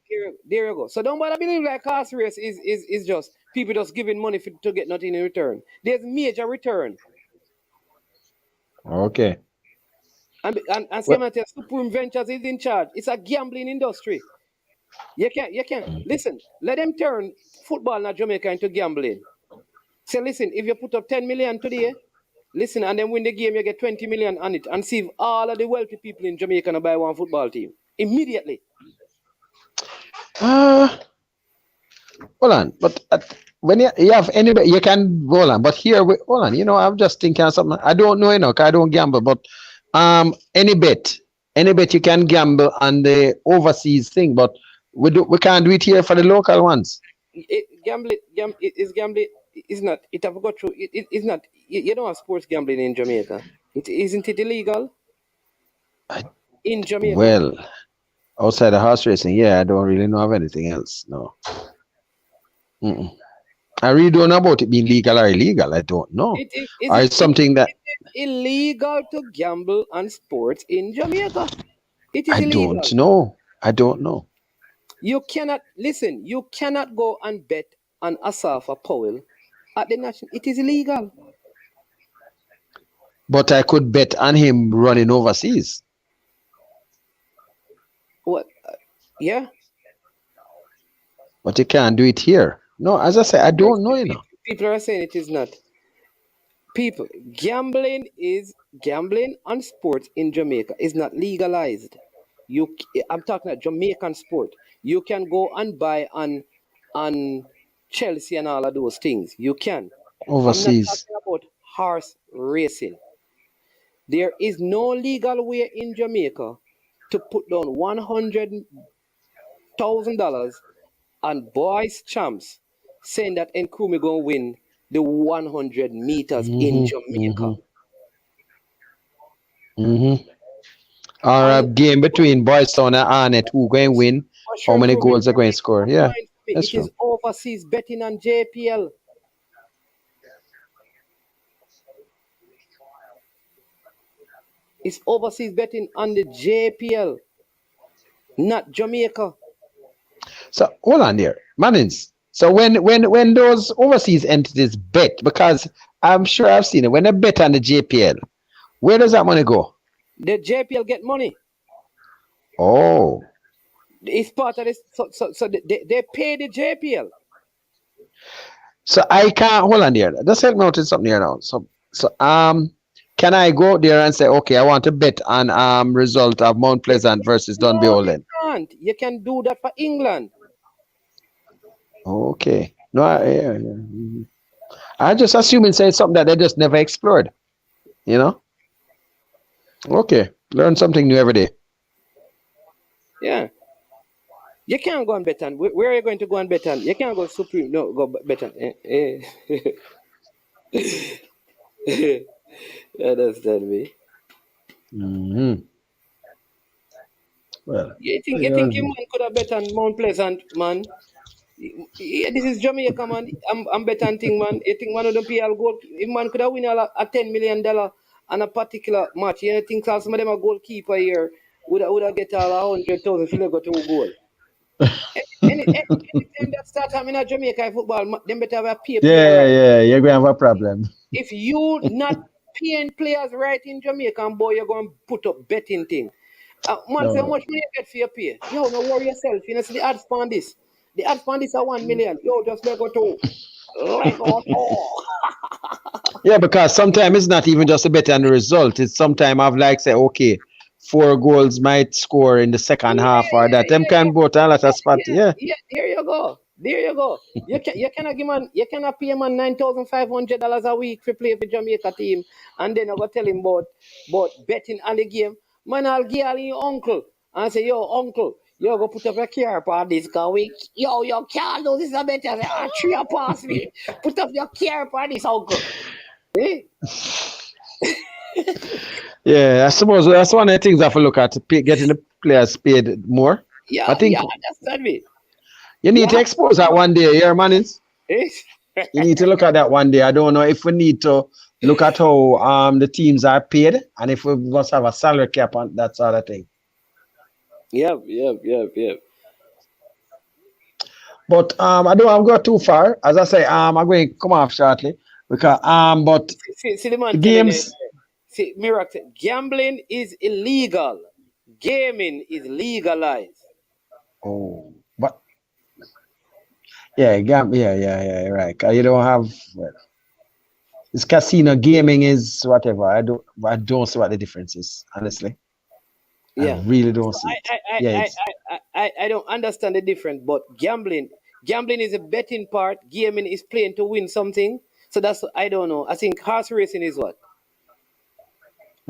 There you go. So don't bother believe like horse race is just people just giving money to get nothing in return. There's major return. Okay. And Supreme Ventures is in charge. It's a gambling industry. You can't listen. Let them turn football in Jamaica into gambling. Say, listen, if you put up 10 million today, listen, and then win the game, you get 20 million on it, and see if all of the wealthy people in Jamaica buy one football team immediately. Hold on, but when you have anybody, you can hold on. But here, hold on. I'm just thinking of something. I don't know, cause I don't gamble. But any bet you can gamble on the overseas thing. But we can't do it here for the local ones. Gambling is not. It have got through. It is not. You don't have sports gambling in Jamaica. Isn't it illegal? In Jamaica. Well, outside the horse racing, yeah, I don't really know of anything else. No. I really don't know about it being legal or illegal. I don't know. It's something that illegal to gamble on sports in Jamaica. It is illegal. I don't know. You cannot listen. You cannot go and bet on Asafa Powell at the national. It is illegal. But I could bet on him running overseas. What? Yeah. But you can't do it here. No, as I say, I don't know. People are saying it is not. People, gambling on sports in Jamaica is not legalized. I'm talking about Jamaican sport. You can go and buy on Chelsea and all of those things. You can. I'm not Overseas. talking about horse racing. There is no legal way in Jamaica to put down $100,000 on boys champs, saying that Nkrumah gonna win the 100 meters in Jamaica. Or a And game between Boys Town and Arnett, who going to win, how many goals are going to score. Yeah, that's it true. is overseas betting on JPL. It's overseas betting on the JPL, not Jamaica. So hold on there, Mannings. So when those overseas entities bet, because I'm sure I've seen it, when they bet on the JPL, where does that money go? The JPL get money. Oh, It's part of this. So they pay the JPL. so I can't hold on there. Just help me out with something here now. So can I go there and say, okay, I want to bet on result of Mount Pleasant versus Dunby No, you Olin? can't. You can do that for England. Okay. No, yeah. I just assuming say it's something that they just never explored. You know? Okay. Learn something new every day. Yeah. You can't go and bet on. Where are you going to go and bet on? You can't go Supreme. No, go bet on. You understand me? Well, You think your man could have bet on Mount Pleasant, man? Yeah, this is Jamaica, man. I'm betting thing, man. You think man wouldn't pay all goal? If man could have win a $10 million on a particular match, you think some of them a goalkeeper here would have get all 100,000 if you go to a goal. Anytime that start happening in Jamaica football, them better have a pay player right. yeah, you're going to have a problem. If you not paying players right in Jamaica, boy, you're going to put up betting thing. Man, say how much money you get for your pay? Yo, no worry yourself. You know, see the odds on this. The odds on this are 1 million. Yo, just let go to. Let go to. Yeah, because sometimes it's not even just a bet on the result. It's sometimes I've like say, okay, 4 goals might score in the second half or that. Them can both a lot of spot. Yeah. There you go. There you go. You cannot give man, you cannot pay a man $9,500 a week for play for Jamaica team, and then I go tell him about betting on the game. Man, I'll give your uncle and say, yo, uncle, you go put up your car part this week. Yo, your car do this is a better. I say, 3 pass me. Put up your car part this, uncle. Eh? Yeah, I suppose that's one of the things I have to look at, getting the players paid more. Yeah, I think understand me. you need to expose that one day, yeah, Mannings. You need to look at that one day. I don't know if we need to look at how the teams are paid and if we must have a salary cap and that sort of thing. Yep. But I don't want to go too far. As I say, I'm going to come off shortly because but see the man the games. See, Miracle, gambling is illegal. Gaming is legalized. Oh, but yeah, yeah, right. 'Cause you don't have this casino gaming is whatever. I don't see what the difference is, honestly. Yeah. I really don't see it. I don't understand the difference, but gambling is a betting part. Gaming is playing to win something. So that's I don't know. I think horse racing is what?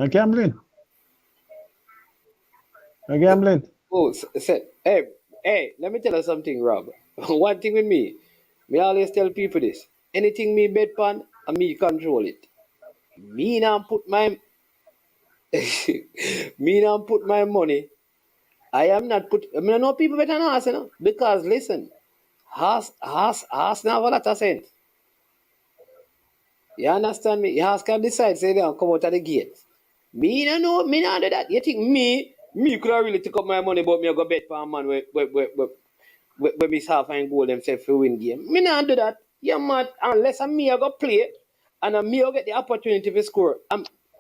Gambling. Oh, hey, let me tell you something, Rob. One thing with me always tell people this. Anything me bet on, and me control it. Me now put my money. I mean, I know people better than us, you know, because listen, horse now have a lot of sense. You understand me? Horse can decide, say they come out of the gate. Me no do that. You think me could have really take up my money, but me I go bet for a man where miss half and goal themselves to win game. Me not do that. You mad? Unless me I go play and me I get the opportunity to score.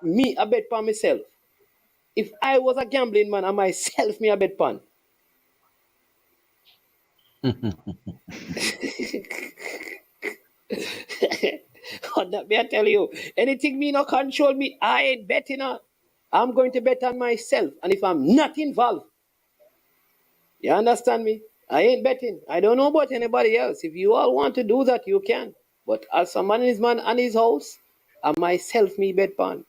Me I bet for myself. If I was a gambling man, I myself me a bet pan. That me I tell you, anything me not control me, I ain't betting on. I'm going to bet on myself, and if I'm not involved, You understand me? I ain't betting. I don't know about anybody else. If you all want to do that, you can. But as a man and his house, and myself, me bet pan.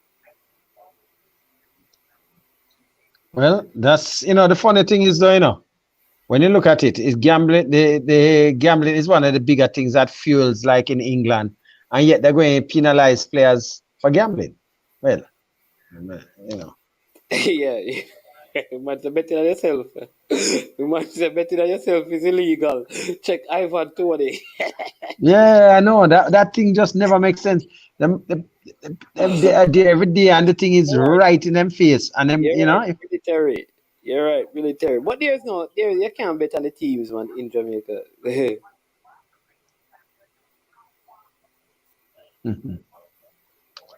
Well, that's the funny thing is though, when you look at it, is gambling the gambling is one of the bigger things that fuels like in England, and yet they're going to penalize players for gambling. Well, you know. Yeah, you might say betting on yourself. You might say betting on yourself is illegal. Check Ivan 20. Yeah, I know that thing just never makes sense. They are there every day, and the thing is You're right. right in them face, and them, You're right, if, military. You're right, military. But you can't bet on the teams, man, in Jamaica.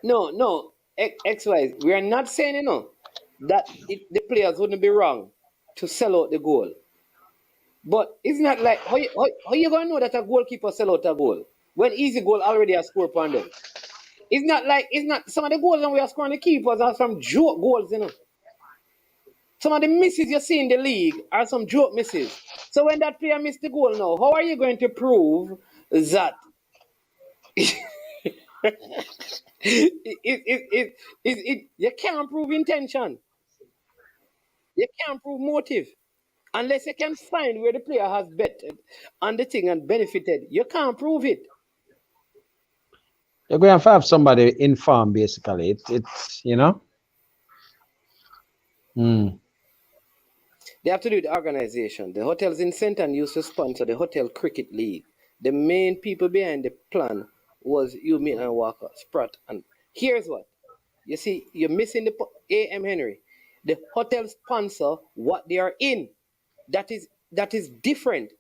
No, XY. We are not saying, that the players wouldn't be wrong to sell out the goal. But it's not like, how you going to know that a goalkeeper sell out a goal when easy goal already has scored upon them? It's not, some of the goals that we are scoring the keepers are some joke goals. Some of the misses you see in the league are some joke misses. So when that player missed the goal now, how are you going to prove that you can't prove intention. You can't prove motive. Unless you can find where the player has betted on the thing and benefited. You can't prove it. you're going to have somebody informed basically. It's. Mm. They have to do the organization. The hotels in St. Anne used to sponsor the Hotel Cricket League. The main people behind the plan was you, me, and Walker, Spratt. And here's what. You see, you're missing the A.M. Henry. The hotel sponsor what they are in. That is different.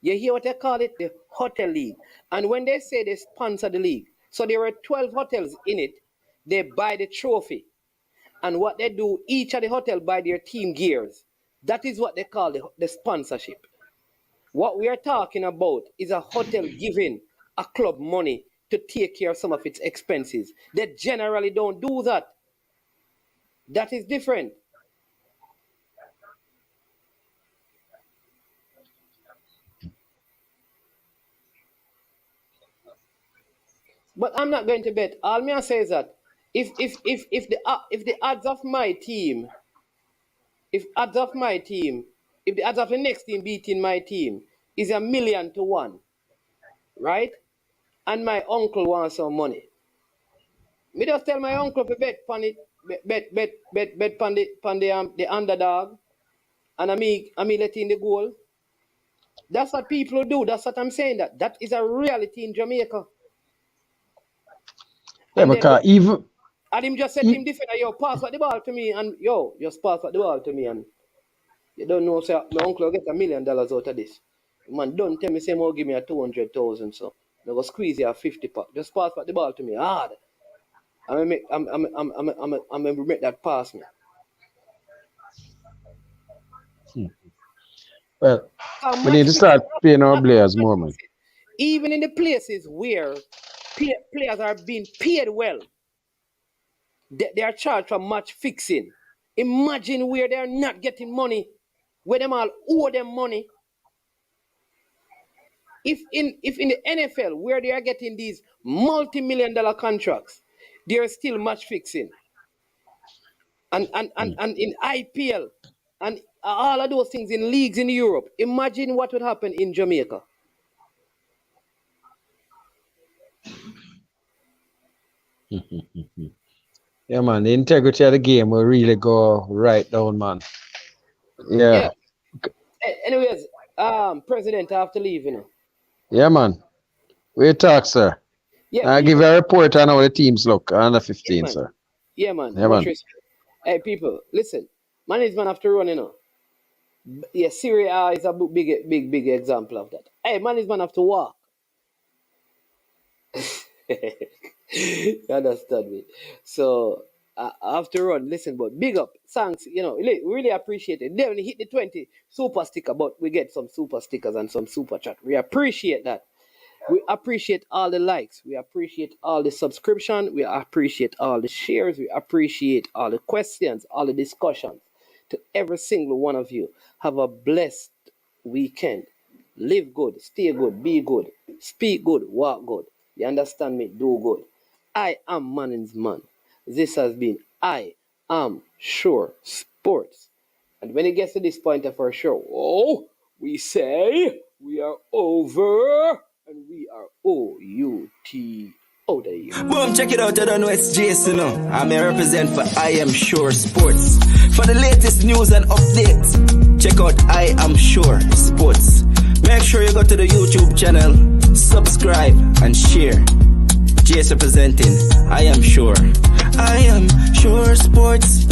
You hear what they call it? The Hotel League. And when they say they sponsor the league, so there were 12 hotels in it, they buy the trophy. And what they do, each of the hotel buy their team gears. That is what they call the sponsorship. What we are talking about is a hotel giving a club money to take care of some of its expenses. They generally don't do that. That is different. But I'm not going to bet. All me I say is that if the odds of my team, if the odds of the next team beating my team is 1,000,000 to 1, right? And my uncle wants some money. Me just tell my uncle to bet on it, bet on the underdog, and I me let in the goal. That's what people do. That's what I'm saying. That is a reality in Jamaica. Yeah, And then because even and him just said to him different, yo, pass what the ball to me, and yo, just pass what the ball to me, and you don't know, say my uncle will get $1,000,000 out of this. Man, don't tell me say more give me a 200,000, so I go squeeze you a 50 pack. Just pass what the ball to me hard. I'm make that pass me. well, we need Match to fixing start paying our not players match more money. fixing. Even in the places where players are being paid well, they are charged for match fixing. Imagine where they are not getting money, where them all owe them money. If in the NFL where they are getting these multi-million-dollar contracts, they are still match fixing. And in IPL and all of those things in leagues in Europe, imagine what would happen in Jamaica. Yeah, man, the integrity of the game will really go right down, man. Yeah. Yeah, Anyways, President, I have to leave. yeah, man. We talk, sir. Yeah, I'll give people. you a report on how the teams look under Yeah, 15, man. sir. Yeah, man. Yeah, Much man. respect. Hey, people, listen. Management have to run. Yeah, Syria is a big example of that. Hey, management have to walk. You understand me? So I have to run. Listen, but big up. Thanks. Really appreciate it. They only hit the 20 super sticker, but we get some super stickers and some super chat. We appreciate that. We appreciate all the likes. We appreciate all the subscription. We appreciate all the shares. We appreciate all the questions, all the discussions. To every single one of you, have a blessed weekend. Live good, stay good, be good, speak good, walk good. You understand me? Do good. I am Manning's man. This has been I Am Sure Sports. And when it gets to this point of our show, we say we are over and we are O-U-T. Oh, there you go. Boom, check it out. I don't know it's Jason. I'm a represent for I Am Sure Sports. For the latest news and updates, check out I Am Sure Sports. Make sure you go to the YouTube channel, subscribe and share. Jason representing I Am Sure. I Am Sure Sports.